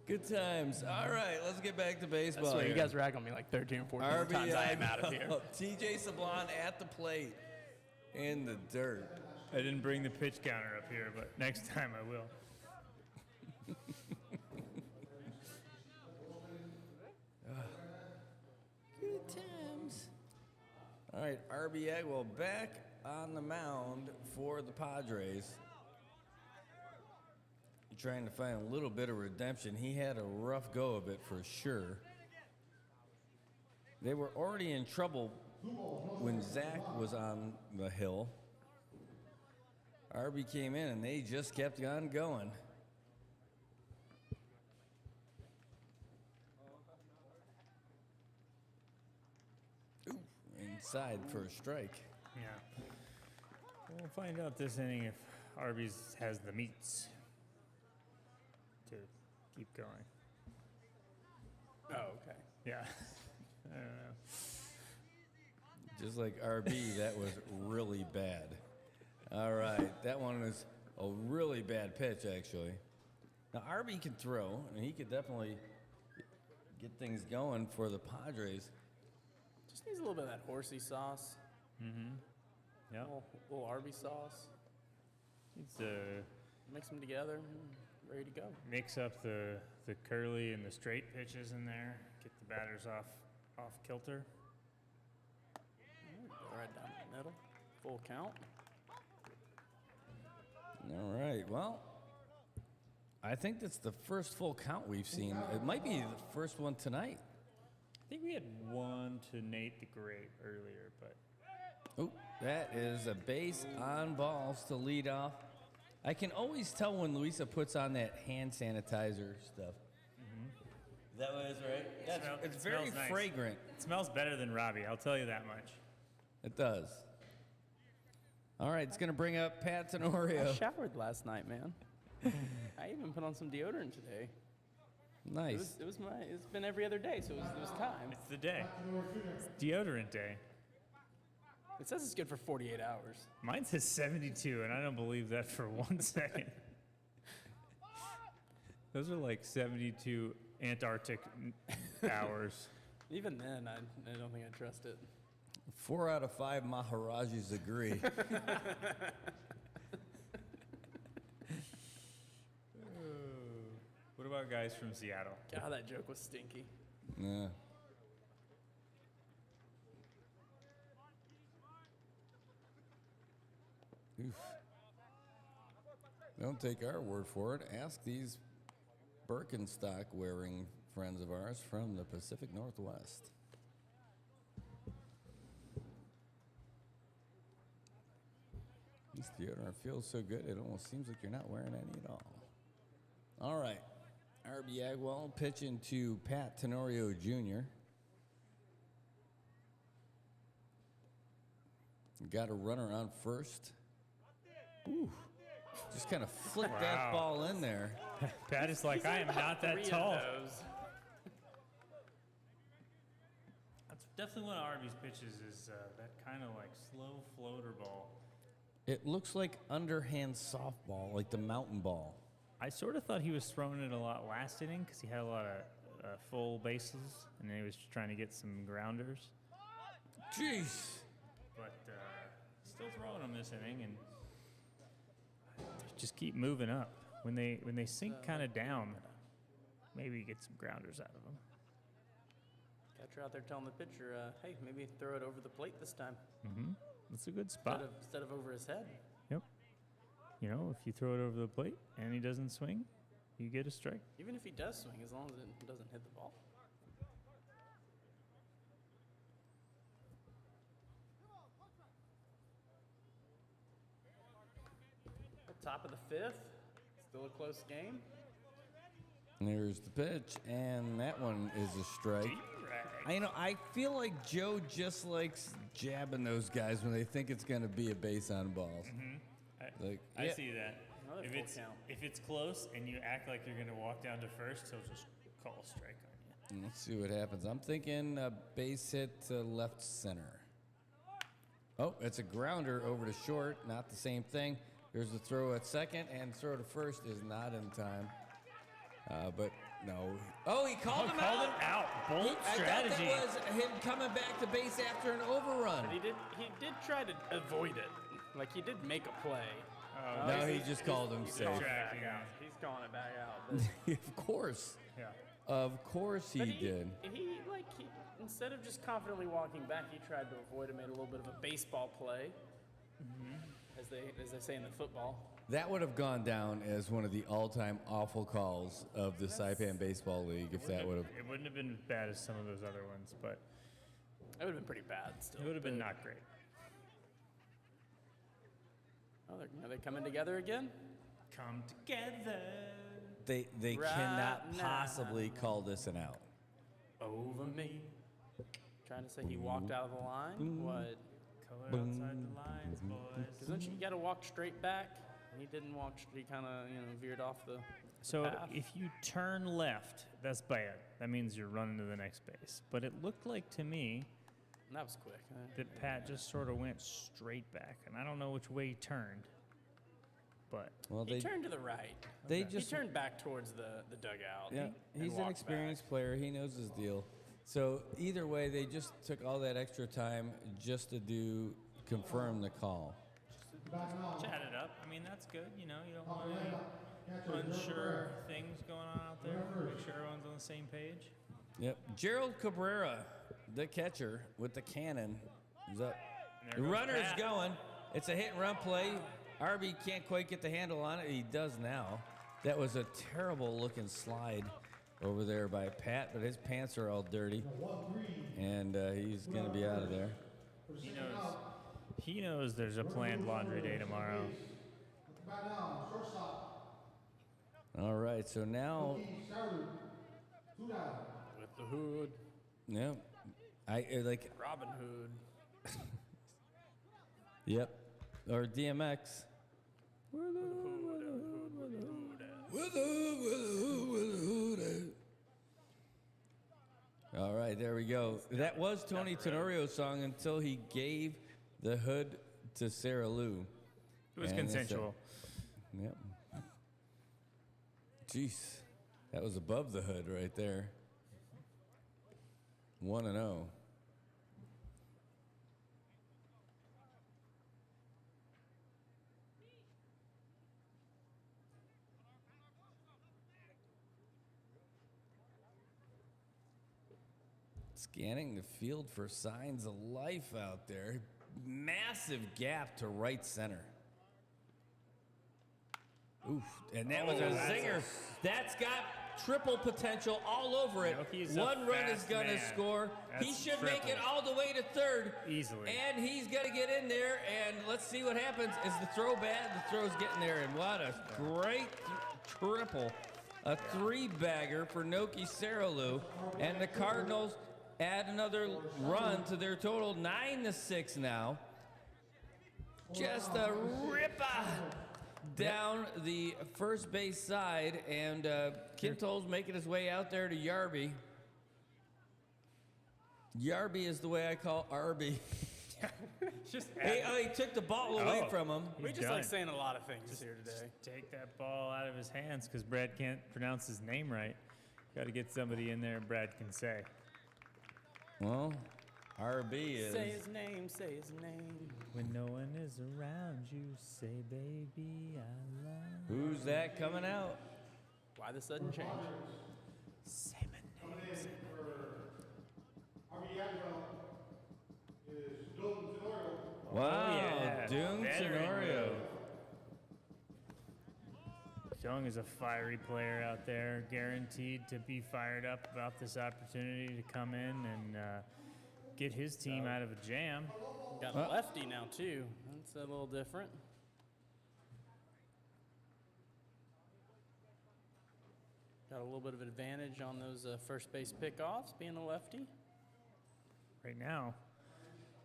Good times. All right, let's get back to baseball. That's why you here. guys rag on me like 13 or 14 more times. I am out of here. TJ Sablon at the plate in the dirt. I didn't bring the pitch counter up here, but next time I will. Good times. All right, RB Agwell back on the mound for the Padres. Trying to find a little bit of redemption. He had a rough go of it for sure. They were already in trouble when Zach was on the hill. RB came in and they just kept on going. Ooh, inside for a strike. Yeah. We'll find out this inning if Arby's has the meats to keep going. Oh, okay. Yeah. I don't know. Just like RB, that was really bad. All right, that one was a really bad pitch, actually. Now, Arby can throw, and he could definitely get things going for the Padres. Just needs a little bit of that horsey sauce. Yeah. Little Arby sauce. It's a Mix them together, ready to go. mix up the curly and the straight pitches in there. Get the batters off kilter. Go right down the middle. Full count. All right, well, I think that's the first full count we've seen. It might be the first one tonight. I think we had one to Nate the Great earlier, but Oh, that is a base on balls to lead off. I can always tell when Luisa puts on that hand sanitizer stuff. That was right. It's it very smells nice. fragrant. it smells better than Robbie. I'll tell you that much. It does. All right, it's going to bring up Pat I Tenorio. showered last night, man. I even put on some deodorant today. Nice. It's been every other day, so it was time. It's the day. It's deodorant day. It says it's good for 48 hours. Mine says 72, and I don't believe that for 1 second. Those are like 72 Antarctic hours. Even then, I don't think I trust it. 4 out of 5 Maharajis agree. What about guys from Seattle? God, that joke was stinky. Yeah. Oof. Don't take our word for it. Ask these Birkenstock wearing friends of ours from the Pacific Northwest. This deodorant feels so good, it almost seems like you're not wearing any at all. All right. RB Agwell pitching to Pat Tenorio Jr. Got a runner on first. Ooh. Just kind of flicked that Wow. ball in there. Pat is like, I am not that Three of tall. those. That's definitely one of Arby's pitches is that kind of like slow floater ball. It looks like underhand softball, like the mountain ball. I sort of thought he was throwing it a lot last inning because he had a lot of full bases, and then he was trying to get some grounders. Jeez. But still throwing them this inning, and just keep moving up. When they sink kind of down, maybe get some grounders out of them. Catcher out there telling the pitcher, hey, maybe throw it over the plate this time That's a good spot. instead of over his head. Yep. You know, if you throw it over the plate and he doesn't swing, you get a strike. Even if he does swing, as long as it doesn't hit the ball. Top of the fifth. Still a close game. There's the pitch, and that one is a strike. I feel like Joe just likes jabbing those guys when they think it's going to be a base on balls. I see that. Another If full it's count. if it's close and you act like you're gonna walk down to first, he'll just call a strike on you. Let's see what happens. I'm thinking a base hit to left center. Oh, it's a grounder over to short. Not the same thing. There's the throw at second, and throw to first is not in time. But no. Oh, he called him Called out. him out. Bold I strategy. thought that was him coming back to base after an overrun. He did try to avoid it. Like he did make a play. No, he just called him safe. Tracking out. it. He's calling it back out. Of course. Yeah. Of course he But did. He instead of just confidently walking back, he tried to avoid it, made a little bit of a baseball play, as they say in the football. That would have gone down as one of the all-time awful calls of the Saipan Baseball League if that would have. It wouldn't have been as bad as some of those other ones, but It would have been pretty bad still. it would have been not great. Oh, are they coming together again? Come together. They Right cannot now. possibly call this an out. Over me. Trying to say he walked out of the line? What? Color outside the lines, boys. Because don't you got to walk straight back? He didn't walk. He kind of veered off the. So path. if you turn left, that's bad. That means you're running to the next base. But it looked like to me And that was quick. that Pat just sort of went straight back, and I don't know which way he turned. but Well, He turned to the right. they He just turned back towards the dugout. yeah. and He's an walked experienced back. player. He knows his deal. So either way, they just took all that extra time just to confirm the call. chat it up. I mean, that's good. You know, you don't want any unsure things going on out there. Make sure everyone's on the same page. Yep. Gerald Cabrera, the catcher with the cannon, is up. And there The goes runner's Pat. going. It's a hit and run play. Arby can't quite get the handle on it. He does now. That was a terrible looking slide over there by Pat, but his pants are all dirty. And he's going to be out of there. He knows there's a planned laundry day tomorrow. All right, so now, With the hood. yeah, like, Robin Hood. yep, or DMX. All right, there we go. That was Tony Tenorio's song until he gave the hood to Sarah Lou. It was And that's consensual. Yep. Jeez, that was above the hood right there. 1-0. Scanning the field for signs of life out there. Massive gap to right center. Oof, and that was a zinger. That's got triple potential all over it. He's a One run is fast going to man. score. He That's should make it triple. all the way to third. Easily. And he's going to get in there, and let's see what happens. Is the throw bad? The throw's getting there, and what a great triple. A three-bagger for Noki Saralou. And the Cardinals add another run to their total, 9-6 now. Just a ripper down the first base side, and Kintol's making his way out there to Yarby. Yarby is the way I call Arby. Just He took the ball away Oh. from him. We He's just like done. saying a lot of things here today. take that ball out of his hands because Brad can't pronounce his name right. Got to get somebody in there Brad can say. Well, RB is. Say his name, say his name. When no one is around you, say, baby, I love you. Who's that coming out? Why the sudden change? Say my name. Say Wow, yeah, Doom veteran Tenorio. Jung is a fiery player out there, guaranteed to be fired up about this opportunity to come in and get his team out of a jam. Got a lefty now too. That's a little different. Got a little bit of advantage on those first base pickoffs, being a lefty. Right now,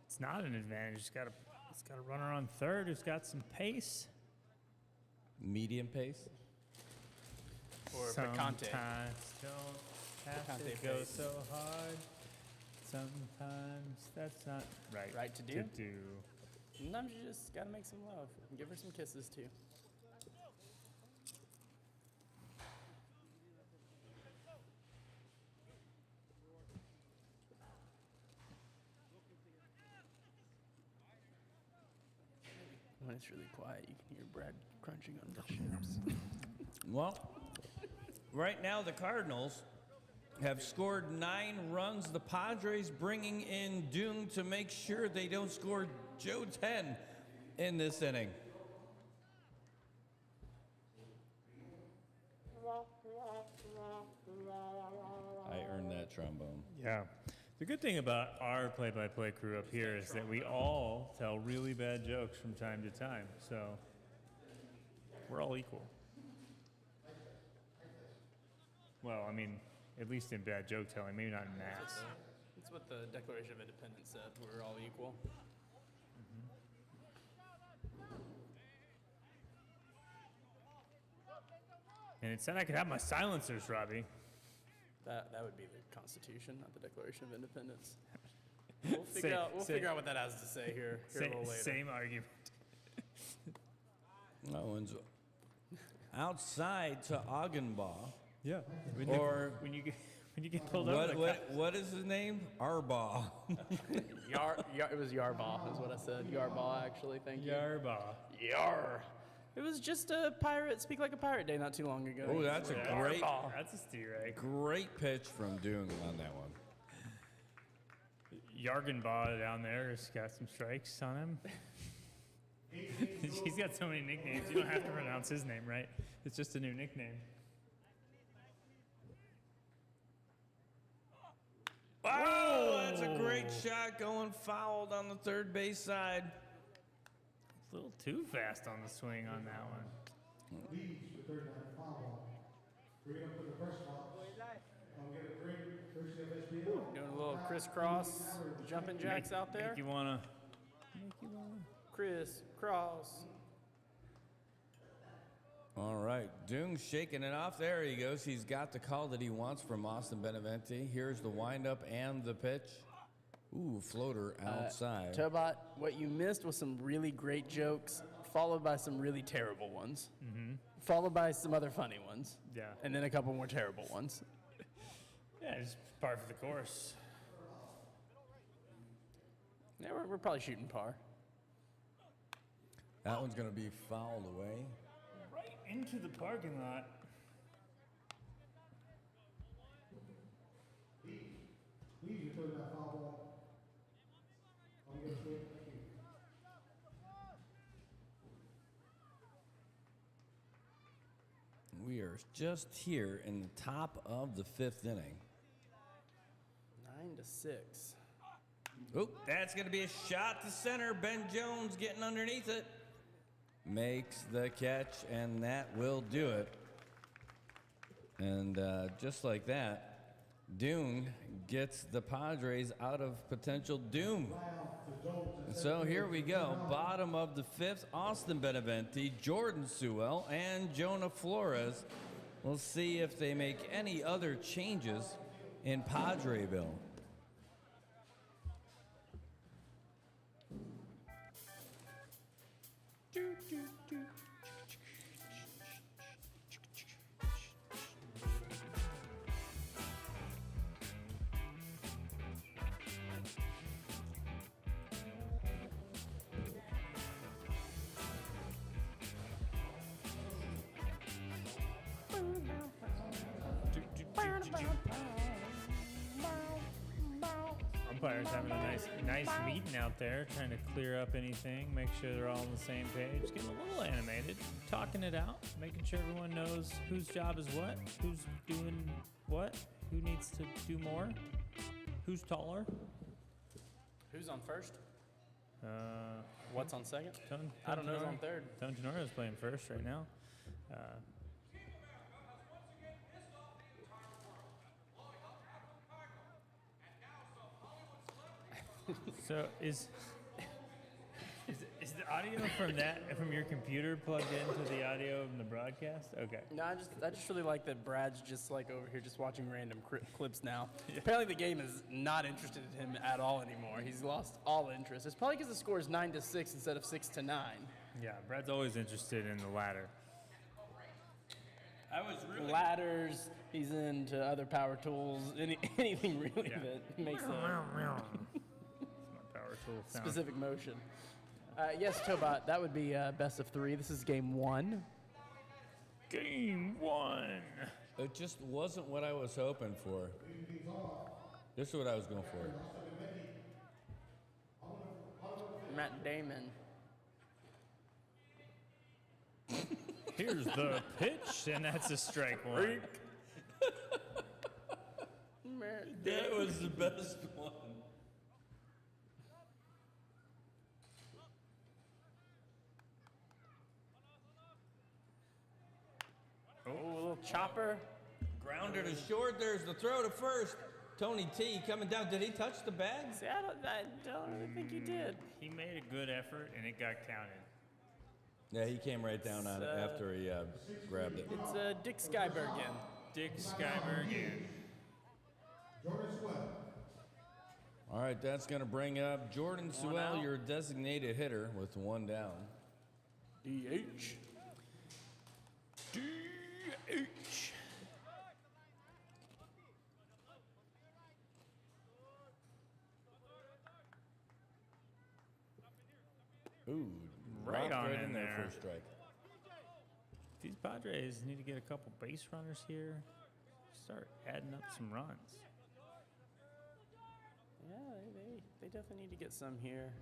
it's not an advantage. He's got a runner on third who's got some pace. Medium pace. Or Sometimes Picante. don't have Picante to go pace. so hard. Sometimes that's not right. Right to do? do. Sometimes you just gotta make some love. And give her some kisses too. When it's really quiet, you can hear Brad crunching on the chips. Well, right now the Cardinals have scored 9 runs. The Padres bringing in Doom to make sure they don't score Joe 10 in this inning. I earned that trombone. Yeah. The good thing about our play-by-play crew up here is that we all tell really bad jokes from time to time. So we're all equal. Well, I mean, at least in bad joke telling, maybe not in mass. That's what the Declaration of Independence said. We're all equal. And it said I could have my silencers, Robbie. That would be the Constitution, not the Declaration of Independence. We'll figure out what that has to say here a little later. Same argument. That one's outside to Augenbaugh. Yeah. Or when you get pulled over. what is his name? Arbaugh. It was Yarbaugh, is what I said. Yarbaugh, actually. Thank you. Yarbaugh. Yar. It was just a pirate, Speak Like a Pirate Day not too long ago. Oh, that's a great, That's a steer, right? great pitch from Doong on that one. Yargenbaugh down there has got some strikes on him. He's got so many nicknames. You don't have to pronounce his name right. It's just a new nickname. Wow, that's a great shot going fouled on the third base side. It's a little too fast on the swing on that one. Leads the third down foul ball. Bring it up for the first ball. I'll get a drink, courtesy of SBL. Doing a little crisscross jumping jacks out there. Make you wanna. Crisscross. All right, Doong's shaking it off. There he goes. He's got the call that he wants from Austin Beneventi. Here's the windup and the pitch. Ooh, floater outside. Tobot, what you missed was some really great jokes, followed by some really terrible ones, followed by some other funny ones, Yeah. and then a couple more terrible ones. Yeah, it's par for the course. Yeah, we're probably shooting par. That one's going to be fouled away. Right into the parking lot. Leads the third down foul ball. I'll get a drink. Thank you. We are just here in the top of the fifth inning. 9-6. Oop, that's going to be a shot to center. Ben Jones getting underneath it. Makes the catch, and that will do it. And just like that, Doong gets the Padres out of potential doom. And so here we go. Bottom of the fifth, Austin Beneventi, Jordan Sewell, and Jonah Flores. We'll see if they make any other changes in Padreville. Umpires having a nice meeting out there, trying to clear up anything, make sure they're all on the same page. Getting a little animated, talking it out, making sure everyone knows whose job is what, who's doing what, who needs to do more, who's taller. Who's on first? What's What's on second? Tone I don't know who's on third. Tone Tenora's playing first right now. So is the audio from your computer plugged into the audio of the broadcast? Okay. No, I just really like that Brad's just like over here just watching random clips now. Apparently the game is not interested in him at all anymore. He's lost all interest. It's probably because the score is 9-6 instead of 6-9. Yeah, Brad's always interested in the ladder. I was really Ladders, he's into other power tools, anything really Yeah. that makes That's a my power tool sound. specific motion. Yes, Tobot, that would be best of 3. This is game 1. Game 1. It just wasn't what I was hoping for. This is what I was going for. Matt Damon. Here's the pitch, and that's a strike one. Matt That was the best one. Oh, a little chopper. Grounder to short. There's the throw to first. Tony T coming down. Did he touch the bag? See, I don't really think he did. He made a good effort, and it got counted. Yeah, he came right down on it after he grabbed it. It's Dick Skybergen. Dick Skybergen. Jordan Sewell. All right, that's going to bring up Jordan Sewell, out. your designated hitter, with one down. DH. DH. Ooh, Right dropped on right in there there. for a strike. These Padres need to get a couple base runners here. Start adding up some runs. Yeah, they definitely need to get some here.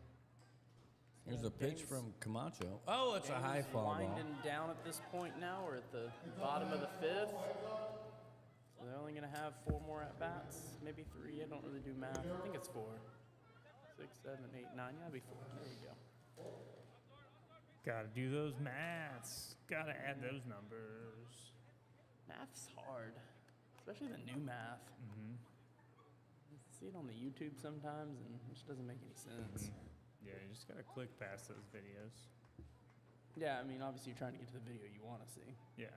Here's Yeah, a pitch game's- from Camacho. Oh, it's a high game's fly ball. winding down at this point now. We're at the bottom of the fifth. So they're only going to have 4 more at bats, maybe 3. I don't really do math. I think it's 4. 6, 7, 8, 9. Yeah, it'll be 4. There we go. Gotta do those maths. Gotta add those numbers. Math's hard, especially the new math. Mm-hmm. I see it on the YouTube sometimes, and it just doesn't make any sense. Yeah, you just gotta click past those videos. Yeah, I mean, obviously you're trying to get to the video you want to see. Yeah.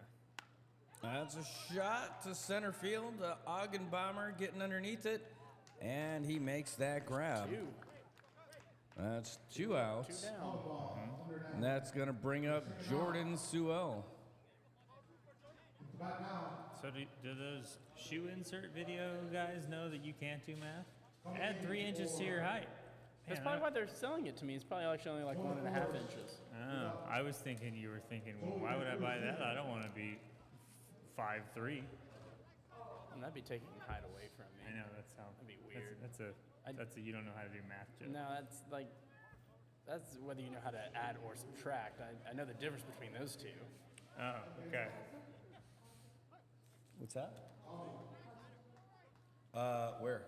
That's a shot to center field. Augenbomber getting underneath it, and he makes that grab. 2. That's 2 2 outs, down. and that's going to bring up Jordan Sewell. So do those shoe insert video guys know that you can't do math? Add 3 inches to your height. That's Man, probably why they're selling it to me. It's probably actually only like 1.5 inches. Oh, I was thinking you were thinking, well, why would I buy that? I don't want to be 5'3". And that'd be taking height away from me. I know that's how. That'd be weird. That's a you don't know how to do math joke. No, that's whether you know how to add or subtract. I know the difference between those two. Oh, okay. What's that? Where?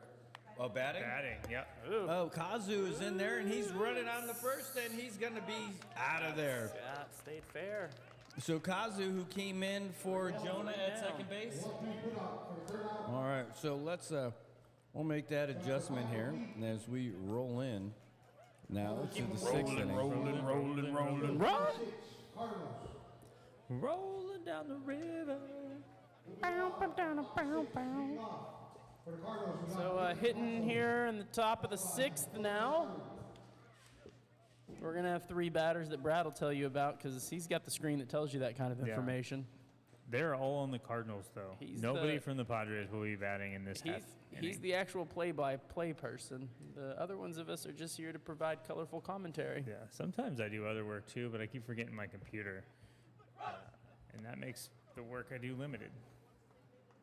Oh, batting? Batting, yep. Oh, Kazu is in there, and he's running on the first, and he's going to be out of there. Yeah, it stayed fair. So Kazu, who came in for Jonah at second base. All right, so let's we'll make that adjustment here as we roll in now to the 6th inning. Rolling. Rolling down the river. So hitting here in the top of the 6th now. We're going to have 3 batters that Brad will tell you about because he's got the screen that tells you that kind of information. They're all on the Cardinals, though. He's Nobody the- from the Padres will be batting in this half He's inning. the actual play-by-play person. The other ones of us are just here to provide colorful commentary. Yeah, sometimes I do other work too, but I keep forgetting my computer. And that makes the work I do limited.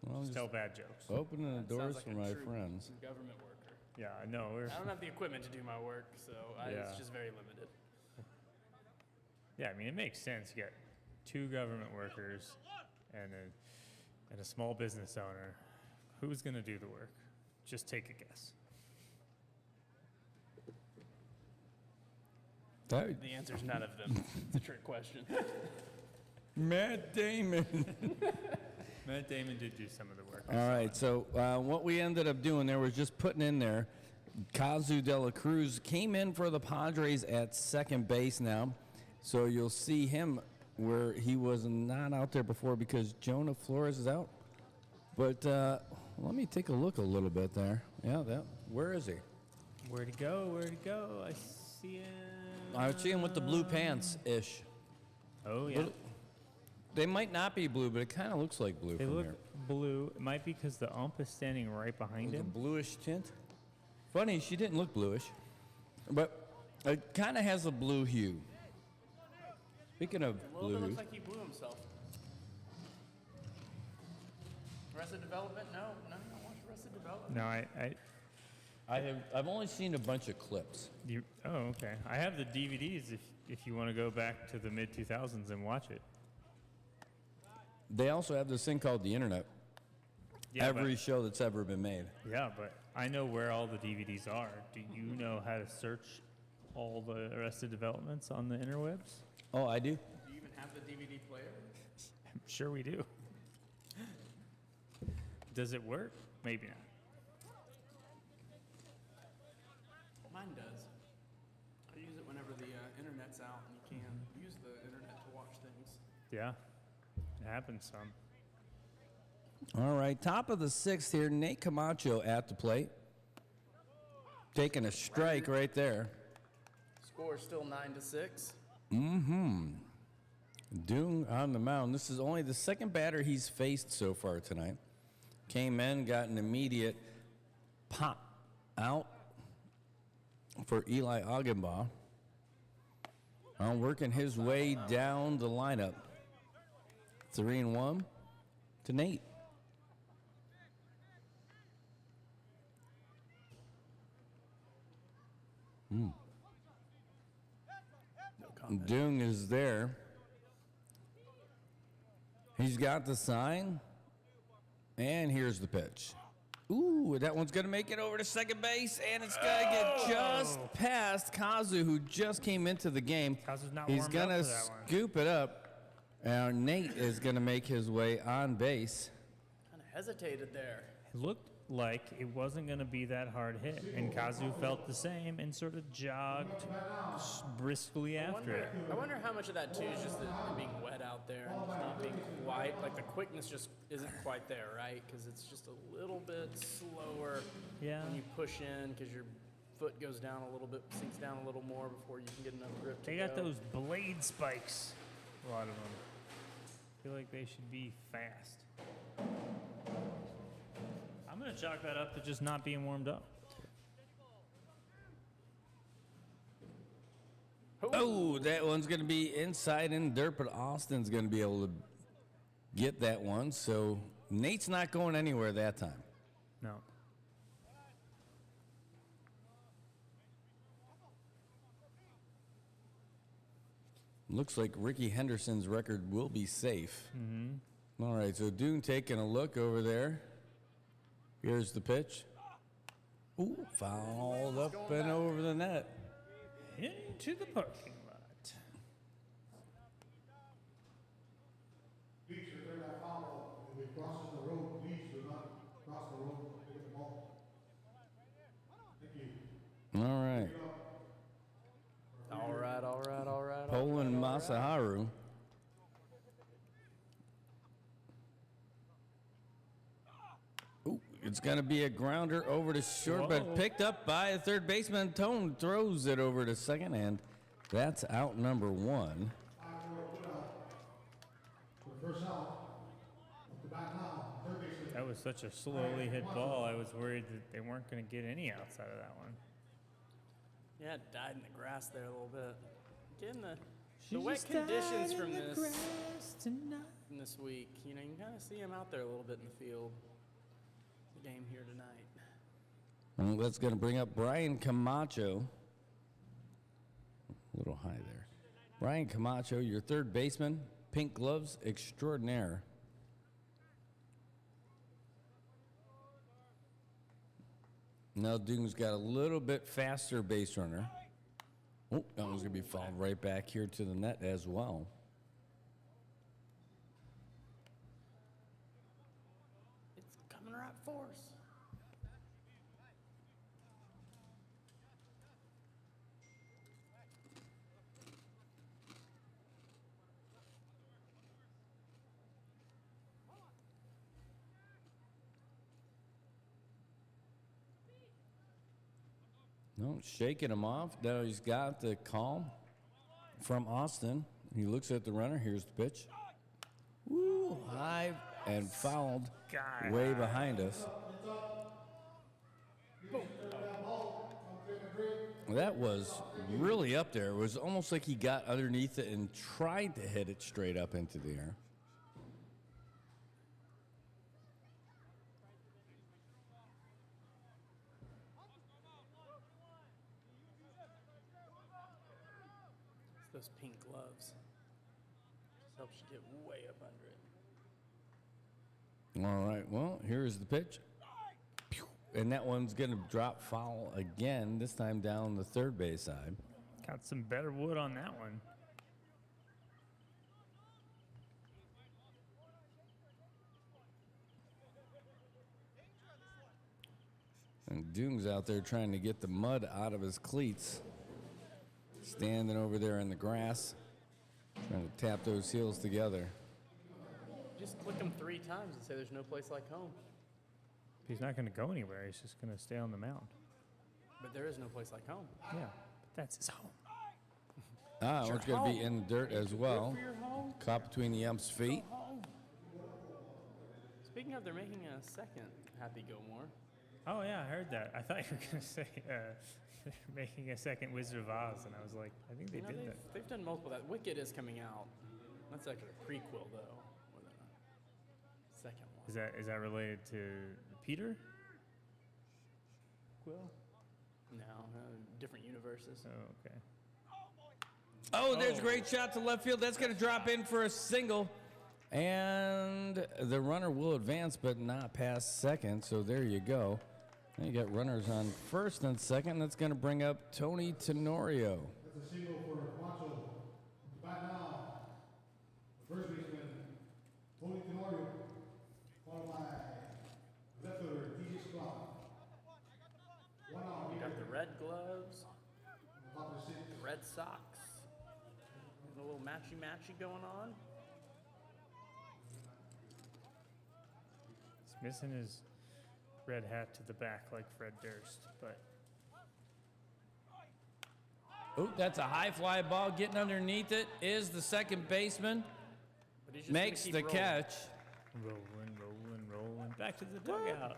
Well, Just just tell bad jokes. opening the Sounds doors like for a my true friends. government worker. Yeah, I know. I don't have the equipment to do my work, so Yeah. it's just very limited. Yeah, I mean, it makes sense. You got 2 government workers and a small business owner. Who's going to do the work? Just take a guess. That, The answer's none of them. It's a trick question. Matt Damon. Matt Damon did do some of the work. All right, so what we ended up doing there was just putting in there, Kazu de la Cruz came in for the Padres at second base now. So you'll see him where he was not out there before because Jonah Flores is out. But let me take a look a little bit there. Yeah, where is he? Where'd he go? Where'd he go? I see him. I see him with the blue pants-ish. Oh, yeah. They might not be blue, but it kind of looks like blue They from look here. blue. It might be because the ump is standing right behind With a him. bluish tint. Funny, she didn't look bluish, but it kind of has a blue hue. Speaking of A little blue bit hues, looks like he blew himself. Arrested Development? No, don't watch Arrested Development. No, I've only seen a bunch of clips. Oh, okay. I have the DVDs if you want to go back to the mid 2000s and watch it. They also have this thing called the internet. Yeah, Every show that's ever been made. but I know where all the DVDs are. Do you know how to search all the Arrested Developments on the interwebs? Oh, I do? Do you even have the DVD player? I'm sure we do. Does it work? Maybe not. Mine does. I use it whenever the internet's out and you can't use the internet to watch things. Yeah, it happens some. All right, top of the 6th here, Nate Camacho at the plate. Taking a strike right there. Score is still 9-6. Doong on the mound. This is only the second batter he's faced so far tonight. Came in, got an immediate pop out for Eli Augenbaugh. Working his way down the lineup. 3-1 to Nate. Doong is there. He's got the sign. And here's the pitch. Ooh, that one's going to make it over to second base, and it's going to get just past Kazu, who just came into the game. Kazu's not He's warmed going up to for that one. scoop it up, and Nate is going to make his way on base. Kind of hesitated there. It looked like it wasn't going to be that hard hit, and Kazu felt the same and sort of jogged briskly after it. I wonder how much of that too is just it being wet out there and just not being quite, like the quickness just isn't quite there, right? Because it's just a little bit slower Yeah. when you push in because your foot goes down a little bit, sinks down a little more before you can get enough grip to They got go. those blade spikes, a lot of them. I feel like they should be fast. I'm going to chalk that up to just not being warmed up. Oh, that one's going to be inside in dirt, but Austin's going to be able to get that one. So Nate's not going anywhere that time. No. Looks like Ricky Henderson's record will be safe. Mm-hmm. All right, so Doong taking a look over there. Here's the pitch. Ooh, fouled up and over the net. Into the parking lot. Please, if they're not foul, if it crosses the road, please do not cross the road to get the ball. Thank you. All right. All right, all right, all right. Poland Masaharu. Ooh, it's going to be a grounder over to short, but Whoa. picked up by a third baseman. Tone throws it over to second, and that's out number one. For the first out, the back now, third baseman. That was such a slowly hit ball. I was worried that they weren't going to get any outside of that one. Yeah, it died in the grass there a little bit. Getting the wet conditions from this week. You know, you can kind of see him out there a little bit in the field. The game here tonight. And that's going to bring up Brian Camacho. A little high there. Brian Camacho, your third baseman, pink gloves extraordinaire. Now Doong's got a little bit faster base runner. Oh, that one's going to be fouled right back here to the net as well. It's coming right for us. No, shaking him off. Now he's got the call from Austin. He looks at the runner. Here's the pitch. Woo, high and fouled God. way behind us. That was really up there. It was almost like he got underneath it and tried to hit it straight up into the air. It's those pink gloves. Just helps you get way up under it. All right, well, here's the pitch. Pew! And that one's going to drop foul again, this time down the third base side. Got some better wood on that one. And Doong's out there trying to get the mud out of his cleats. Standing over there in the grass, trying to tap those heels together. Just click them 3 times and say there's no place like home. He's not going to go anywhere. He's just going to stay on the mound. But there is no place like home. Yeah, but that's his home. Ah, it's going to be in the dirt as well. For your home. Caught between the ump's feet. Speaking of, they're making a second Happy Gilmore. Oh yeah, I heard that. I thought you were gonna say they're making a second Wizard of Oz, and I was like, I think they did that. They've done multiple. That Wicked is coming out. That's actually a prequel though. Or the second one. Is that related to Peter? Quill? No, different universes. Oh, okay. Oh, there's a great shot to left field. That's going to drop in for a single. And the runner will advance, but not past second. So there you go. And you got runners on first and second. That's going to bring up Tony Tenorio. That's a single for Macho. Back now. First baseman, Tony Tenorio. Followed by left fielder, DJ Scott. One out. You got the red gloves, Top of the sixth. the red socks. A little matchy going on. He's missing his red hat to the back like Fred Durst, but Oh, that's a high fly ball. Getting underneath it is the second baseman. But he's just Makes gonna the keep rolling. catch. rolling back to the dugout.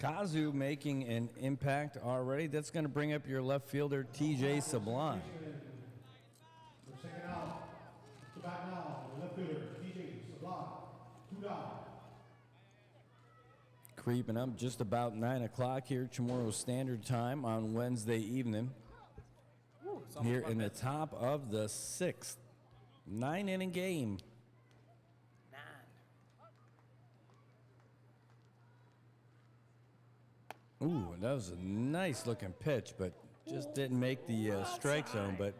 Kazu making an impact already. That's going to bring up your left fielder, TJ Sublime. For second out. Back now. Left fielder, DJ Sublime. 2 down. Creeping up just about 9 o'clock here, Chamorro Standard Time on Wednesday evening. Ooh, it's almost Here like in the that. top of the 6th. 9-inning game. 9. Ooh, that was a nice looking pitch, but just didn't make the strike zone. But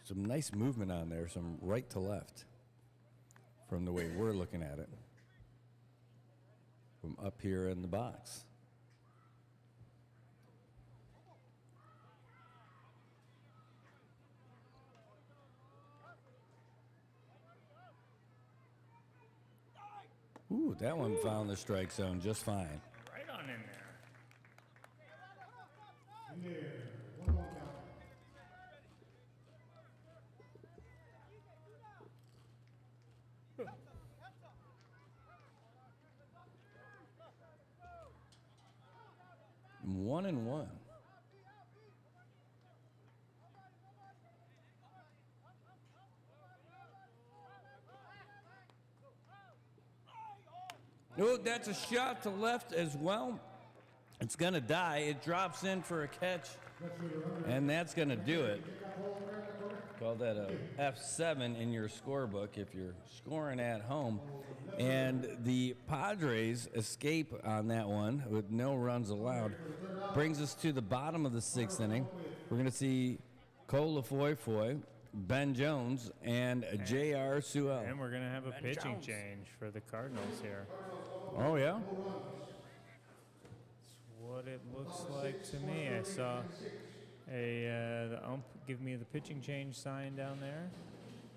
some nice movement on there, some right to left from the way we're looking at it. From up here in the box. Ooh, that one found the strike zone just fine. Right on in there. In there. 1 more count. One and one. Oh, that's a shot to left as well. It's going to die. It drops in for a catch, and that's going to do it. Call that a F7 in your scorebook if you're scoring at home. And the Padres escape on that one with no runs allowed. Brings us to the bottom of the 6th inning. We're going to see Cole Lafoy, Ben Jones, and J.R. Sewell. And we're going to have a Ben pitching Jones. change for the Cardinals here. Oh, yeah? That's what it looks like to me. I saw the ump give me the pitching change sign down there.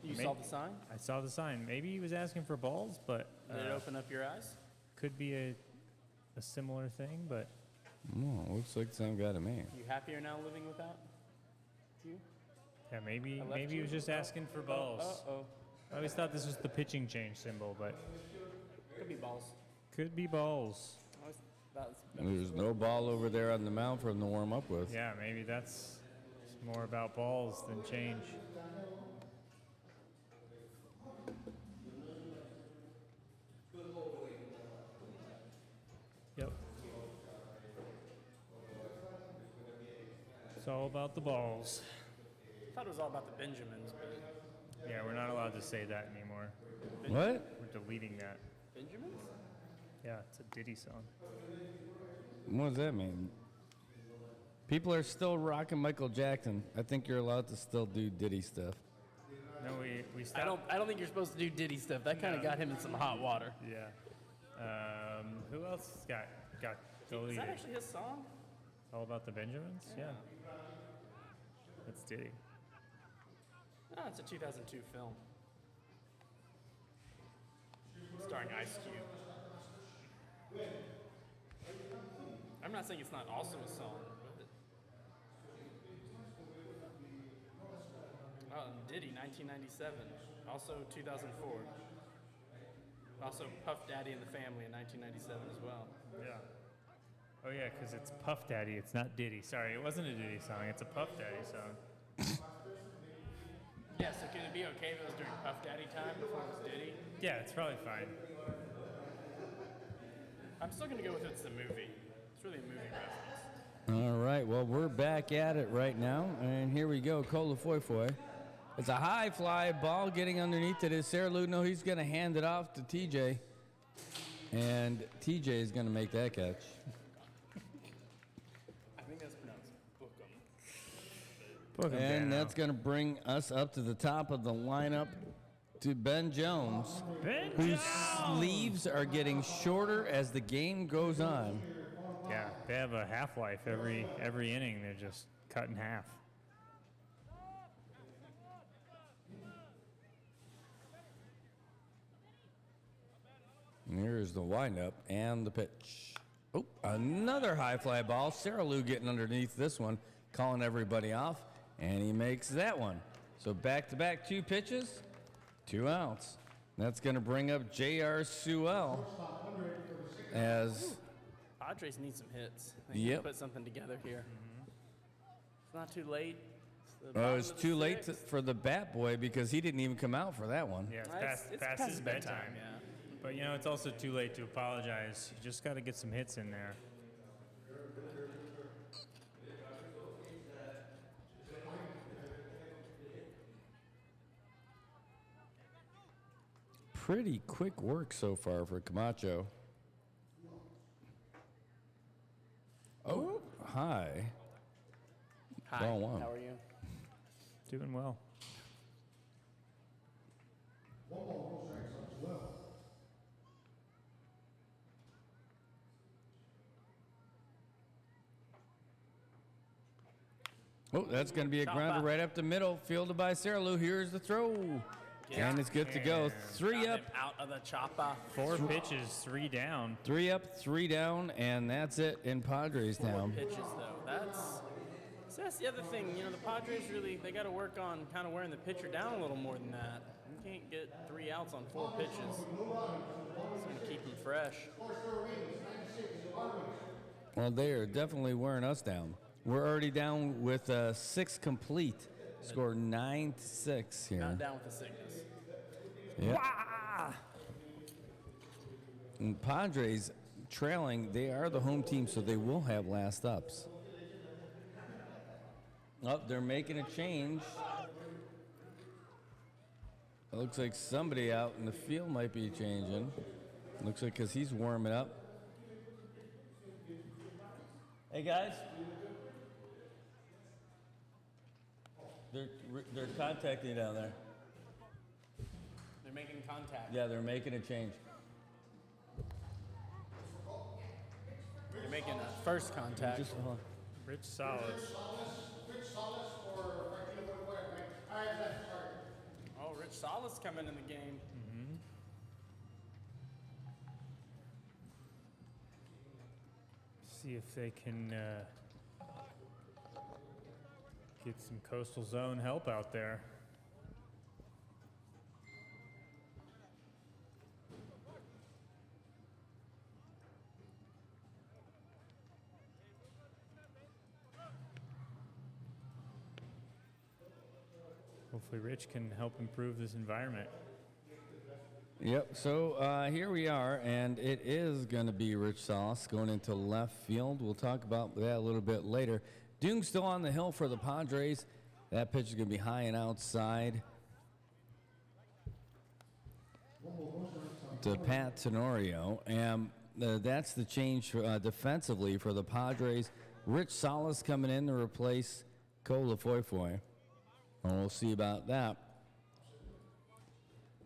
You May- saw the sign? I saw the sign. Maybe he was asking for balls, but Did it open up your eyes? could be a similar thing, but Oh, looks like the same guy to me. You happier now living without you? yeah, maybe I left he you? was just asking for balls. Uh-oh. I always thought this was the pitching change symbol, but Could be balls. could be balls. I always thought There's no ball over there on the mound for him to warm up with. Yeah, maybe that's more about balls than change. Yep. It's all about the balls. I thought it was all about the Benjamins, but Yeah, we're not allowed to say that anymore. What? We're deleting that. Benjamins? Yeah, it's a Diddy song. What does that mean? People are still rocking Michael Jackson. I think you're allowed to still do Diddy stuff. No, we stopped. I don't think you're supposed to do Diddy stuff. That kind of got him in some hot water. Yeah. Who else got Is deleted? that actually his song? All about the Benjamins? Yeah. That's Diddy. No, it's a 2002 film. Starring Ice Cube. I'm not saying it's not also a song, but Diddy, 1997. Also 2004. Also Puff Daddy and the Family in 1997 as well. Yeah. Oh yeah, because it's Puff Daddy. It's not Diddy. Sorry, it wasn't a Diddy song. It's a Puff Daddy song. Yeah, so could it be okay if it was during Puff Daddy time before it was Diddy? Yeah, it's probably fine. I'm still going to go with it's the movie. It's really a movie reference. All right, well, we're back at it right now, and here we go, Cola Foy Foy. It's a high fly ball getting underneath it. Is Sarah Lou? No, he's going to hand it off to TJ, and TJ is going to make that catch. I think that's pronounced Bookham. Book 'em And down. that's going to bring us up to the top of the lineup to Ben Jones, Ben whose Jones! sleeves are getting shorter as the game goes on. Yeah, they have a half-life every inning. They're just cut in half. And here's the windup and the pitch. Oh, another high fly ball. Sarah Lou getting underneath this one, calling everybody off, and he makes that one. So back-to-back 2 pitches, 2 outs. That's going to bring up J.R. Sewell as Padres need some hits. They Yep. need to put something together here. It's not too late. It's the oh, bottom it's of the too late sixth. for the bat boy because he didn't even come out for that one. Yeah, it's It's past his bedtime. yeah. But, you know, it's also too late to apologize. You just got to get some hits in there. Pretty quick work so far for Camacho. Oh, hi. Hi, Ball one. how are you? Doing well. Oh, that's going to be a Chop grounder up. right up the middle, fielded by Sarah Lou. Here's the throw. Yeah. And it's good to go. And 3 Got up, him out of the chopper. 4 pitches, 3 down. 3 up, 3 down, and that's it in Padres town. Pitches though. That's the other thing. You know, the Padres really they got to work on kind of wearing the pitcher down a little more than that. You can't get 3 outs on 4 pitches. It's going to keep them fresh. Well, they are definitely wearing us down. We're already down with 6 complete. Score 9-6 here. Not down with the sickness. Yep. And Padres trailing, they are the home team, so they will have last ups. Oh, they're making a change. It looks like somebody out in the field might be changing. Looks like because he's warming up. Hey, guys. They're contacting you down there. They're making contact. Yeah, they're making a change. They're making a first contact. Just hold on. Rich Salas. Oh, Rich Salas coming in the game. See if they can get some coastal zone help out there. Hopefully Rich can help improve this environment. Yep, so here we are, and it is going to be Rich Salas going into left field. We'll talk about that a little bit later. Doong's still on the hill for the Padres. That pitch is going to be high and outside to Pat Tenorio. And that's the change defensively for the Padres. Rich Salas coming in to replace Cola Foy Foy. And we'll see about that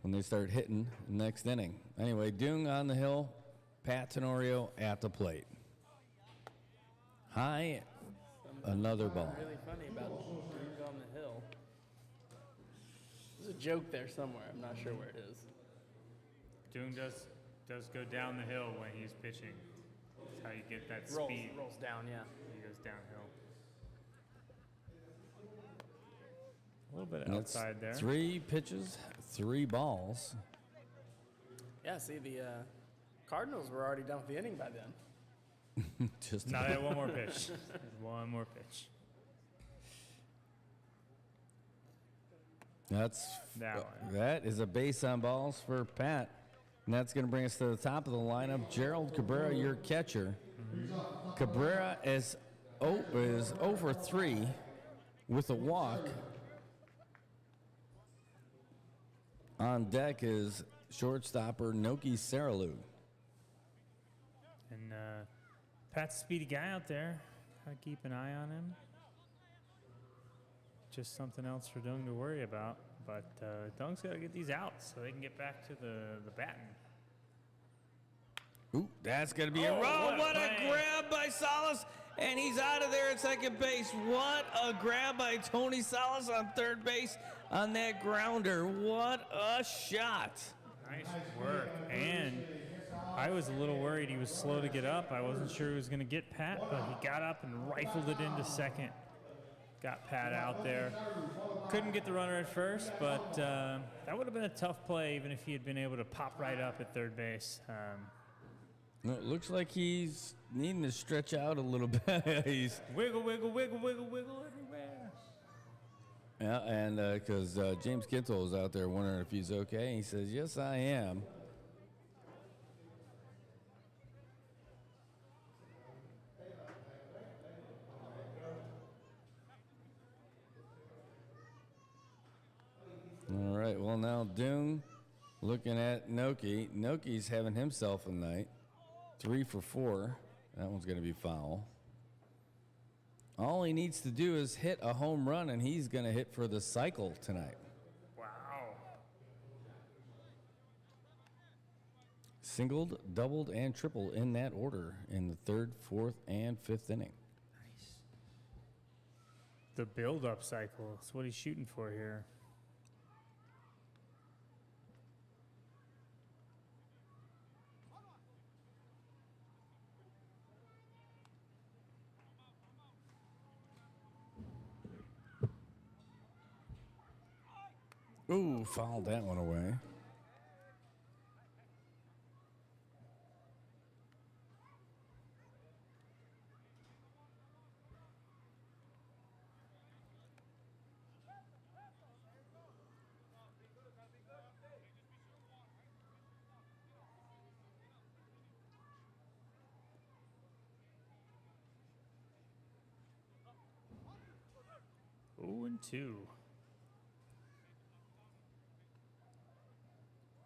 when they start hitting next inning. Anyway, Doong on the hill, Pat Tenorio at the plate. High, another ball. Really funny about Doong on the hill. There's a joke there somewhere. I'm not sure where it is. Doong does go down the hill when he's pitching. That's how you get that speed. Rolls down, yeah. He goes downhill. little bit And that's outside there. 3 pitches, 3 balls. Yeah, see, the Cardinals were already done with the inning by then. Just Not at one more pitch. There's one more pitch. That is a base on balls for Pat. And that's going to bring us to the top of the lineup. Gerald Cabrera, your catcher. Cabrera is 0 for 3 with a walk. On deck is shortstopper Noki Saralu. And Pat's a speedy guy out there. Gotta keep an eye on him. Just something else for Dung to worry about. But Dung's got to get these out so they can get back to the batting. Ooh, that's going to be a Oh, run. what a grab by Salas, and he's out of there at second base. What a grab by Tony Salas on third base on that grounder. What a shot. Nice work. And I was a little worried he was slow to get up. I wasn't sure he was going to get Pat, but he got up and rifled it into second. Got Pat out there. Couldn't get the runner at first, but that would have been a tough play even if he had been able to pop right up at third base. It looks like he's needing to stretch out a little bit. He's Wiggle, wiggle, wiggle, wiggle, wiggle everywhere. Yeah, and because James Kintle is out there wondering if he's okay. He says, yes, I am. All right, well, now Dung looking at Noki. Noki's having himself a night. 3 for 4. That one's going to be foul. All he needs to do is hit a home run, and he's going to hit for the cycle tonight. Wow. Singled, doubled, and tripled in that order in the 3rd, 4th, and 5th inning. Nice. The build-up cycle is what he's shooting for here. Ooh, fouled that one away. Oh, and 2.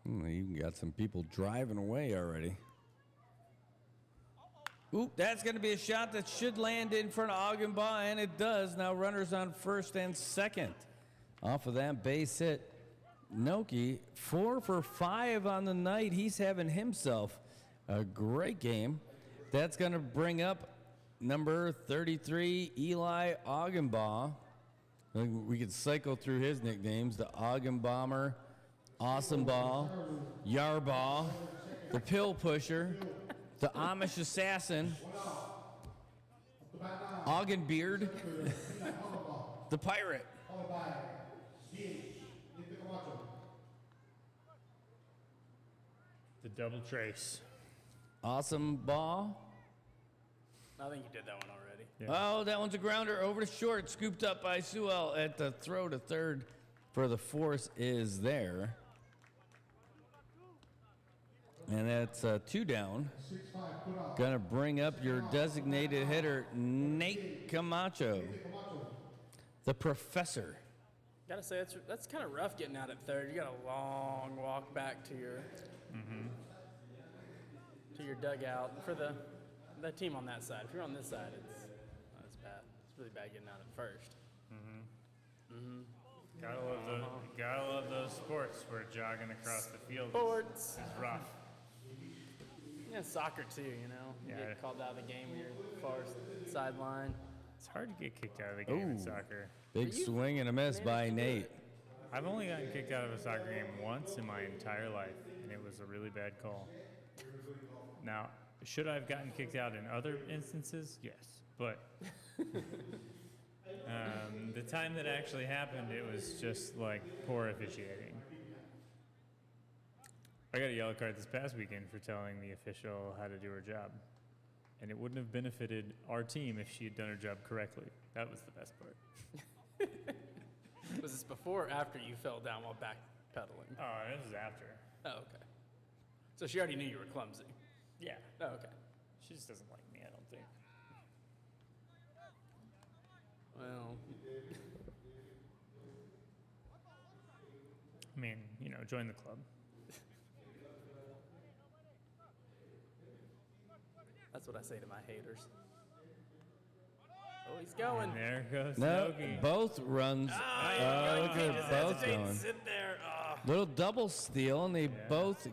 You even got some people driving away already. Oop, that's going to be a shot that should land in front of Augenbaugh, and it does. Now runners on first and second. Off of that base hit, Noki, 4 for 5 on the night. He's having himself a great game. That's going to bring up number 33, Eli Augenbaugh. We could cycle through his nicknames, the Augenbomber, Awesome Ball, Yarbaugh, the Pill Pusher, the Amish Assassin, Augenbeard, the Pirate. The double trace. Awesome Ball. I think you did that one already. Yeah. Oh, that one's a grounder over to short, scooped up by Sewell At the throw to third for the force is there. And that's 2 down. Gonna bring up your designated hitter, Nate Camacho, the professor. Gotta say, that's kind of rough getting out at third. You got a long walk back to your to your dugout for the team on that side. If you're on this side, it's bad. It's really bad getting out at first. Gotta love those sports where jogging across the field Sports. is rough. Yeah, soccer too. You know, you Yeah. get called out of the game when you're far sideline. It's hard to get kicked out of the game in Ooh. soccer. Big swing and a miss by Nate. I've only gotten kicked out of a soccer game once in my entire life, and it was a really bad call. Now, should I have gotten kicked out in other instances? Yes, but The time that actually happened, it was just like poor officiating. I got a yellow card this past weekend for telling the official how to do her job. And it wouldn't have benefited our team if she had done her job correctly. That was the best part. Was this before or after you fell down while backpedaling? Oh, this was after. Oh, okay. So she already knew you were clumsy. Yeah. Oh, okay. She just doesn't like me, I don't think. Well, I mean, you know, join the club. that's what I say to my haters. Oh, he's going. And there goes No, Nogi. both runs. You Look can't at just both hesitate and going. sit there. Oh. Little double steal, and they both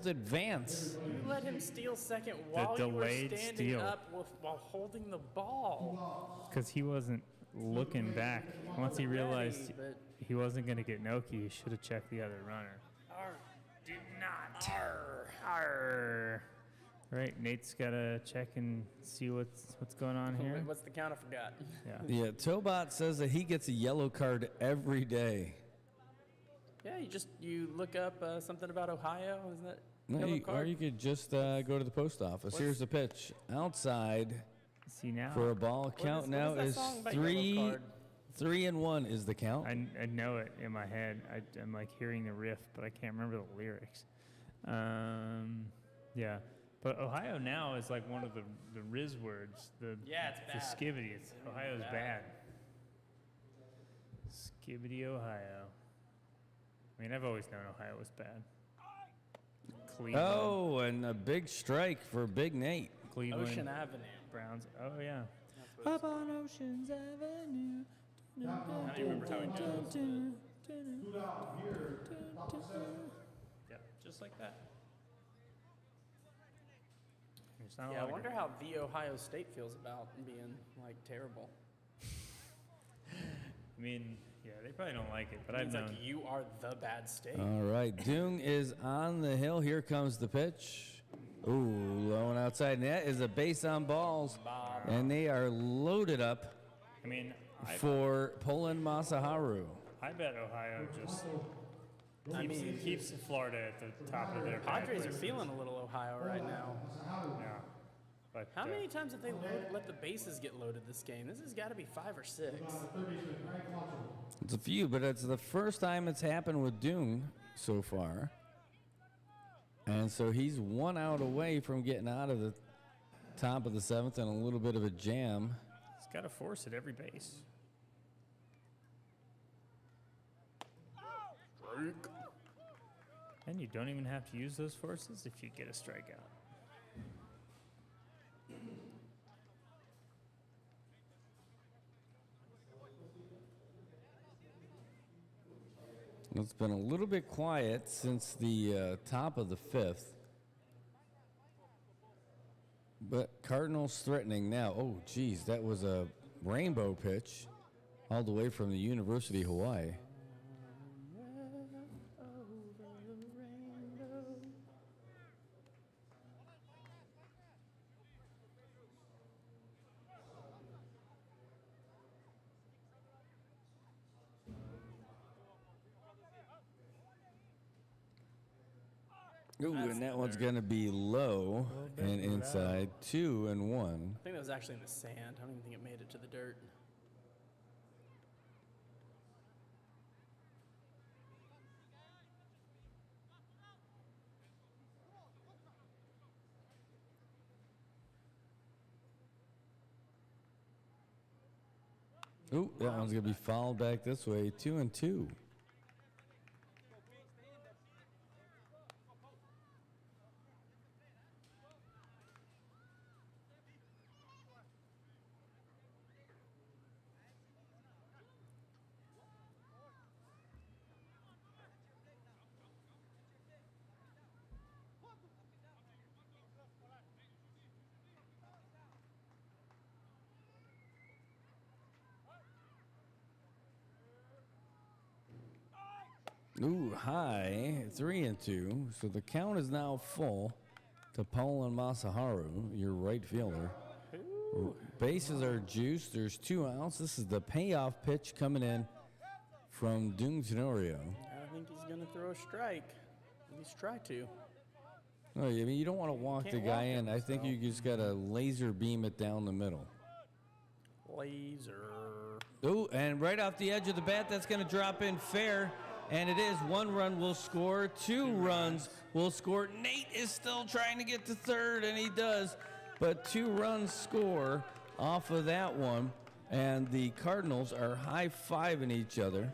advance. You let him steal second while you were delayed standing steal. up while holding the ball. Because he wasn't looking back. Once he realized But he wasn't going to get Noki, he should have checked the other runner. Did not. Arr. Right, Nate's got to check and see what's going on here. what's the count? I forgot. Yeah. Yeah, Tobot says that he gets a yellow card every day. Yeah, you look up something about Ohio. Isn't that No, yellow or card? you could just go to the post office. Here's the pitch. Outside See now? for a ball. Count what now is that is song about yellow card? 3-1 is the count. I know it in my head. I'm like hearing the riff, but I can't remember the lyrics. Yeah. But Ohio now is like one of the Riz words. Yeah, it's bad. The skibbity. It's Ohio's bad. Skibbity, Ohio. I mean, I've always known Ohio was bad. Cleveland. Oh, and a big strike for Big Nate. Cleveland. Ocean Avenue. Browns. Oh, yeah. That's what Up on Oceans Avenue. I don't even remember how it goes. Yeah, just like that. There's not a Yeah, I lot of wonder good- how the Ohio State feels about being like terrible. I mean, yeah, they probably don't like it, but I've It's known. like you are the bad state. All right, Doong is on the hill. Here comes the pitch. Ooh, low and outside net is a base on balls, and they are loaded up I mean, for Poland Masaharu. I bet Ohio just I mean, keeps Florida at the top of their Padres are backlist. feeling a little Ohio right now. Yeah. But, How many times have they let the bases get loaded this game? This has got to be 5 or 6. It's a few, but it's the first time it's happened with Doong so far. And so he's 1 out away from getting out of the top of the 7th and a little bit of a jam. He's got to force at every base. And you don't even have to use those forces if you get a strikeout. It's been a little bit quiet since the top of the 5th. But Cardinals threatening now. Oh, geez, that was a rainbow pitch all the way from the University of Hawaii. Ooh, and that one's going to be low and inside. 2-1. I think that was actually in the sand. I don't even think it made it to the dirt. Ooh, that one's going to be fouled back this way. 2-2. Ooh, high, 3-2. So the count is now full to Poland Masaharu, your right fielder. Bases are juiced. There's 2 outs. This is the payoff pitch coming in from Doom Tenorio. I think he's going to throw a strike. At least try to. No, I mean, you don't want to walk the Can't guy walk in. him, I think so. you just got to laser beam it down the middle. Laser. Ooh, and right off the edge of the bat, that's going to drop in fair. And it is 1 run will score, 2 runs will score. Nate is still trying to get to third, and he does. But 2 runs score off of that one. And the Cardinals are high-fiving each other.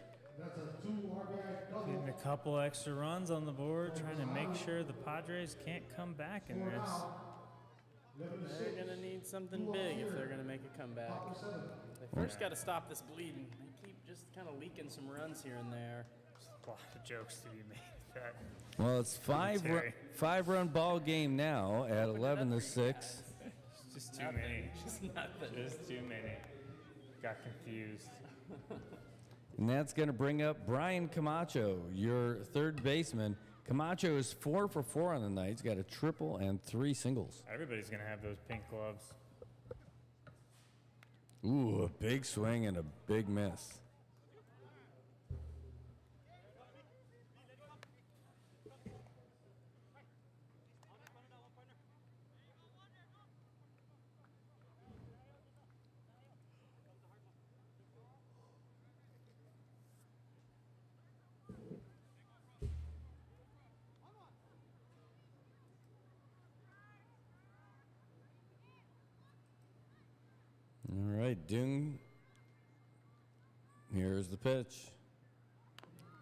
Getting a couple extra runs on the board, trying to make sure the Padres can't come back in this. They're going to need something big if they're going to make a comeback. They first got to stop this bleeding. They keep just kind of leaking some runs here and there. There's a lot of jokes to be made with that. Well, it's 5-run ball game now at 11-6. It's just too many. Just nothing. Just too many. Got confused. And that's going to bring up Brian Camacho, your third baseman. Camacho is 4 for 4 on the night. He's got a triple and 3 singles. Everybody's going to have those pink gloves. Ooh, a big swing and a big miss. All right, Dung. Here's the pitch.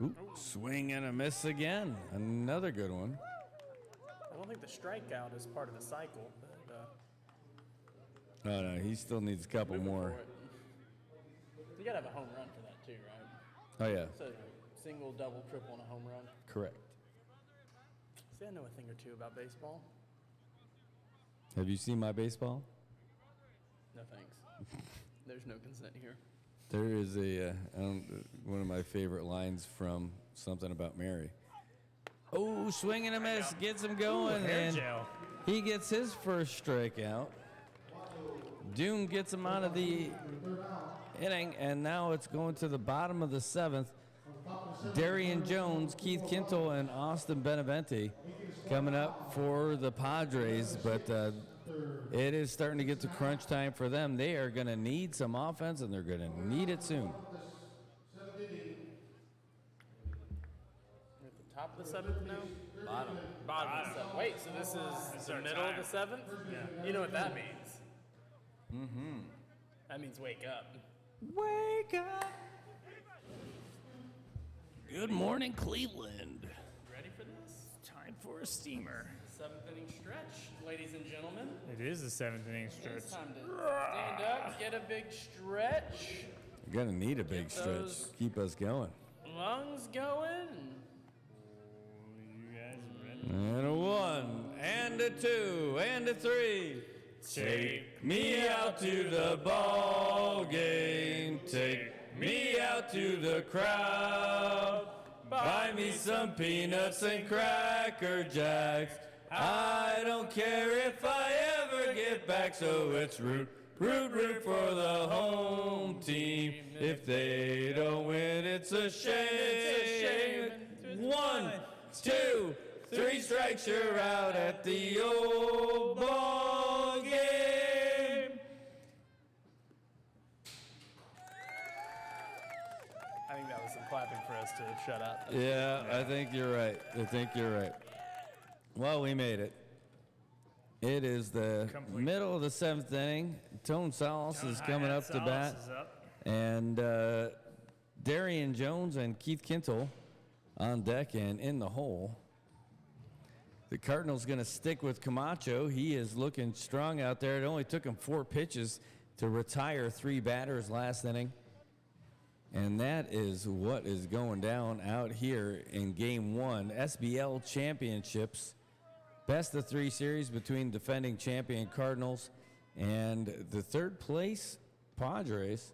Ooh, swing and a miss again. Another good one. I don't think the strikeout is part of the cycle, but Oh, no, he still needs a couple moving more. for it. You got to have a home run for that too, right? Oh, yeah, So single, double, triple, and a home run. correct. See, I know a thing or two about baseball. Have you seen my baseball? No thanks. There's no consent here. There is one of my favorite lines from Something About Mary. Oh, swing and a miss, gets him going, Hair and gel. he gets his first strikeout. Doom gets him out of the inning, and now it's going to the bottom of the 7th. Darian Jones, Keith Kintle, and Austin Benevente coming up for the Padres, but it is starting to get to crunch time for them. They are going to need some offense, and they're going to need it soon. We're at the top of the 7th now? Bottom of the 7th. Wait, so this is the our middle time. of the 7th? Yeah. You know what that means? Mm-hmm. That means wake up. Wake up! Good morning, Cleveland. Ready for this? Time for a steamer. 7th inning stretch, ladies and gentlemen. It is the 7th inning It's stretch. time to stand up, get a big stretch, You're going to need a big Get stretch those- to keep us going. lungs going. You guys ready? And a 1, and a 2, and a 3. Take me out to the ball game. Take me out to the crowd. Buy me some peanuts and Cracker Jacks. I don't care if I ever get back. So it's root, root, root for the home team. If they don't win, it's a shame. 1, 2, 3 strikes, you're out at the old ball game. I think that was some clapping for us to shut up. Yeah, I think you're right. Well, we made it. It is the Complete. middle of the 7th inning. Tone Salas is coming up to Salas bat. is up. And Darian Jones and Keith Kintle on deck and in the hole. The Cardinals going to stick with Camacho. He is looking strong out there. It only took him 4 pitches to retire 3 batters last inning. And that is what is going down out here in Game 1. SBL Championships. Best of 3 series between defending champion Cardinals and the 3rd place Padres.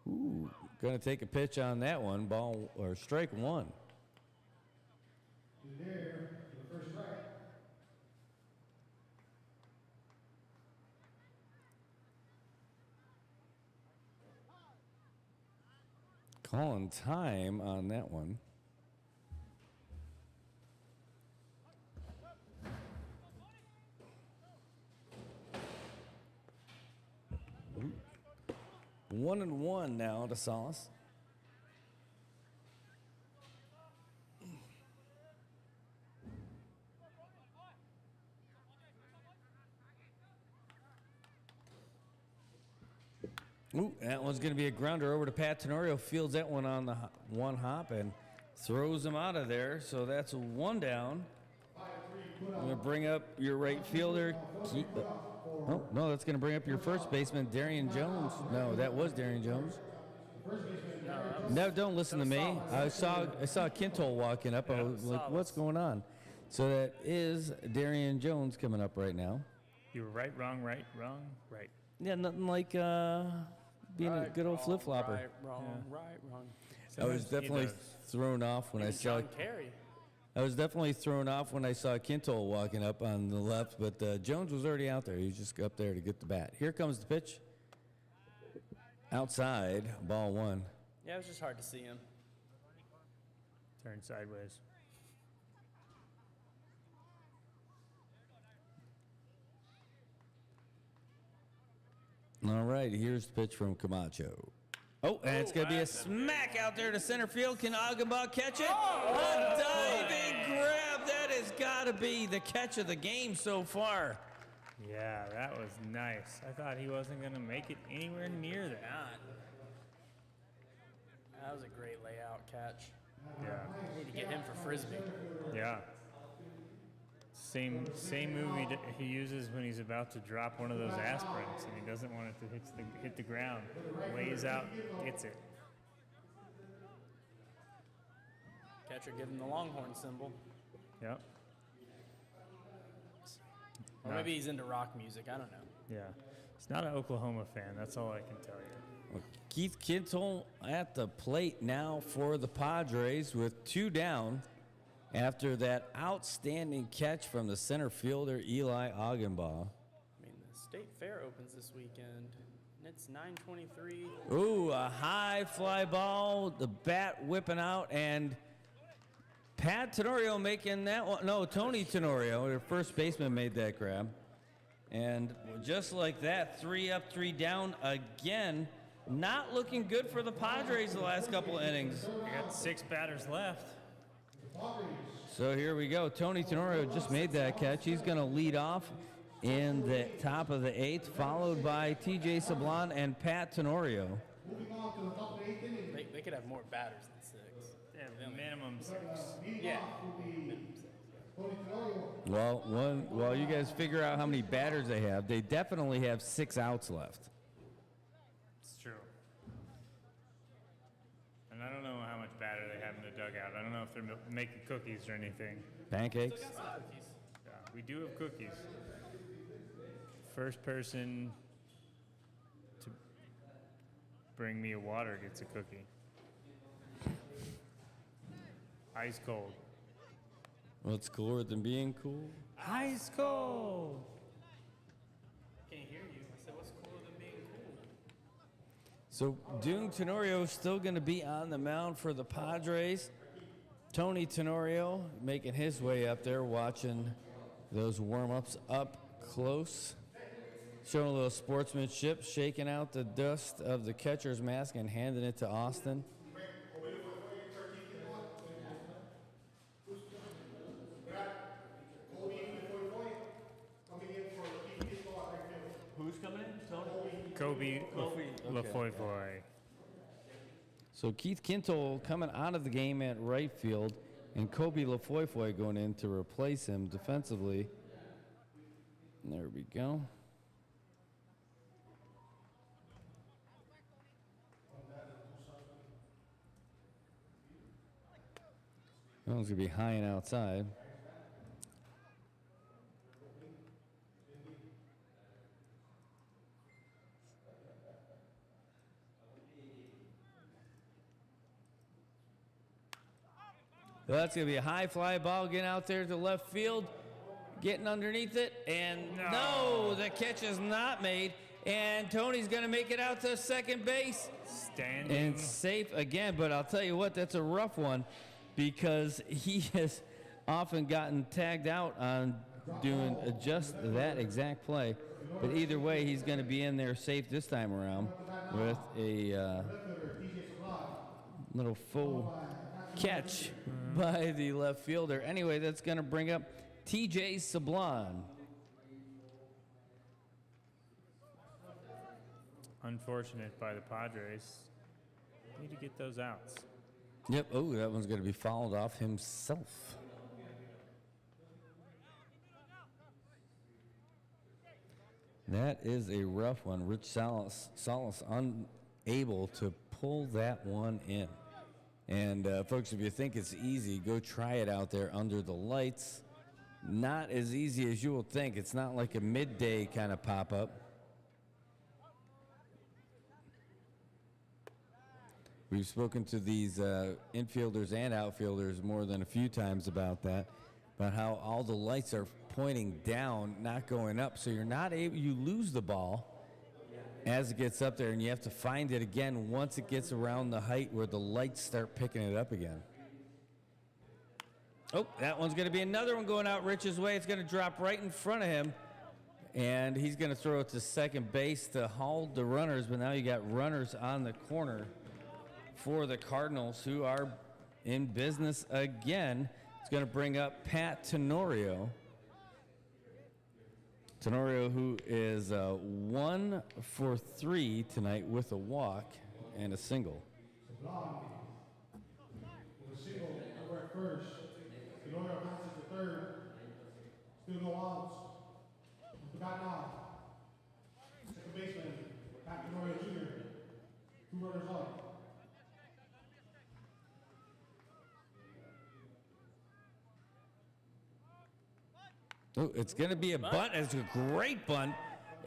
Ooh, going to take a pitch on that one. Ball or strike 1. calling time on that one. Ooh. 1-1 now to Salas. Ooh, that one's going to be a grounder over to Pat Tenorio. Fields that one on the one hop and throws him out of there. So that's one down. I'm going to bring up your right fielder. Oh, no, that's going to bring up your first baseman, Darian Jones. No, that was Darian Jones. No, don't listen to me. I saw Quintol walking up. I was like, what's going on? So that is Darian Jones coming up right now. You were right, wrong, right, wrong, right. Yeah, nothing like being a good old flip-flopper. Right, wrong, right, wrong. I was definitely thrown off when I saw. John Kerry. I was definitely thrown off when I saw Quintol walking up on the left, but Jones was already out there. He was just up there to get the bat. Here comes the pitch. Outside, ball one. Yeah, it was just hard to see him. Turn sideways. All right, here's the pitch from Camacho. Oh, and it's going to be a smack out there to center field. Can Agaba catch it? A diving grab. That has got to be the catch of the game so far. Yeah, that was nice. I thought he wasn't going to make it anywhere near that. That was a great layout catch. Yeah. Need to get him for Frisbee. Yeah. Same move he uses when he's about to drop one of those aspirins and he doesn't want it to hit the ground. Lays out, gets it. Catcher giving the Longhorn symbol. Yep. Or maybe he's into rock music. I don't know. Yeah. He's not an Oklahoma fan. That's all I can tell you. Well, Keith Quintol at the plate now for the Padres with two down after that outstanding catch from the center fielder Eli Augenbaugh. I mean, the State Fair opens this weekend, and it's 9:23. Ooh, a high fly ball, the bat whipping out, and Pat Tenorio making that one. No, Tony Tenorio, their first baseman, made that grab. And just like that, 3 up, 3 down again. Not looking good for the Padres the last couple of innings. We got 6 batters left. So here we go. Tony Tenorio just made that catch. He's going to lead off in the top of the 8th, followed by TJ Sablon and Pat Tenorio. They could have more batters than 6. Yeah, minimum 6. Yeah. Well, you guys figure out how many batters they have. They definitely have 6 outs left. It's true. And I don't know how much batter they have in the dugout. I don't know if they're making cookies or anything. Pancakes? Yeah, we do have cookies. First person to bring me a water gets a cookie. Ice cold. What's cooler than being cool? Ice cold. Can't hear you. I said, what's cooler than being cool? So Dune Tenorio still going to be on the mound for the Padres. Tony Tenorio making his way up there, watching those warm-ups up close. Showing a little sportsmanship, shaking out the dust of the catcher's mask and handing it to Austin. Who's coming in? Tony? Kobe LaFoy. So Keith Quintol coming out of the game at right field, and Kobe LaFoy going in to replace him defensively. There we go. That one's going to be high and outside. Well, that's going to be a high fly ball getting out there to left field, getting underneath it, and no, the catch is not made. And Tony's going to make it out to second base. Standing. And safe again, but I'll tell you what, that's a rough one because he has often gotten tagged out on doing just that exact play. But either way, he's going to be in there safe this time around with a little full catch by the left fielder. Anyway, that's going to bring up TJ Sablon. Unfortunate by the Padres. Need to get those outs. Yep. Oh, that one's going to be fouled off himself. That is a rough one. Rich Salas unable to pull that one in. And folks, if you think it's easy, go try it out there under the lights. Not as easy as you will think. It's not like a midday kind of pop-up. We've spoken to these infielders and outfielders more than a few times about that, about how all the lights are pointing down, not going up, so you're not able, you lose the ball as it gets up there, and you have to find it again once it gets around the height where the lights start picking it up again. Oh, that one's going to be another one going out Rich's way. It's going to drop right in front of him, and he's going to throw it to second base to hold the runners, but now you got runners on the corner for the Cardinals, who are in business again. It's going to bring up Pat Tenorio. Tenorio, who is 1 for 3 tonight with a walk and a single. With a single over at first. Tenorio bounces to third. Still no outs. The bat now. Second baseman, Pat Tenorio Jr. 2 runners up. Oh, it's going to be a bunt. It's a great bunt,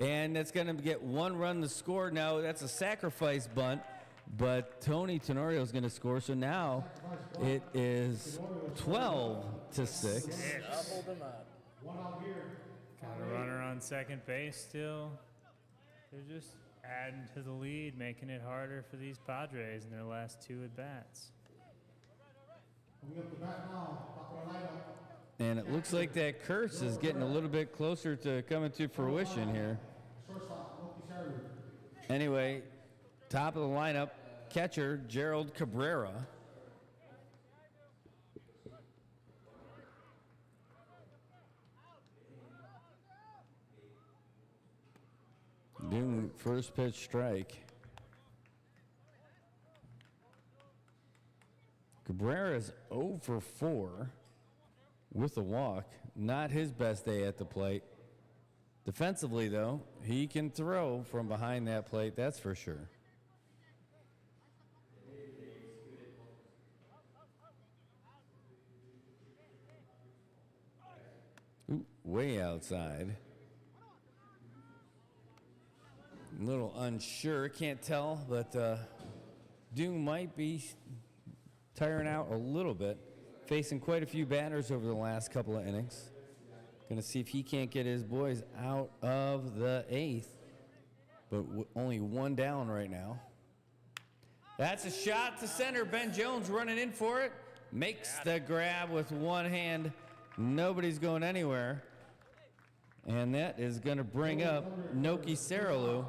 and it's going to get 1 run to score. Now, that's a sacrifice bunt, but Tony Tenorio is going to score. So now it is 12-6. Doubled him up. Got a runner on second base still. They're just adding to the lead, making it harder for these Padres in their last 2 at-bats. We up the bat now. Top of the lineup. And it looks like that curse is getting a little bit closer to coming to fruition here. Anyway, top of the lineup, catcher Gerald Cabrera. Doing first pitch strike. Cabrera is 0 for 4. With a walk, not his best day at the plate. Defensively, though, he can throw from behind that plate, that's for sure. Ooh, way outside. A little unsure, can't tell, but Doom might be tiring out a little bit. Facing quite a few batters over the last couple of innings. Going to see if he can't get his boys out of the 8th. But only 1 down right now. That's a shot to center. Ben Jones running in for it. Makes the grab with 1 hand. Nobody's going anywhere. And that is going to bring up Noki Saralu.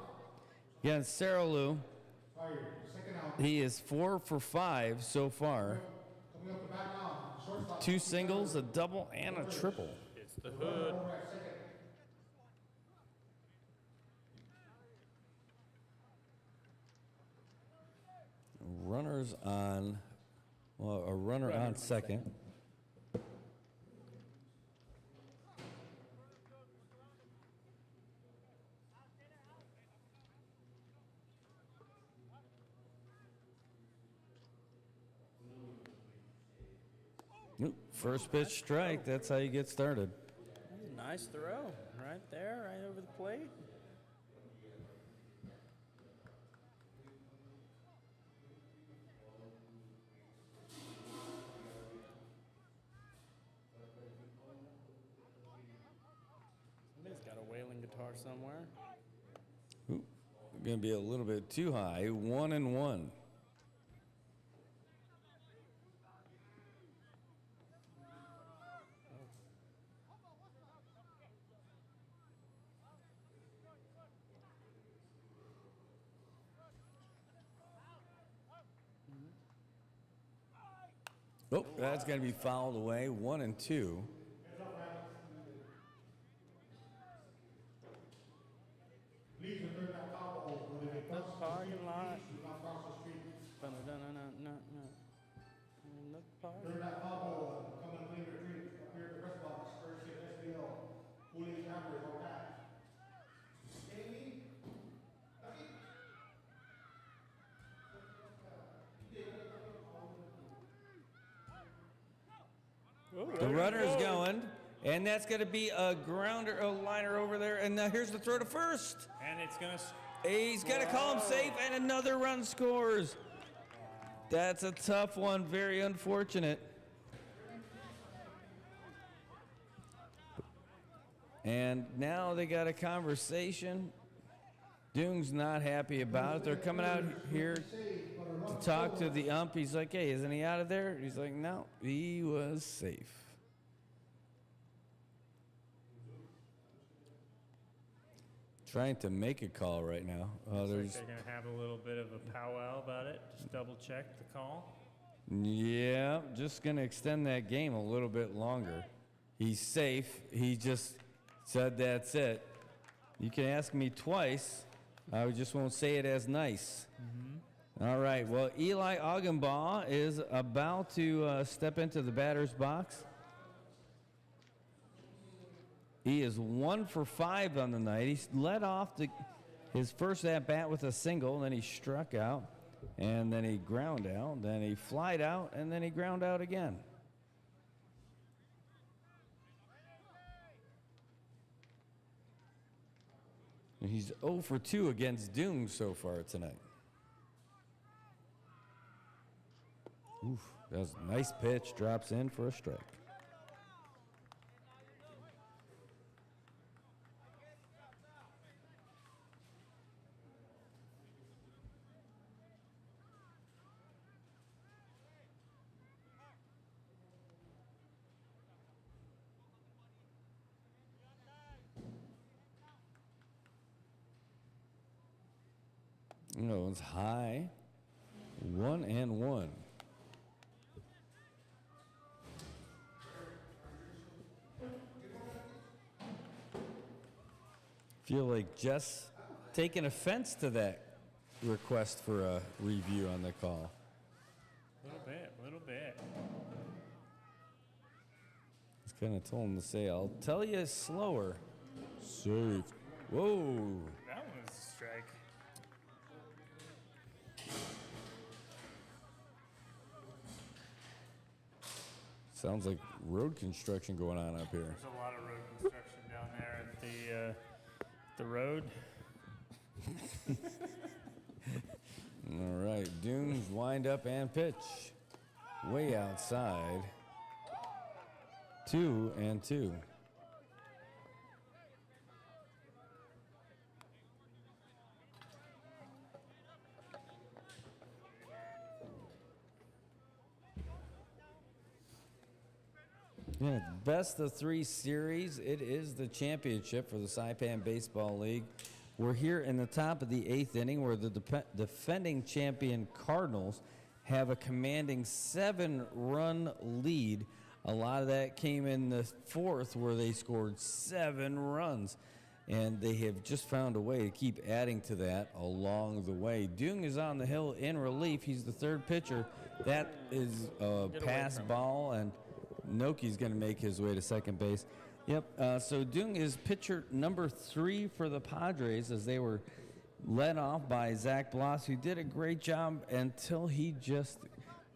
Again, Saralu, he is 4 for 5 so far. 2 singles, a double, and a triple. It's the hood. Runners on, well, a runner on second. Nope, first pitch strike, that's how you get started. Nice throw. Right there, right over the plate. Somebody's got a wailing guitar somewhere. Ooh, going to be a little bit too high. 1-1. Oh, that's going to be fouled away. 1-2. The parking lot. Dun-dun-dun-dun-dun-dun. In the parking lot. The runner's going, and that's going to be a grounder, a liner over there. And now here's the throw to first. And it's going to. He's going to call him safe, and another run scores. That's a tough one. Very unfortunate. And now they got a conversation. Doong's not happy about it. They're coming out here to talk to the ump. He's like, hey, isn't he out of there? He's like, no, he was safe. Trying to make a call right now. Looks like they're going to have a little bit of a powwow about it. Just double check the call. Yeah, just going to extend that game a little bit longer. He's safe. He just said that's it. You can ask me twice. I just won't say it as nice. All right, well, Eli Augenbaugh is about to step into the batter's box. He is 1 for 5 on the night. He led off his first at-bat with a single, then he struck out, and then he ground out, then he flied out, and then he ground out again. And he's 0 for 2 against Doong so far tonight. Oof, that was a nice pitch, drops in for a strike. No, it's high. 1-1. Feel like Jess taking offense to that request for a review on the call. A little bit. Just kind of told him to say, I'll tell you slower. Safe. Whoa. That one was a strike. Sounds like road construction going on up here. There's a lot of road construction down there at the road. All right, Doong's wind up and pitch. Way outside. 2-2. Yeah, best of 3 series. It is the championship for the SAIPAN Baseball League. We're here in the top of the 8th inning where the defending champion Cardinals have a commanding 7-run lead. A lot of that came in the 4th where they scored 7 runs. And they have just found a way to keep adding to that along the way. Doong is on the hill in relief. He's the 3rd pitcher. That is a pass ball, and Noki's going to make his way to second base. Yep, so Doong is pitcher number 3 for the Padres as they were led off by Zach Bloss, who did a great job until he just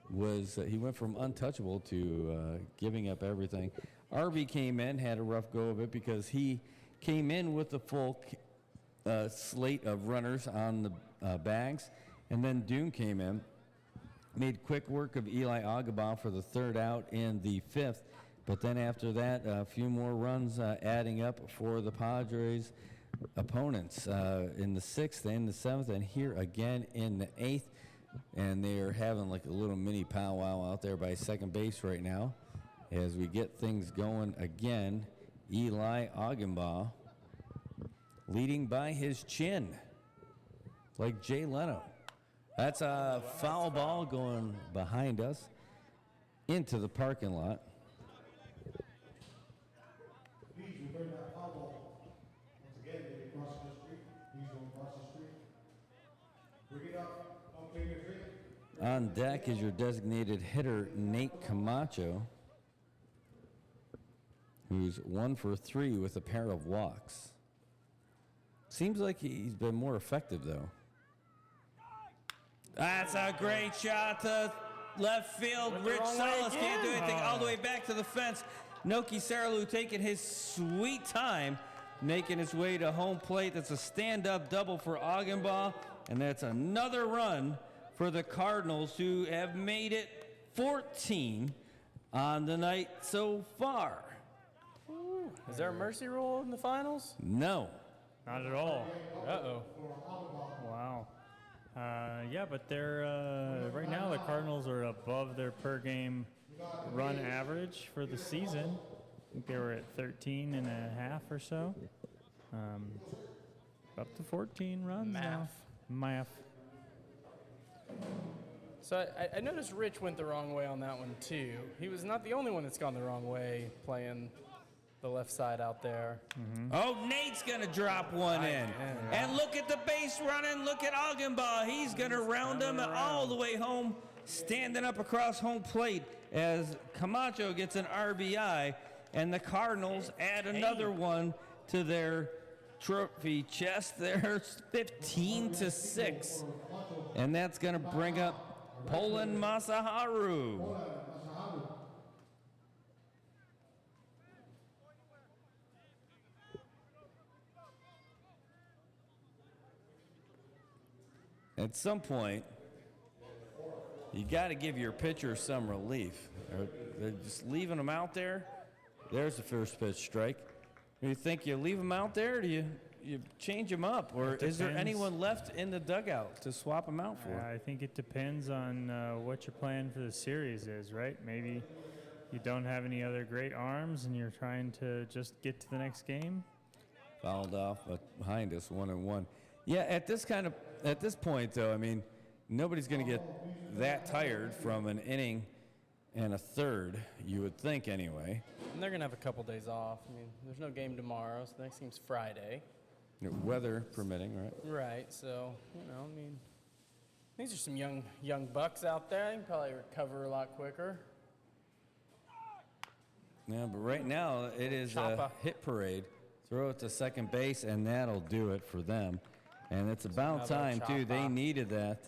was, he went from untouchable to giving up everything. Arby came in, had a rough go of it because he came in with the full slate of runners on the bags, and then Doong came in. Made quick work of Eli Augenbaugh for the 3rd out in the 5th. But then after that, a few more runs adding up for the Padres. opponents in the 6th and the 7th, and here again in the 8th. And they are having like a little mini powwow out there by second base right now as we get things going again. Eli Augenbaugh leading by his chin, like Jay Leno. That's a foul ball going behind us into the parking lot. On deck is your designated hitter, Nate Camacho, who's 1 for 3 with a pair of walks. Seems like he's been more effective, though. That's a great shot to left field. Rich Salas can't do anything. All the way back to the fence. Noki Saralu taking his sweet time, making his way to home plate. That's a stand-up double for Augenbaugh, and that's another run for the Cardinals, who have made it 14 on the night so far. Ooh, is there a mercy rule in the finals? No. Not at all. Uh-oh. Wow. Yeah, but they're right now the Cardinals are above their per game run average for the season. I think they were at 13 and a half or so. Up to 14 runs now. Math. So I noticed Rich went the wrong way on that one, too. He was not the only one that's gone the wrong way playing the left side out there. Oh, Nate's going to drop one in. And look at the base running. Look at Augenbaugh. He's going to round him all the way home, standing up across home plate as Camacho gets an RBI, and the Cardinals add another one to their trophy chest. They're 15-6, and that's going to bring up Poland Masaharu. At some point, you got to give your pitcher some relief. They're just leaving them out there. There's the first pitch strike. Do you think you leave them out there, or do you change them up? Or is there anyone left in the dugout to swap them out for? I think it depends on what your plan for the series is, right? Maybe you don't have any other great arms and you're trying to just get to the next game. Fouled off, but behind us, 1-1. Yeah, at this point, though, I mean, nobody's going to get that tired from an inning and a third, you would think, anyway. And they're going to have a couple days off. I mean, there's no game tomorrow, so the next game's Friday. Weather permitting, right? Right, so, you know, I mean, these are some young bucks out there. They can probably recover a lot quicker. Yeah, but right now, it is a hit parade. Throw it to second base, and that'll do it for them. And it's about time, too. They needed that.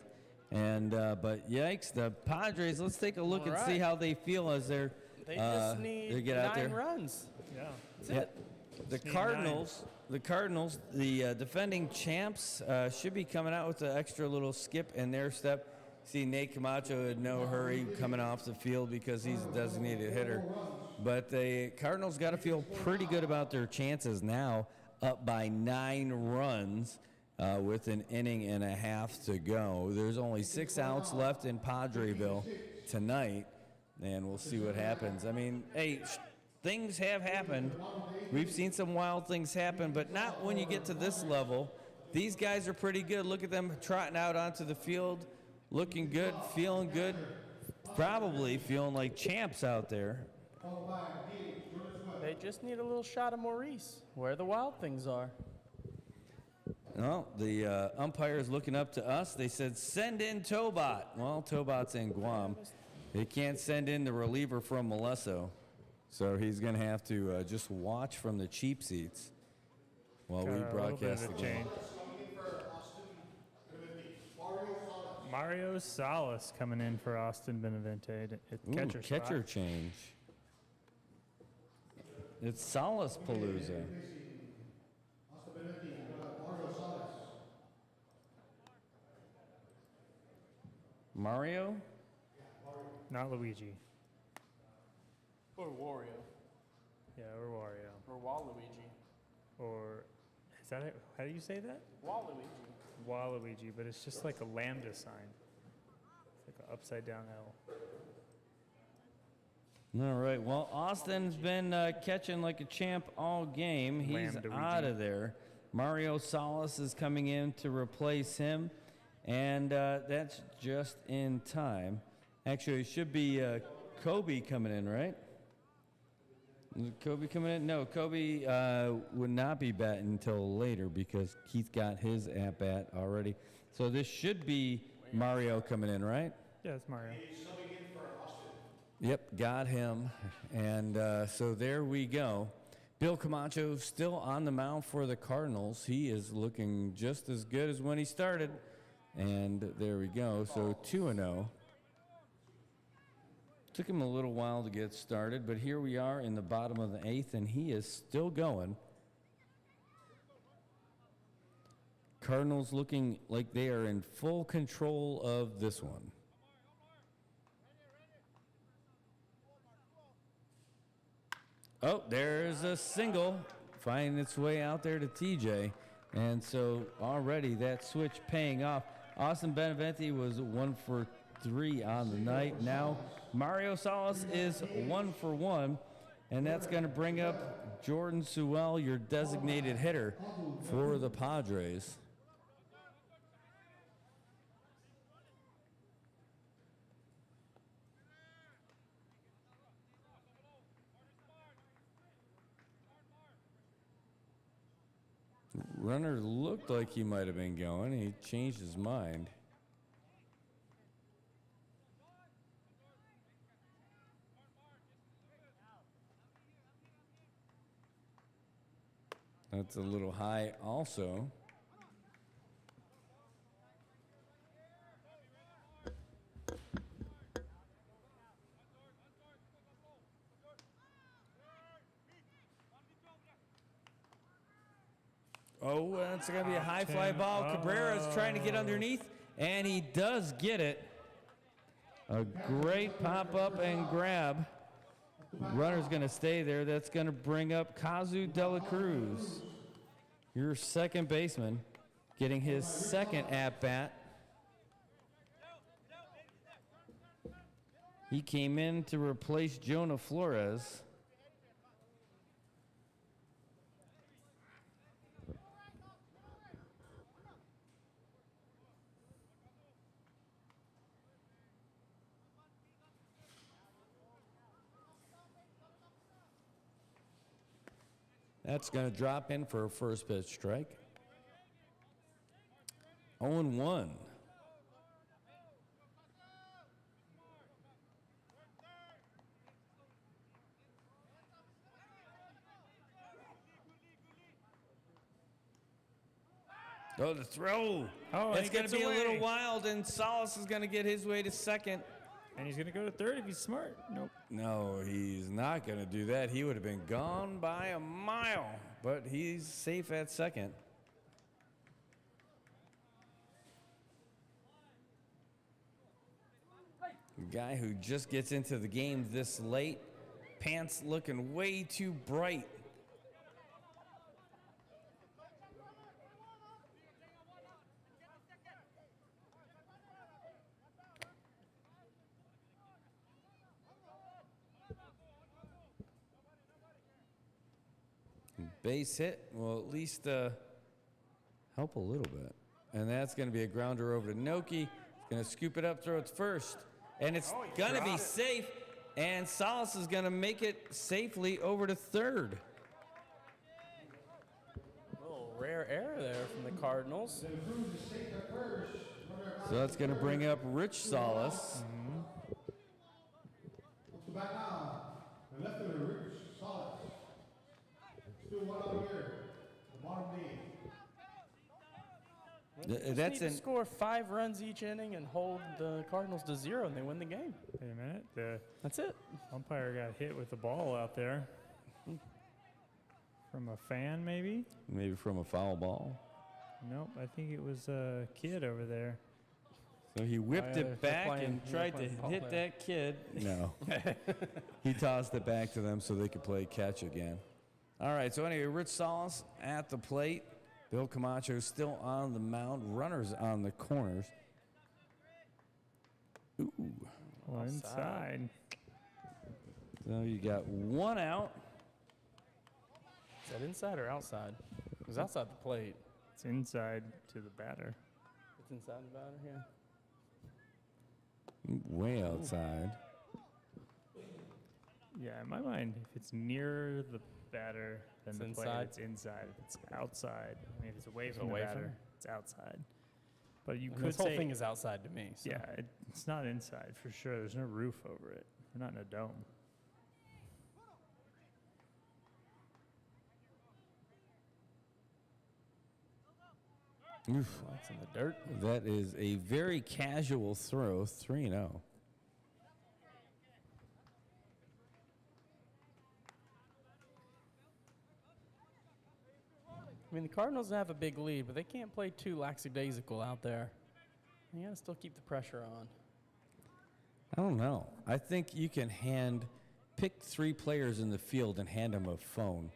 And but yikes, the Padres. Let's take a look and see how they feel as they just need they get out 9 there. runs. Yeah. That's it. The Cardinals, the defending champs, should be coming out with an extra little skip in their step. See, Nate Camacho in no hurry coming off the field because he's a designated hitter. But the Cardinals got to feel pretty good about their chances now, up by 9 runs. With an inning and a half to go. There's only 6 outs left in Padreville tonight, and we'll see what happens. I mean, hey, things have happened. We've seen some wild things happen, but not when you get to this level. These guys are pretty good. Look at them trotting out onto the field, looking good, feeling good, probably feeling like champs out there. They just need a little shot of Maurice, where the wild things are. Well, the umpire is looking up to us. They said, send in Tobot. Well, Tobot's in Guam. They can't send in the reliever from Molesso. So he's going to have to just watch from the cheap seats while we broadcast the game. Mario Salas coming in for Austin Benavente at Catcher change. It's Salas Palooza. Mario? Not Luigi. Or Wario. Yeah, or Wario. Or Waluigi. Or is that it? How do you say that? Waluigi. Waluigi, but it's just like a lambda sign. It's like an upside down L. All right. Well, Austin's been catching like a champ all game. He's Lambda-Luigi. out of there. Mario Salas is coming in to replace him, and that's just in time. Actually, it should be Kobe coming in, right? Is Kobe coming in? No, Kobe would not be batting until later because Keith got his at-bat already. So this should be Mario coming in, right? Yeah, it's Mario. Yep, got him. And so there we go. Bill Camacho still on the mound for the Cardinals. He is looking just as good as when he started. And there we go. So 2-0. Took him a little while to get started, but here we are in the bottom of the 8th, and he is still going. Cardinals looking like they are in full control of this one. Oh, there's a single finding its way out there to TJ. And so already that switch paying off. Austin Beneventi was 1 for 3 on the night. Now Mario Salas is 1 for 1, and that's going to bring up Jordan Sewell, your designated hitter for the Padres. Runner looked like he might have been going. He changed his mind. That's a little high also. Oh, that's going to be a high fly ball. Cabrera's trying to get underneath, and he does get it. A great pop up and grab. Runner's going to stay there. That's going to bring up Kazu De La Cruz, your second baseman, getting his second at-bat. He came in to replace Jonah Flores. That's going to drop in for a first pitch strike. 0-1. Oh, the throw. Oh, it's he going to gets be away. a little wild, and Salas is going to get his way to second. And he's going to go to third if he's smart. Nope. No, he's not going to do that. He would have been gone by a mile, but he's safe at second. The guy who just gets into the game this late, pants looking way too bright. Base hit will at least help a little bit. And that's going to be a grounder over to Noki. He's going to scoop it up, throw it first. And it's going to be safe. And Salas is going to make it safely over to third. A little rare error there from the Cardinals. So that's going to bring up Rich Salas. Back now, the left fielder, Rich Salas. Still one out here, the bottom lead. That's Need an to score 5 runs each inning and hold the Cardinals to 0, and they win the game. Wait a minute. The That's it. umpire got hit with the ball out there. From a fan, maybe? maybe from a foul ball. Nope, I think it was a kid over there. So he whipped yeah, it they're back playing- and they're tried to playing ball hit there. that kid. No. He tossed it back to them so they could play catch again. All right, so anyway, Rich Salas at the plate. Bill Camacho still on the mound. Runners on the corners. Ooh. Well, inside. So you got one out. Is that inside or outside? It was outside the plate. It's inside to the batter. It's inside the batter, yeah. Way outside. Yeah, in my mind, if it's near the batter than It's the plate, inside? it's inside. If it's outside, I mean, if it's away from away the from batter, it? it's outside. But you And could this whole say, thing is outside to me. So. yeah, it's not inside for sure. There's no roof over it. We're not in a dome. Oof. It's in the dirt. That is a very casual throw, 3-0. I mean, the Cardinals have a big lead, but they can't play too lackadaisical out there. You gotta still keep the pressure on. I don't know. I think you can pick 3 players in the field and hand them a phone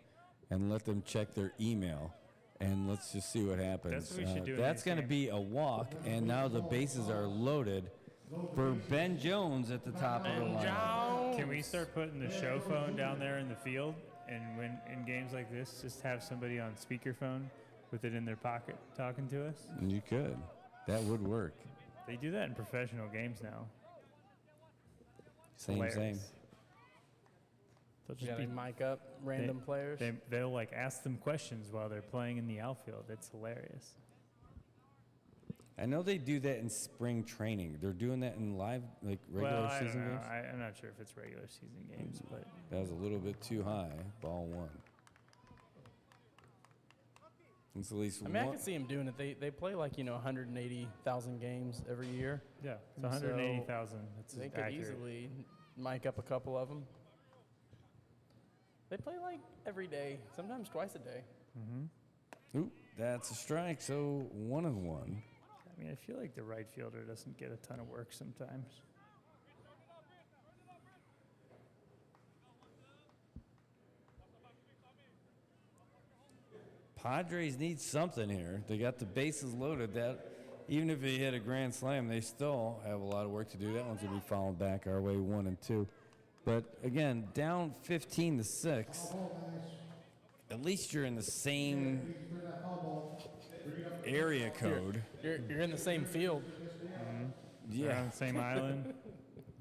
and let them check their email. And let's just see what happens. That's what we should do in That's these going to be a walk, and now the bases are loaded for Ben Jones at the top of the line. Can we start putting the show phone down there in the field? And when in games like this, just have somebody on speakerphone with it in their pocket talking to us? You could. That would work. They do that in professional games now. Same. Hilarious. They'll You just gotta be, mic up random players. they'll like ask them questions while they're playing in the outfield. It's hilarious. I know they do that in spring training. They're doing that in live, like regular Well, I don't season know. games. I'm not sure if it's regular season games, but That was a little bit too high. Ball 1. It's at least I mean, I one. can see them doing it. They play like 180,000 games every year. yeah, it's And so 180,000. That's They could accurate. easily mic up a couple of them. They play like every day, sometimes twice a day. Oop, that's a strike. So 1-1. I mean, I feel like the right fielder doesn't get a ton of work sometimes. Padres need something here. They got the bases loaded. That even if they hit a grand slam, they still have a lot of work to do. That one's gonna be falling back our way, 1-2. But again, down 15-6. At least you're in the same area code. You're in the same field. They're Yeah. on the same island,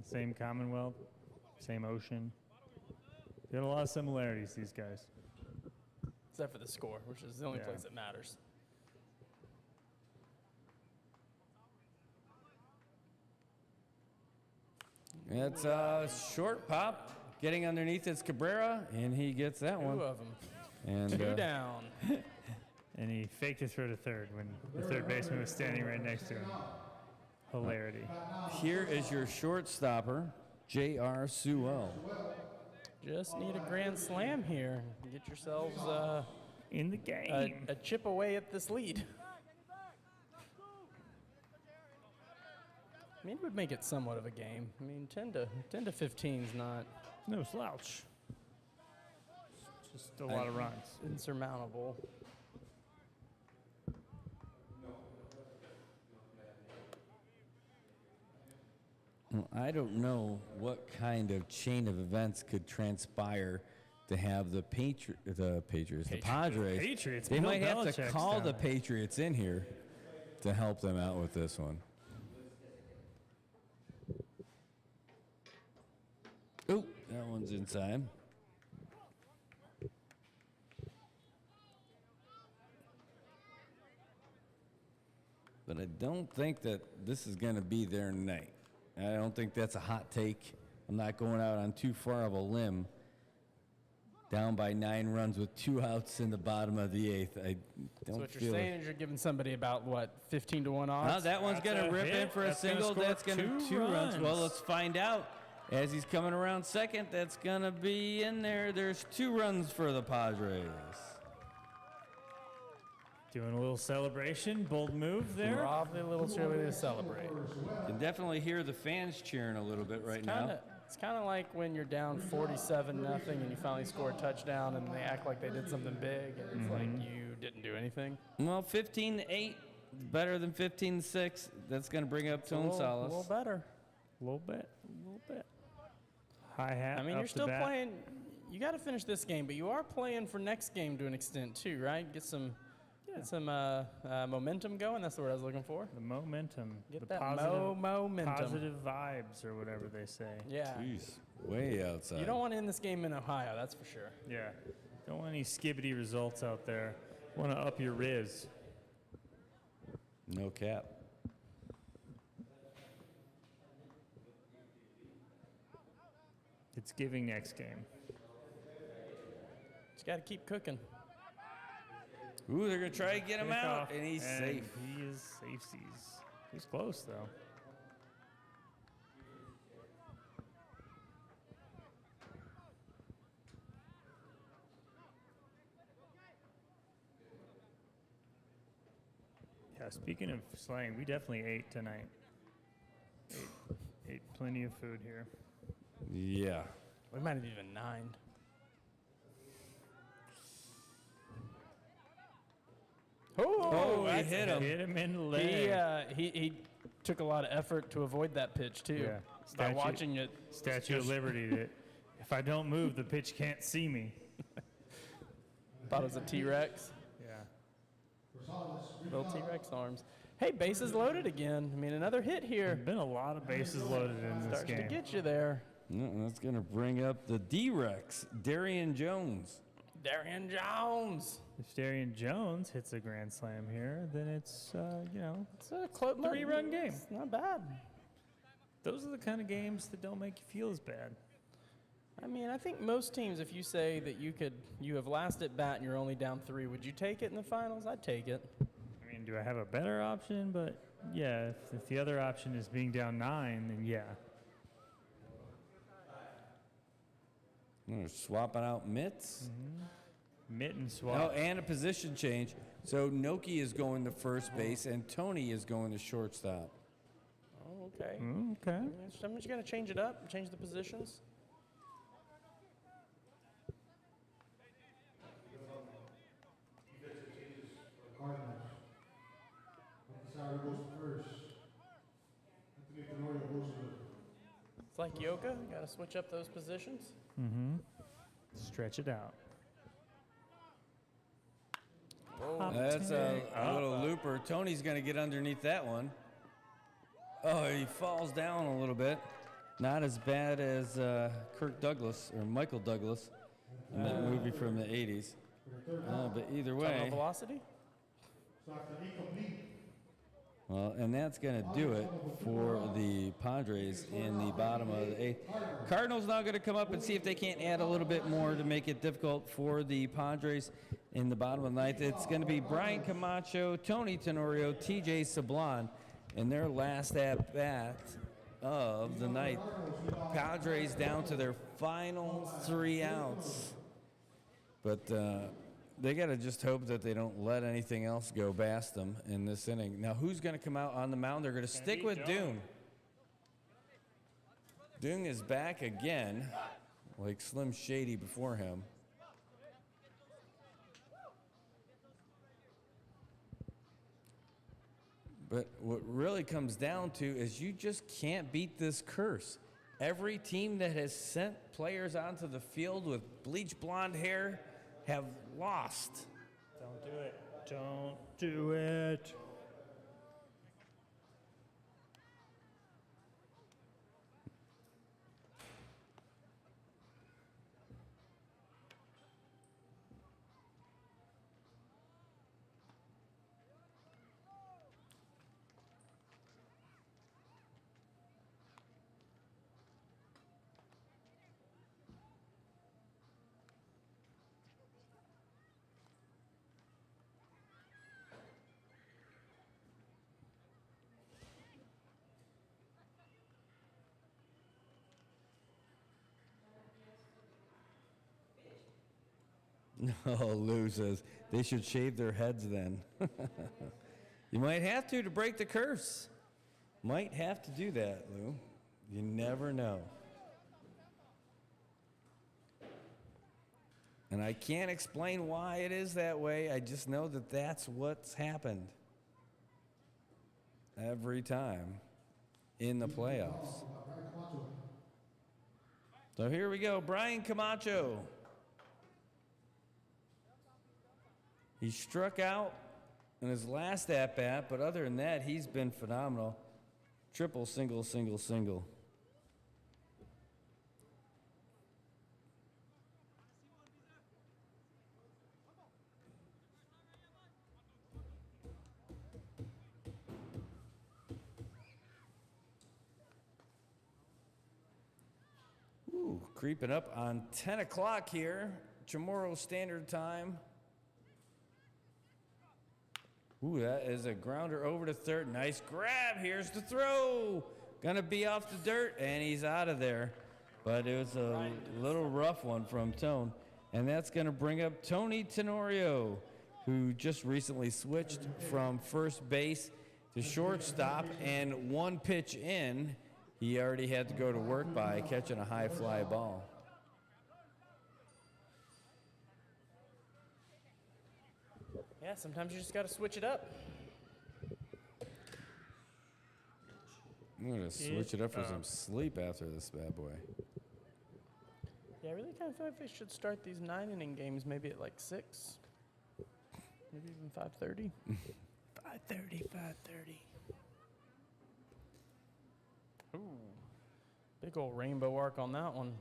same Commonwealth, same ocean. They got a lot of similarities, these guys. Except for the score, which is the only Yeah. place that matters. It's a short pop. Getting underneath it's Cabrera, and he gets that Two one. of them. And Two down. And he faked a throw to third when the third baseman was standing right next to him. Hilarity. here is your shortstopper, J.R. Sewell. Just need a grand slam here. Get yourselves In the game. a chip away at this lead. I mean, it would make it somewhat of a game. I mean, 10 to 15 is not No slouch. Just a lot of runs. insurmountable. Well, I don't know what kind of chain of events could transpire to have the Patriots, the Padres. Patriots. They Bill might have to Belichick's call down the there. Patriots in here to help them out with this one. Oh, that one's inside. But I don't think that this is going to be their night. I don't think that's a hot take. I'm not going out on too far of a limb. Down by 9 runs with 2 outs in the bottom of the 8th. I So don't what you're feel saying is you're giving somebody about, what, 15 to 1 odds? that one's going to That's a rip in hit. for a That's gonna single. score That's going to 2 2 runs. Well, runs. let's find out. As he's coming around second, that's going to be in there. There's 2 runs for the Padres. Doing a little celebration. Bold move there. Probably a little too early to celebrate. You can definitely hear the fans cheering a little bit right now. It's kind of like when you're down 47-0 and you finally score a touchdown and they act like they did something big and it's like you didn't do anything. Well, 15-8, better than 15-6. That's going to bring up Tone A Salas. little better. A little bit. Hi hat. I mean, up you're the still bat. playing. You got to finish this game, but you are playing for next game to an extent too, right? Get some momentum going. That's the word I was looking for. The momentum. Get the that positive, momentum. positive vibes or whatever they say. Yeah. Jeez, way outside. You don't want to end this game in Ohio, that's for sure. Yeah. Don't want any skibbity results out there. Want to up your riz. No cap. It's giving next game. Just got to keep cooking. Ooh, they're going to try to get him out, Kickoff, and he's safe. He is safe. He's close, though. Yeah, speaking of slang, we definitely ate tonight. Ate plenty of food here. Yeah. We might have even nined. Oh, he hit him. Hit him in the leg. He took a lot of effort to avoid that pitch too. Yeah. By watching it. Statue of Liberty. That if I don't move, the pitch can't see me. Thought it was a T-Rex. Yeah. Little T-Rex arms. Hey, bases loaded again. I mean, another hit here. There's been a lot of bases loaded in this Starting game. to get you there. No, that's going to bring up the D-Rex, Darian Jones. Darian Jones. If Darian Jones hits a grand slam here, then it's, It's a close 3-run game. It's not bad. Those are the kind of games that don't make you feel as bad. I mean, I think most teams, if you say that you have last at bat and you're only down 3, would you take it in the finals? I'd take it. I mean, do I have a better option? But yeah, if the other option is being down 9, then yeah. They're swapping out mitts. Mitten Oh, swap. and a position change. So Noki is going to first base, and Tony is going to shortstop. Oh, okay. Okay. Sometimes you got to change it up, change the positions. Cardinals. Anthony goes first. Anthony Tenorio goes to It's like yoga. Got to switch up those positions. Stretch it out. That's a little looper. Tony's going to get underneath that one. Oh, he falls down a little bit. Not as bad as Kirk Douglas or Michael Douglas in that movie from the 80s. But either Talking way, about velocity. well, and that's going to do it for the Padres in the bottom of the 8th. Cardinals now going to come up and see if they can't add a little bit more to make it difficult for the Padres in the bottom of the 9th. It's going to be Brian Camacho, Tony Tenorio, TJ Sablon in their last at-bat of the night. Padres down to their final 3 outs. But they got to just hope that they don't let anything else go past them in this inning. Now, who's going to come out on the mound? They're going to stick with Doong. Doong is back again, like Slim Shady before him. But what really comes down to is you just can't beat this curse. Every team that has sent players onto the field with bleach blonde hair have lost. Don't do it. Don't do it. Oh, Lou says they should shave their heads then. You might have to break the curse. Might have to do that, Lou. You never know. And I can't explain why it is that way. I just know that that's what's happened every time in the playoffs. So here we go, Brian Camacho. He struck out in his last at-bat, but other than that, he's been phenomenal. Triple, single, single, single. Ooh, creeping up on 10 o'clock here, Chamorro Standard Time. Ooh, that is a grounder over to third. Nice grab. Here's the throw. Gonna be off the dirt, and he's out of there. But it was a little rough one from Tone. And that's gonna bring up Tony Tenorio, who just recently switched from first base to shortstop, and one pitch in, he already had to go to work by catching a high fly ball. Yeah, sometimes you just got to switch it up. I'm going to switch it up for some sleep after this bad boy. Yeah, I really kind of feel like they should start these 9-inning games maybe at like 6. Maybe even 5:30. 5:30. Ooh. Big old rainbow arc on that one.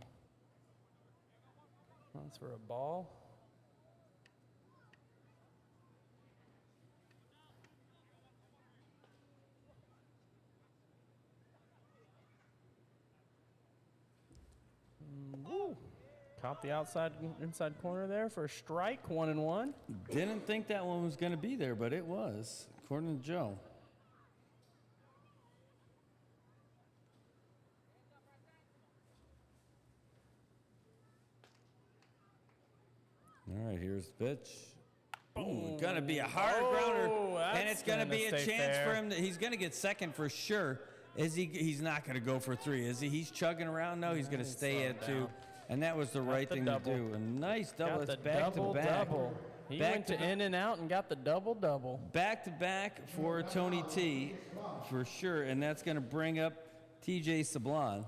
That's for a ball. Woo. Caught the inside corner there for a strike, 1-1. Didn't think that one was going to be there, but it was, according to Joe. All right, here's the pitch. Ooh, gonna be a hard grounder, and it's gonna be a chance for him. He's gonna get second for sure. He's not gonna go for 3, is he? He's chugging around. No, he's gonna stay at 2, and that was the right thing to do. A nice double. It's back to back. He went to in and out and got the double. Back to back for Tony T, for sure, and that's gonna bring up TJ Sablon.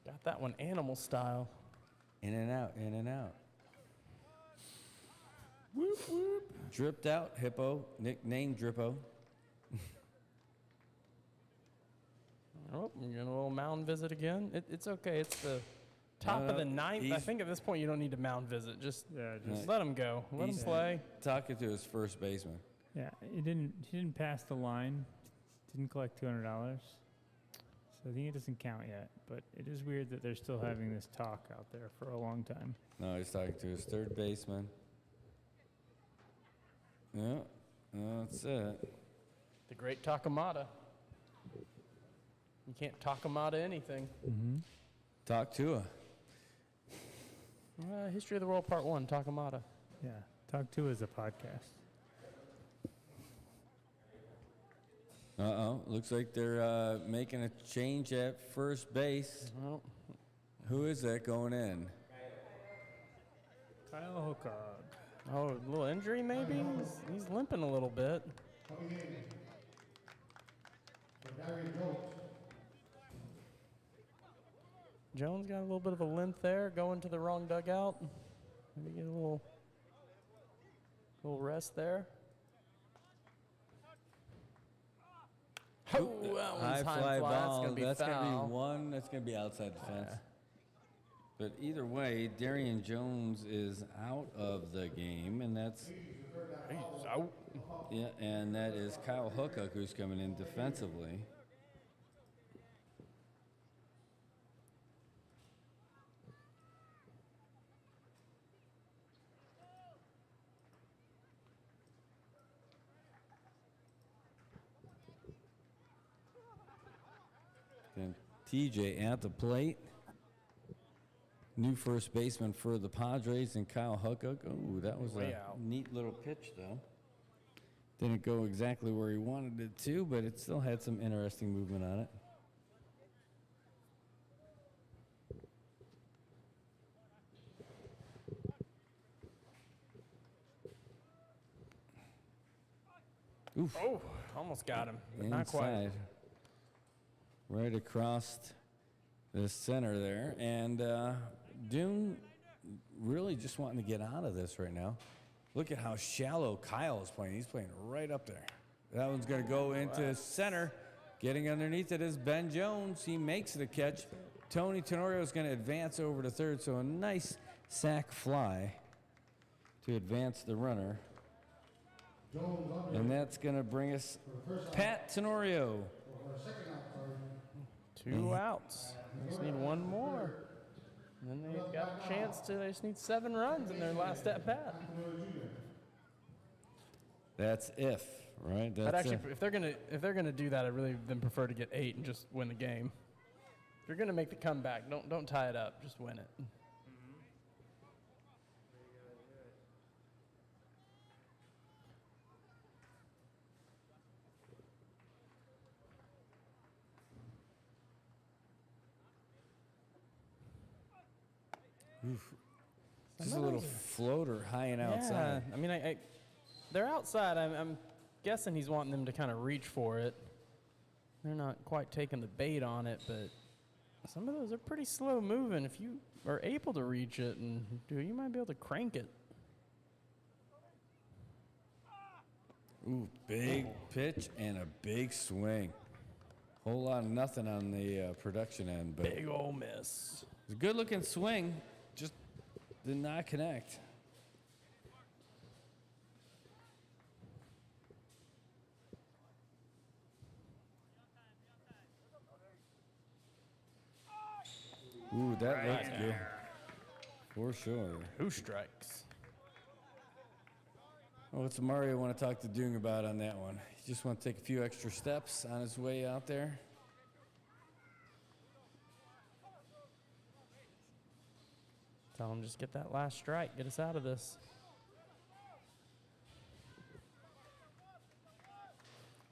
Got that one animal style. In and out, in and out. Whoop, whoop. Dripped out, Hippo, nicknamed Drippo. Oh, you're getting a little mound visit again. It's okay. It's the top of the 9th. I think at this point you don't need to mound visit. Just let him go. Let him play. Talking to his first baseman. Yeah, he didn't pass the line. Didn't collect $200. So I think it doesn't count yet, but it is weird that they're still having this talk out there for a long time. No, he's talking to his third baseman. Yeah, that's it. The great Takamata. You can't Takamata anything. Mm-hmm. Talk to her. History of the World Part 1, Takamata. Yeah, Talk To is a podcast. Uh-oh, looks like they're making a change at first base. Well, Who is that going in? Kyle Hookog. oh, a little injury maybe? He's limping a little bit. Jones got a little bit of a limp there, going to the wrong dugout. Maybe get a little rest there. Oh, that one's High high fly fly. ball. That's That's gonna be foul. gonna be one. That's gonna be outside the fence. But either way, Darian Jones is out of the game, and that's He's out. yeah, and that is Kyle Hookuk who's coming in defensively. And TJ at the plate. New first baseman for the Padres and Kyle Hookuk. Oh, that was Way a out. neat little pitch, though. Didn't go exactly where he wanted it to, but it still had some interesting movement on it. Oof. Oh, almost got him, but not quite. Inside. Right across the center there. And Dune really just wanting to get out of this right now. Look at how shallow Kyle is playing. He's playing right up there. That one's going to go into center. Getting underneath it is Ben Jones. He makes the catch. Tony Tenorio is going to advance over to third, so a nice sack fly to advance the runner. And that's going to bring us Pat Tenorio. 2 outs. They just need one more. And then they've got a chance to, they just need 7 runs in their last at bat. That's if, right? I'd actually, if they're gonna do that, I really then prefer to get 8 and just win the game. If you're gonna make the comeback, don't tie it up, just win it. Just a little floater high and outside. Yeah, I mean, they're outside. I'm guessing he's wanting them to kind of reach for it. They're not quite taking the bait on it, but some of those are pretty slow moving. If you are able to reach it and do, you might be able to crank it. Ooh, big pitch and a big swing. Whole lot of nothing on the production end, but Big ol' miss. it's a good-looking swing. Just did not connect. Ooh, that looks good. For sure. Who strikes? Well, what's Mario want to talk to Dung about on that one? He just want to take a few extra steps on his way out there. Tell him just get that last strike. Get us out of this.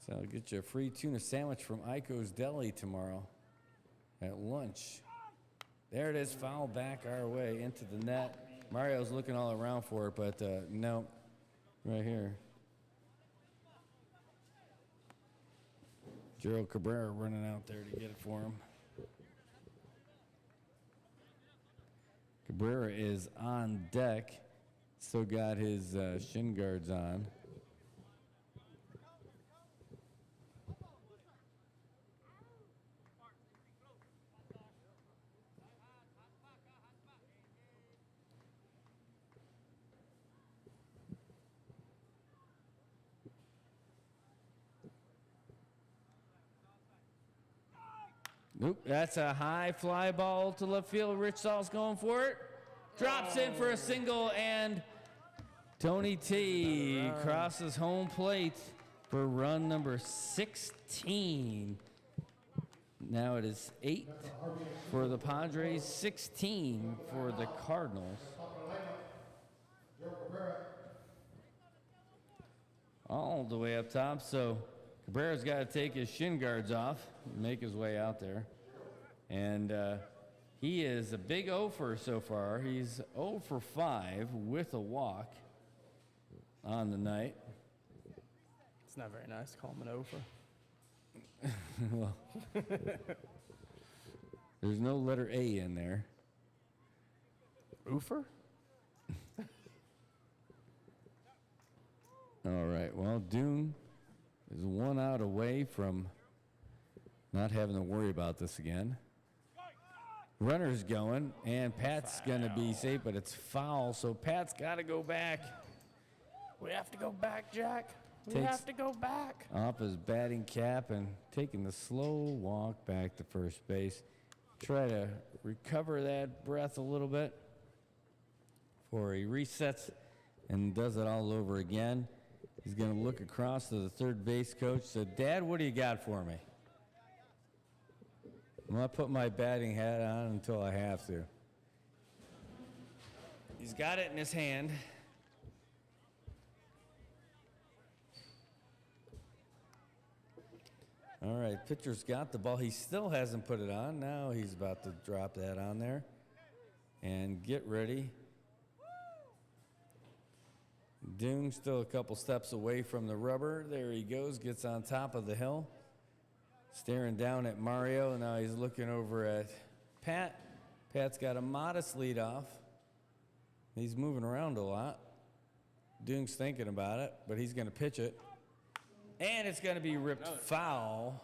So I'll get you a free tuna sandwich from Iko's Deli tomorrow at lunch. There it is, foul back our way into the net. Mario's looking all around for it, but no, right here. Gerald Cabrera running out there to get it for him. Cabrera is on deck. Still got his shin guards on. Nope, that's a high fly ball to left field. Rich Saul's going for it. Drops in for a single, and Tony T crosses home plate for run number 16. Now it is 8 for the Padres, 16 for the Cardinals. All the way up top, so Cabrera's got to take his shin guards off, make his way out there. And he is a big O-fer so far. He's 0 for 5 with a walk on the night. It's not very nice to call him an over. Well, there's no letter A in there. Oofer? All right, well, Dune is 1 out away from not having to worry about this again. Runner's going, and Pat's going to be safe, but it's foul, so Pat's got to go back. We have to go back, Jack. We Takes have to go back. Off his batting cap and taking the slow walk back to first base. Try to recover that breath a little bit before he resets and does it all over again. He's going to look across to the third base coach. Said, Dad, what do you got for me? I'm going to put my batting hat on until I have to. He's got it in his hand. All right, pitcher's got the ball. He still hasn't put it on. Now he's about to drop that on there and get ready. Doong still a couple steps away from the rubber. There he goes, gets on top of the hill. Staring down at Mario. Now he's looking over at Pat. Pat's got a modest lead off. He's moving around a lot. Doong's thinking about it, but he's going to pitch it. And it's going to be ripped foul.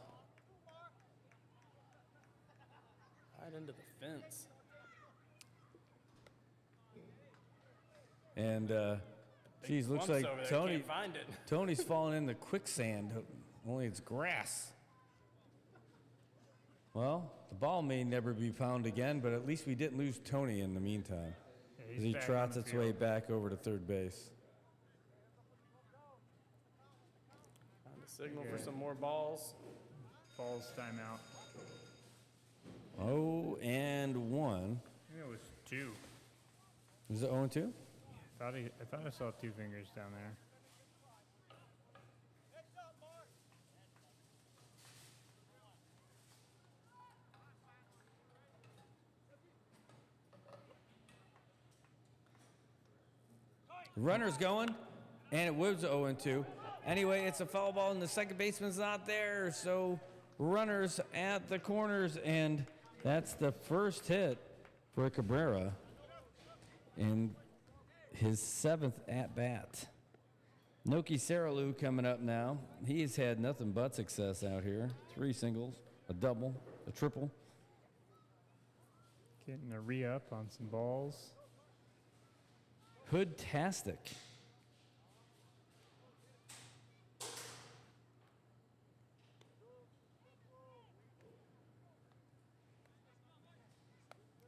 Right into the fence. And, geez, looks Clumps like over there, Tony, can't find it. Tony's falling in the quicksand, only it's grass. Well, the ball may never be found again, but at least we didn't lose Tony in the meantime. Yeah, As he back on trots the its way field. back over to third base. Time to signal for some more balls. Balls timeout. 0-1. I think it was 2. Was it 0-2? I thought I saw 2 fingers down there. Runner's going, and it was 0-2. Anyway, it's a foul ball, and the second baseman's not there, so runners at the corners, and that's the first hit for Cabrera in his 7th at-bat. Noki Saralu coming up now. He's had nothing but success out here. 3 singles, a double, a triple. Getting a re-up on some balls. Hoodtastic.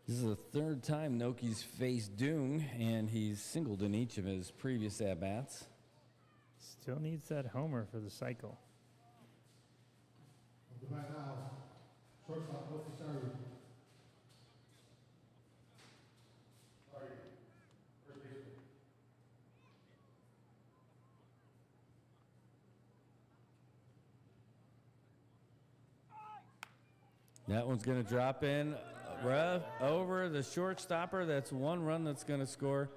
This is the 3rd time Noki's faced Doong, and he's singled in each of his previous at-bats. Still needs that homer for the cycle. On the bat now, shortstop, Noki Saru. Sorry, first baseman. That one's going to drop in over the short stopper. That's 1 run that's going to score.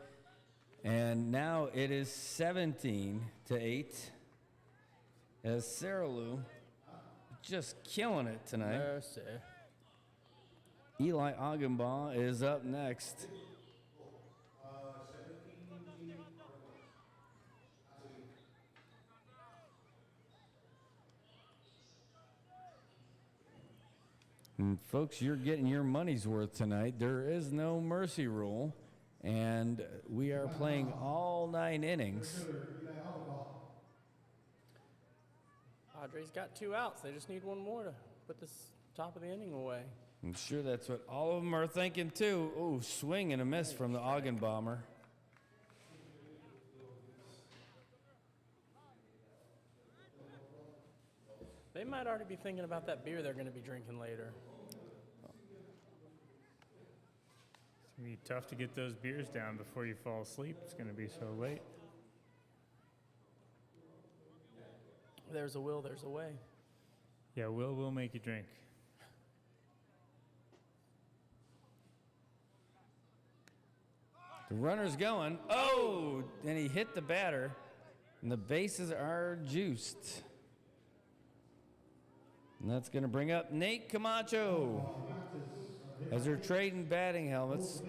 And now it is 17-8 as Saralu just killing it tonight. Mercy. Eli Augenbaugh is up next. And folks, you're getting your money's worth tonight. There is no mercy rule, and we are playing all 9 innings. Padres got 2 outs. They just need 1 more to put this top of the inning away. I'm sure that's what all of them are thinking too. Ooh, swing and a miss from the Augenbaumer. They might already be thinking about that beer they're going to be drinking later. It's going to be tough to get those beers down before you fall asleep. It's going to be so late. There's a will, there's a way. Yeah, we'll make you drink. The runner's going. Oh, and he hit the batter, and the bases are juiced. And that's going to bring up Nate Camacho as they're trading batting helmets.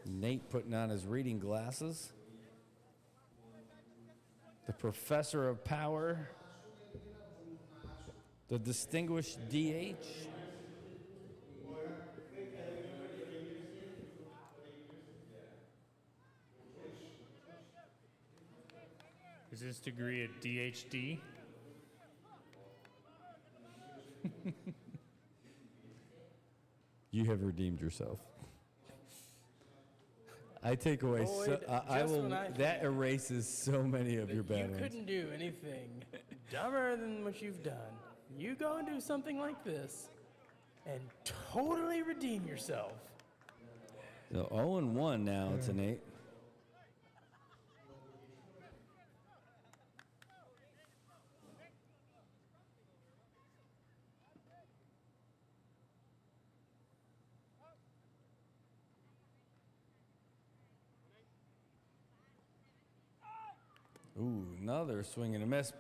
Nate putting on his reading glasses. The professor of power. The distinguished DH. Is this degree a DHD? You have redeemed yourself. I take away. Boyd, I just will. when I That erases so many of your bad You ones. couldn't do anything dumber than what you've done. You go and do something like this and totally redeem yourself. So 0-1 now to Nate. Ooh, another swing and a miss.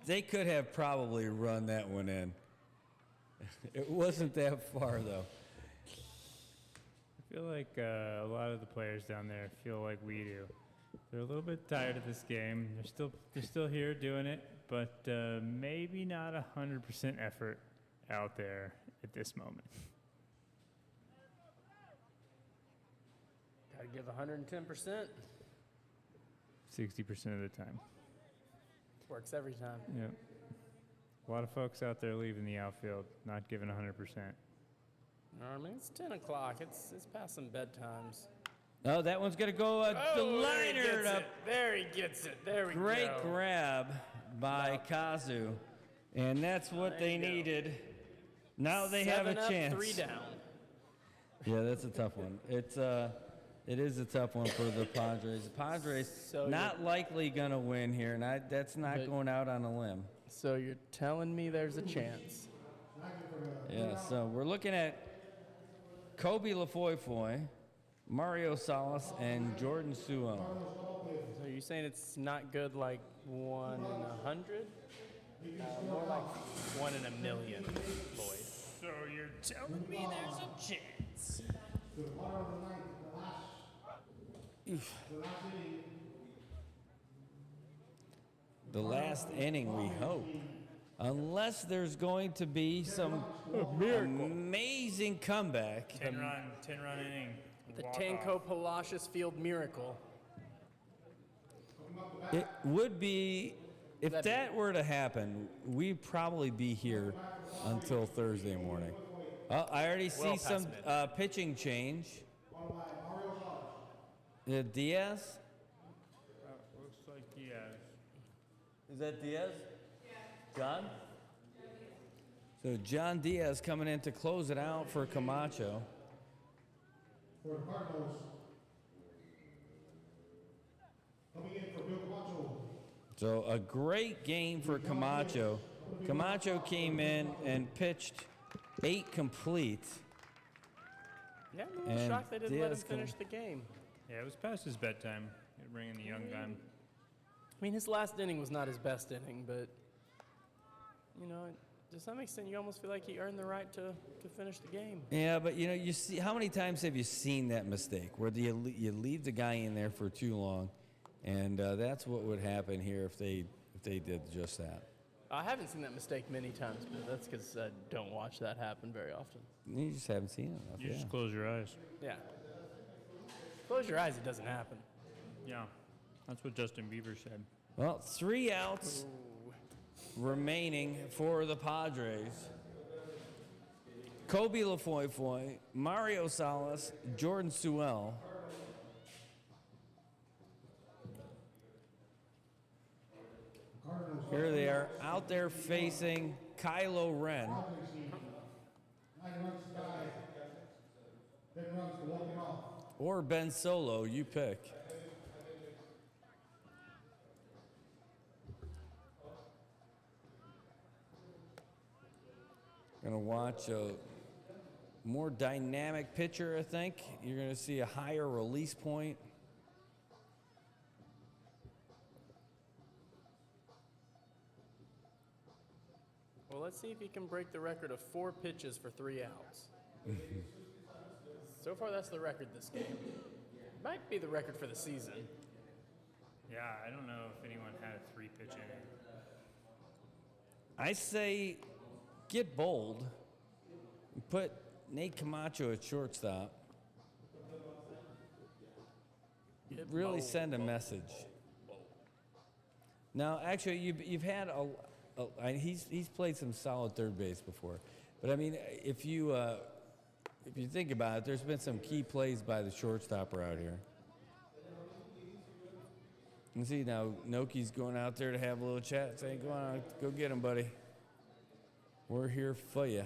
They could have probably run that one in. It wasn't that far, though. I feel like a lot of the players down there feel like we do. They're a little bit tired of this game. They're still here doing it, but maybe not 100% effort out there at this moment. Gotta give 110%. 60% of the time. Works every time. Yep. A lot of folks out there leaving the outfield, not giving 100%. I mean, it's 10 o'clock. It's past some bedtimes. Oh, that one's going to go the there he liner gets up. it. There he gets it. There we go. Great grab by Kazu. And that's what they needed. Now they have a 7 up, chance. 3 down. Yeah, that's a tough one. It is a tough one for the Padres. The Padres not likely going to win here, and that's not going out on a limb. So you're telling me there's a chance? Yeah, so we're looking at Kobe LaFoy, Mario Salas, and Jordan Sewell. So you're saying it's not good like 1 in 100? More like 1 in a million, Lloyd. So you're telling me there's a chance? The last inning, we hope. Unless there's going to be some amazing comeback. 10-run inning. The walk Tanko off. Palacios Field miracle. It would be, if that were to happen, we'd probably be here until Thursday morning. Oh, I already see Well past some pitching change. Diaz? Looks like Diaz. Is that Diaz? John? So John Diaz coming in to close it out for Camacho. For the Cardinals, coming in for Bill Camacho. So a great game for Camacho. Camacho came in and pitched 8 complete. Yeah, I'm a little And shocked they didn't let him Diaz finish the game. Yeah, it was past his bedtime. You're bringing the young gun. I mean, his last inning was not his best inning, but, you know, to some extent, you almost feel like he earned the right to finish the game. Yeah, but you see, how many times have you seen that mistake where you leave the guy in there for too long, and that's what would happen here if they did just that. I haven't seen that mistake many times, but that's because I don't watch that happen very often. You just haven't seen it enough. You yeah. just close your eyes. Yeah. Close your eyes, it doesn't happen. Yeah, that's what Justin Bieber said. Well, 3 outs remaining for the Padres. Kobe LaFoy, Mario Salas, Jordan Sewell. Here they are out there facing Kylo Ren. 9 runs to die. 10 runs to walk it off. Or Ben Solo, you pick. Gonna watch a more dynamic pitcher, I think. You're gonna see a higher release point. Well, let's see if he can break the record of 4 pitches for 3 outs. So far, that's the record this game. Might be the record for the season. Yeah, I don't know if anyone had a 3-pitch inning. I say get bold. Put Nate Camacho at shortstop. Really send a message. Now, actually, you've had he's played some solid third base before, but I mean, if you think about it, there's been some key plays by the shortstopper out here. You see now, Noki's going out there to have a little chat, saying, "Go on, go get him, buddy. We're here for you."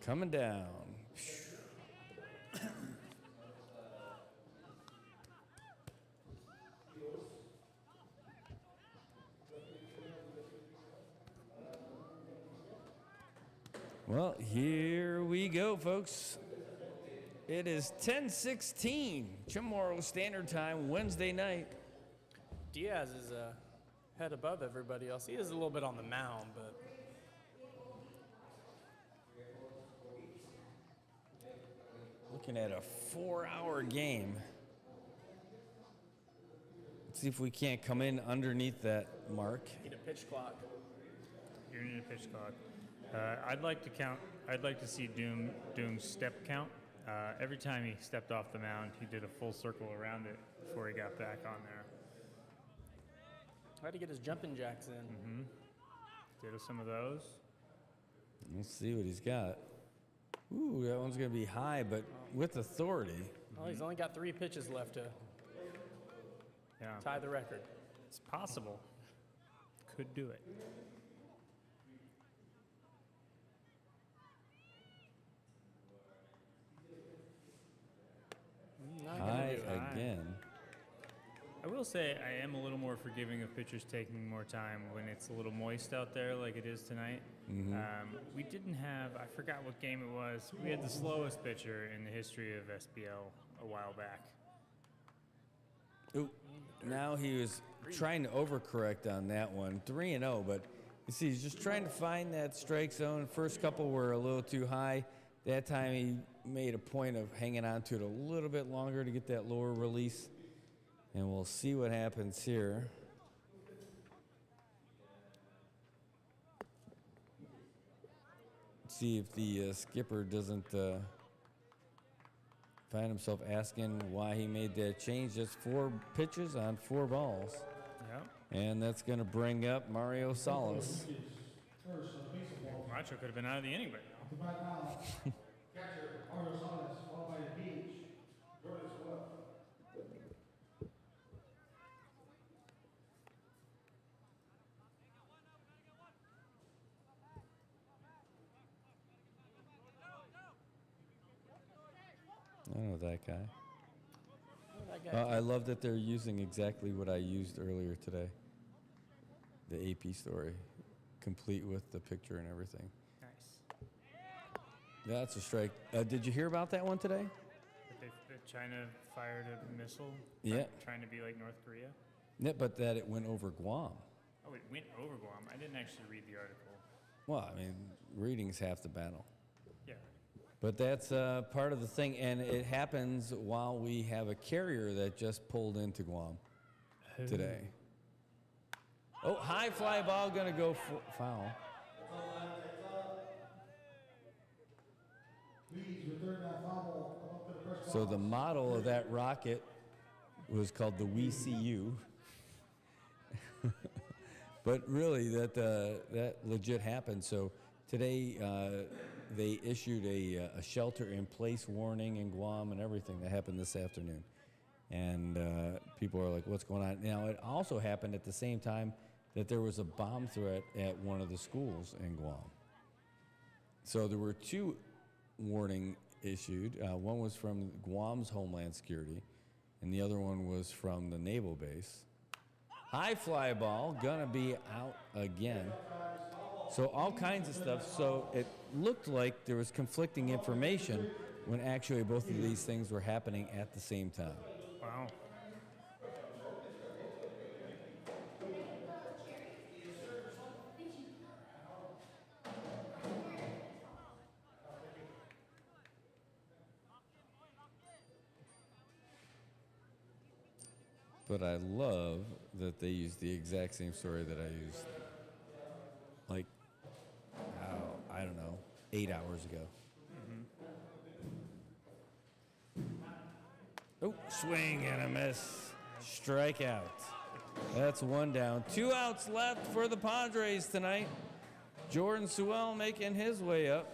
Coming down. Well, here we go, folks. It is 10:16 Chamorro Standard Time, Wednesday night. Diaz is head above everybody else. He is a little bit on the mound, but Looking at a 4-hour game. Let's see if we can't come in underneath that mark. need a pitch clock. You need a pitch clock. I'd like to see Doom's step count. Every time he stepped off the mound, he did a full circle around it before he got back on there. Tried to get his jumping jacks in. Did some of those. Let's see what he's got. Ooh, that one's going to be high, but with authority. Well, he's only got 3 pitches left to Yeah, tie the record. it's possible. Could do it. Not gonna High do it. again. I will say I am a little more forgiving of pitchers taking more time when it's a little moist out there like it is tonight. We didn't have, I forgot what game it was. We had the slowest pitcher in the history of SBL a while back. Ooh, now he was trying to overcorrect on that one. 3-0, but you see, he's just trying to find that strike zone. First couple were a little too high. That time he made a point of hanging on to it a little bit longer to get that lower release. And we'll see what happens here. See if the skipper doesn't find himself asking why he made that change. Just 4 pitches on 4 balls. Yep. And that's going to bring up Mario Salas. Macho could have been out of the inning, but I know that guy. That guy. I love that they're using exactly what I used earlier today. The AP story, complete with the picture and everything. nice. That's a strike. Did you hear about that one today? That China fired a missile. Yeah. Trying to be like North Korea. Yeah, but that it went over Guam. Oh, it went over Guam. I didn't actually read the article. Well, I mean, reading's half the battle. Yeah. But that's part of the thing, and it happens while we have a carrier that just pulled into Guam today. Oh, high fly ball, gonna go foul. So the model of that rocket was called the WeCU. But really, that legit happened. So today, they issued a shelter-in-place warning in Guam and everything. That happened this afternoon. And people are like, what's going on? Now, it also happened at the same time that there was a bomb threat at one of the schools in Guam. So there were 2 warning issued. One was from Guam's Homeland Security, and the other one was from the naval base. High fly ball, gonna be out again. So all kinds of stuff. So it looked like there was conflicting information when actually both of these things were happening at the same time. Wow. But I love that they used the exact same story that I used, like, I don't know, 8 hours ago. Oh, swing and a miss. Strikeout. That's 1 down. 2 outs left for the Padres tonight. Jordan Sewell making his way up.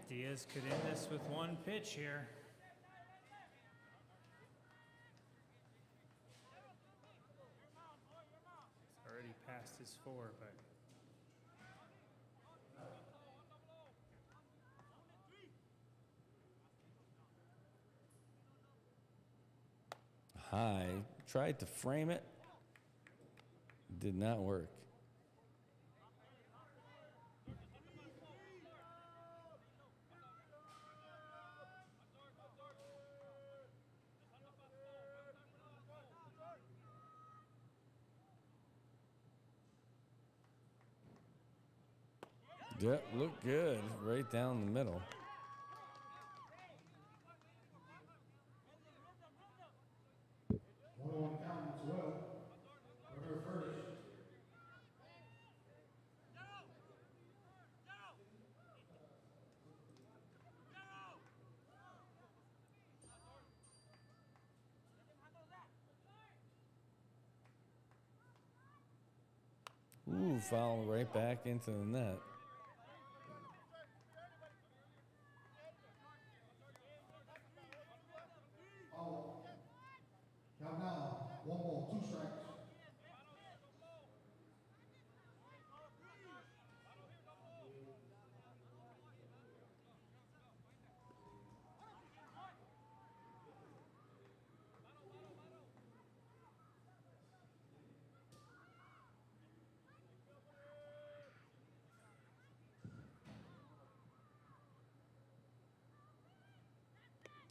Diaz could end this with 1 pitch here. He's already passed his 4, but High, tried to frame it, did not work. Yep, look good right down the middle. One count as well. Runner first. Ooh, foul right back into the net. Count now. 1 ball, 2 strikes.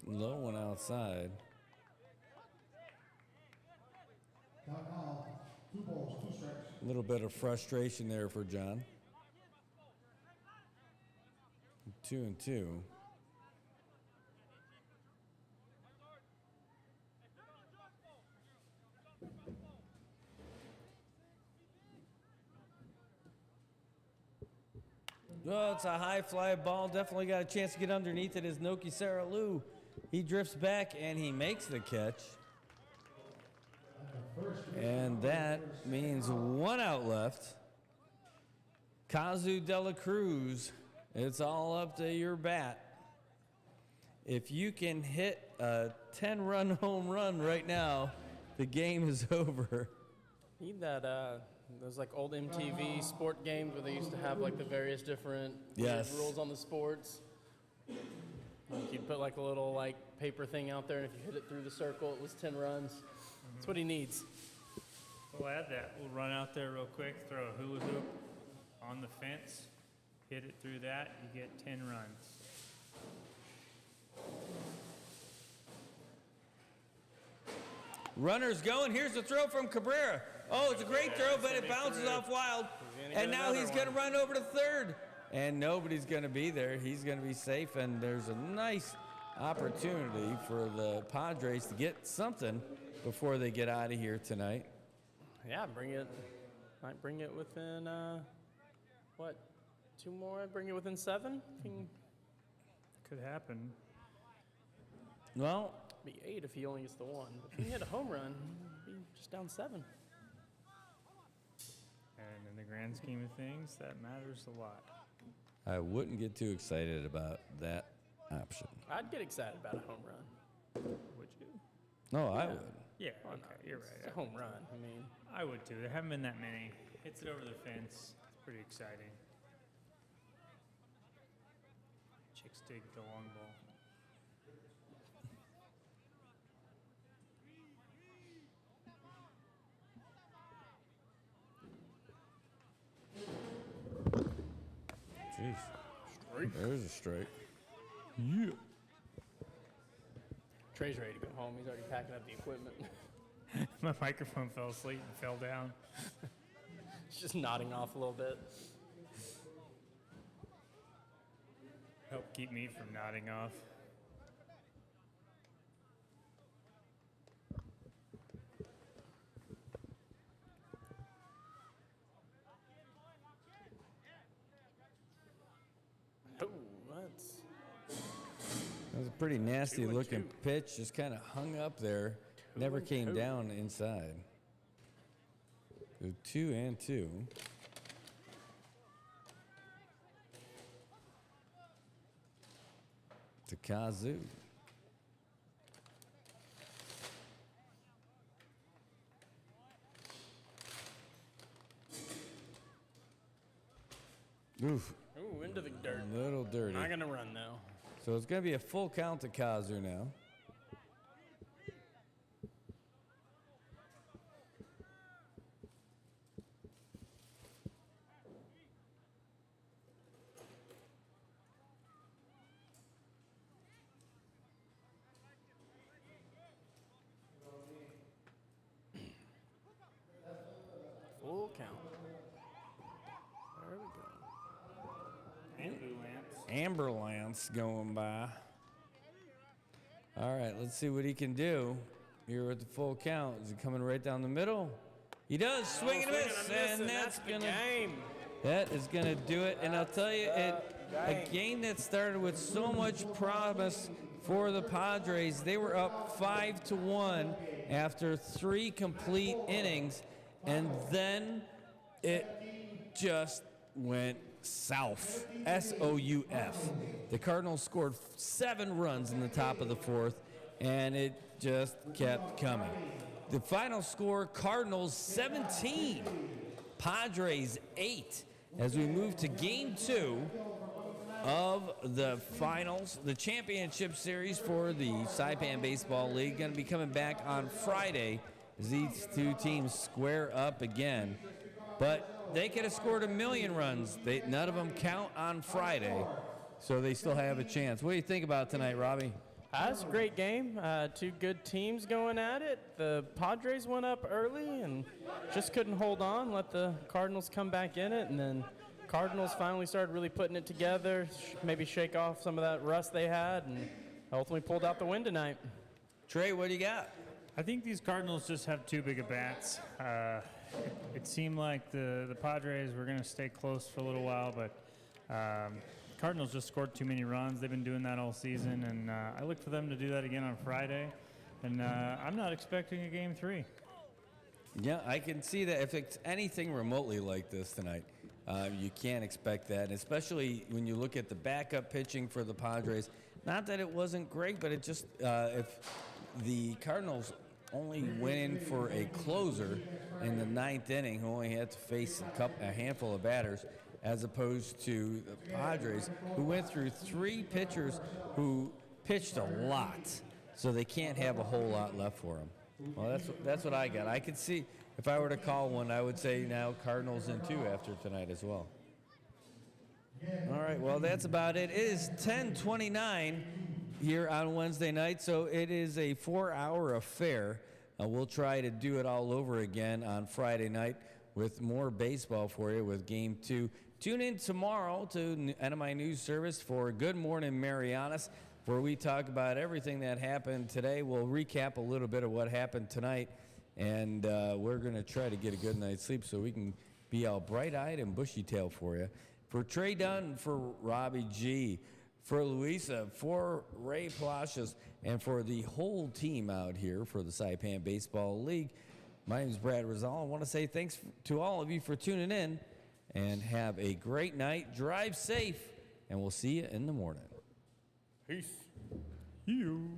Low one outside. Count now. 2 balls, 2 strikes. A little bit of frustration there for John. 2-2. Well, it's a high fly ball. Definitely got a chance to get underneath it as Noki Saralu. He drifts back and he makes the catch. And that means 1 out left. Kazu de la Cruz, it's all up to your bat. If you can hit a 10-run home run right now, the game is over. Need that, those like old MTV sport games where they used to have like the various different Yes. rules on the sports. Like you'd put like a little like paper thing out there, and if you hit it through the circle, it was 10 runs. That's what he needs. We'll add that. We'll run out there real quick, throw a hula hoop on the fence, hit it through that, you get 10 runs. Runner's going. Here's the throw from Cabrera. Oh, it's a great throw, but it bounces off wild. And now he's going to run over to third. And nobody's going to be there. He's going to be safe, and there's a nice opportunity for the Padres to get something before they get out of here tonight. Yeah, might bring it within, what, 2 more? Bring it within 7? Could happen. Well, Be 8 if he only gets the 1. If he can hit a home run, he'd be just down 7. And in the grand scheme of things, that matters a lot. I wouldn't get too excited about that option. I'd get excited about a home run. Would you? No, I would. Yeah, Why okay, not? you're It's right. a home run. I mean, I would too. There haven't been that many. Hits it over the fence. It's pretty exciting. Chicks dig the long ball. Jeez. There's a strike. Yeah. Trey's ready to go home. He's already packing up the equipment. My microphone fell asleep and fell down. He's just nodding off a little bit. Help keep me from nodding off. Oh, that's That was a pretty nasty 2-2. looking pitch. Just kind of hung up there. Never came 2-2. down inside. So 2-2. To Kazu. Oof, ooh, into the dirt. a little dirty. Not gonna run though. So it's going to be a full count to Kazu now. Full count. There we go. Ambulance going by. All right, let's see what he can do here at the full count. Is he coming right down the middle? He does. Swing and a miss, and that's the gonna. game. That is gonna do it. And I'll tell you, a game that started with so much promise for the Padres. They were up 5-1 after 3 complete innings, and then it just went south. S-O-U-F. The Cardinals scored 7 runs in the top of the 4th, and it just kept coming. The final score, Cardinals 17, Padres 8, as we move to Game 2 of the finals, the championship series for the SAIPAN Baseball League. Going to be coming back on Friday as these two teams square up again. But they could have scored 1,000,000 runs. None of them count on Friday, so they still have a chance. What do you think about tonight, Robbie? That's a great game. 2 good teams going at it. The Padres went up early and just couldn't hold on, let the Cardinals come back in it, and then Cardinals finally started really putting it together, maybe shake off some of that rust they had, and ultimately pulled out the win tonight. Trey, what do you got? I think these Cardinals just have too big of bats. It seemed like the Padres were going to stay close for a little while, but Cardinals just scored too many runs. They've been doing that all season, and I look for them to do that again on Friday. And I'm not expecting a Game 3. Yeah, I can see that if it's anything remotely like this tonight, you can't expect that, especially when you look at the backup pitching for the Padres. Not that it wasn't great, but it just, if the Cardinals only went in for a closer in the 9th inning who only had to face a handful of batters, as opposed to the Padres, who went through 3 pitchers who pitched a lot, so they can't have a whole lot left for them. Well, that's what I got. I could see, if I were to call one, I would say now Cardinals in 2 after tonight as well. All right, well, that's about it. It is 10:29 here on Wednesday night, so it is a 4-hour affair. We'll try to do it all over again on Friday night with more baseball for you with Game 2. Tune in tomorrow to NMI News Service for Good Morning Marianas, where we talk about everything that happened today. We'll recap a little bit of what happened tonight, and we're going to try to get a good night's sleep so we can be all bright-eyed and bushy-tailed for you. For Trey Dunn, for Robbie G., for Louisa, for Ray Palacios, and for the whole team out here for the SAIPAN Baseball League, my name is Brad Rizal. I want to say thanks to all of you for tuning in, and have a great night. Drive safe, and we'll see you in the morning. Peace. You.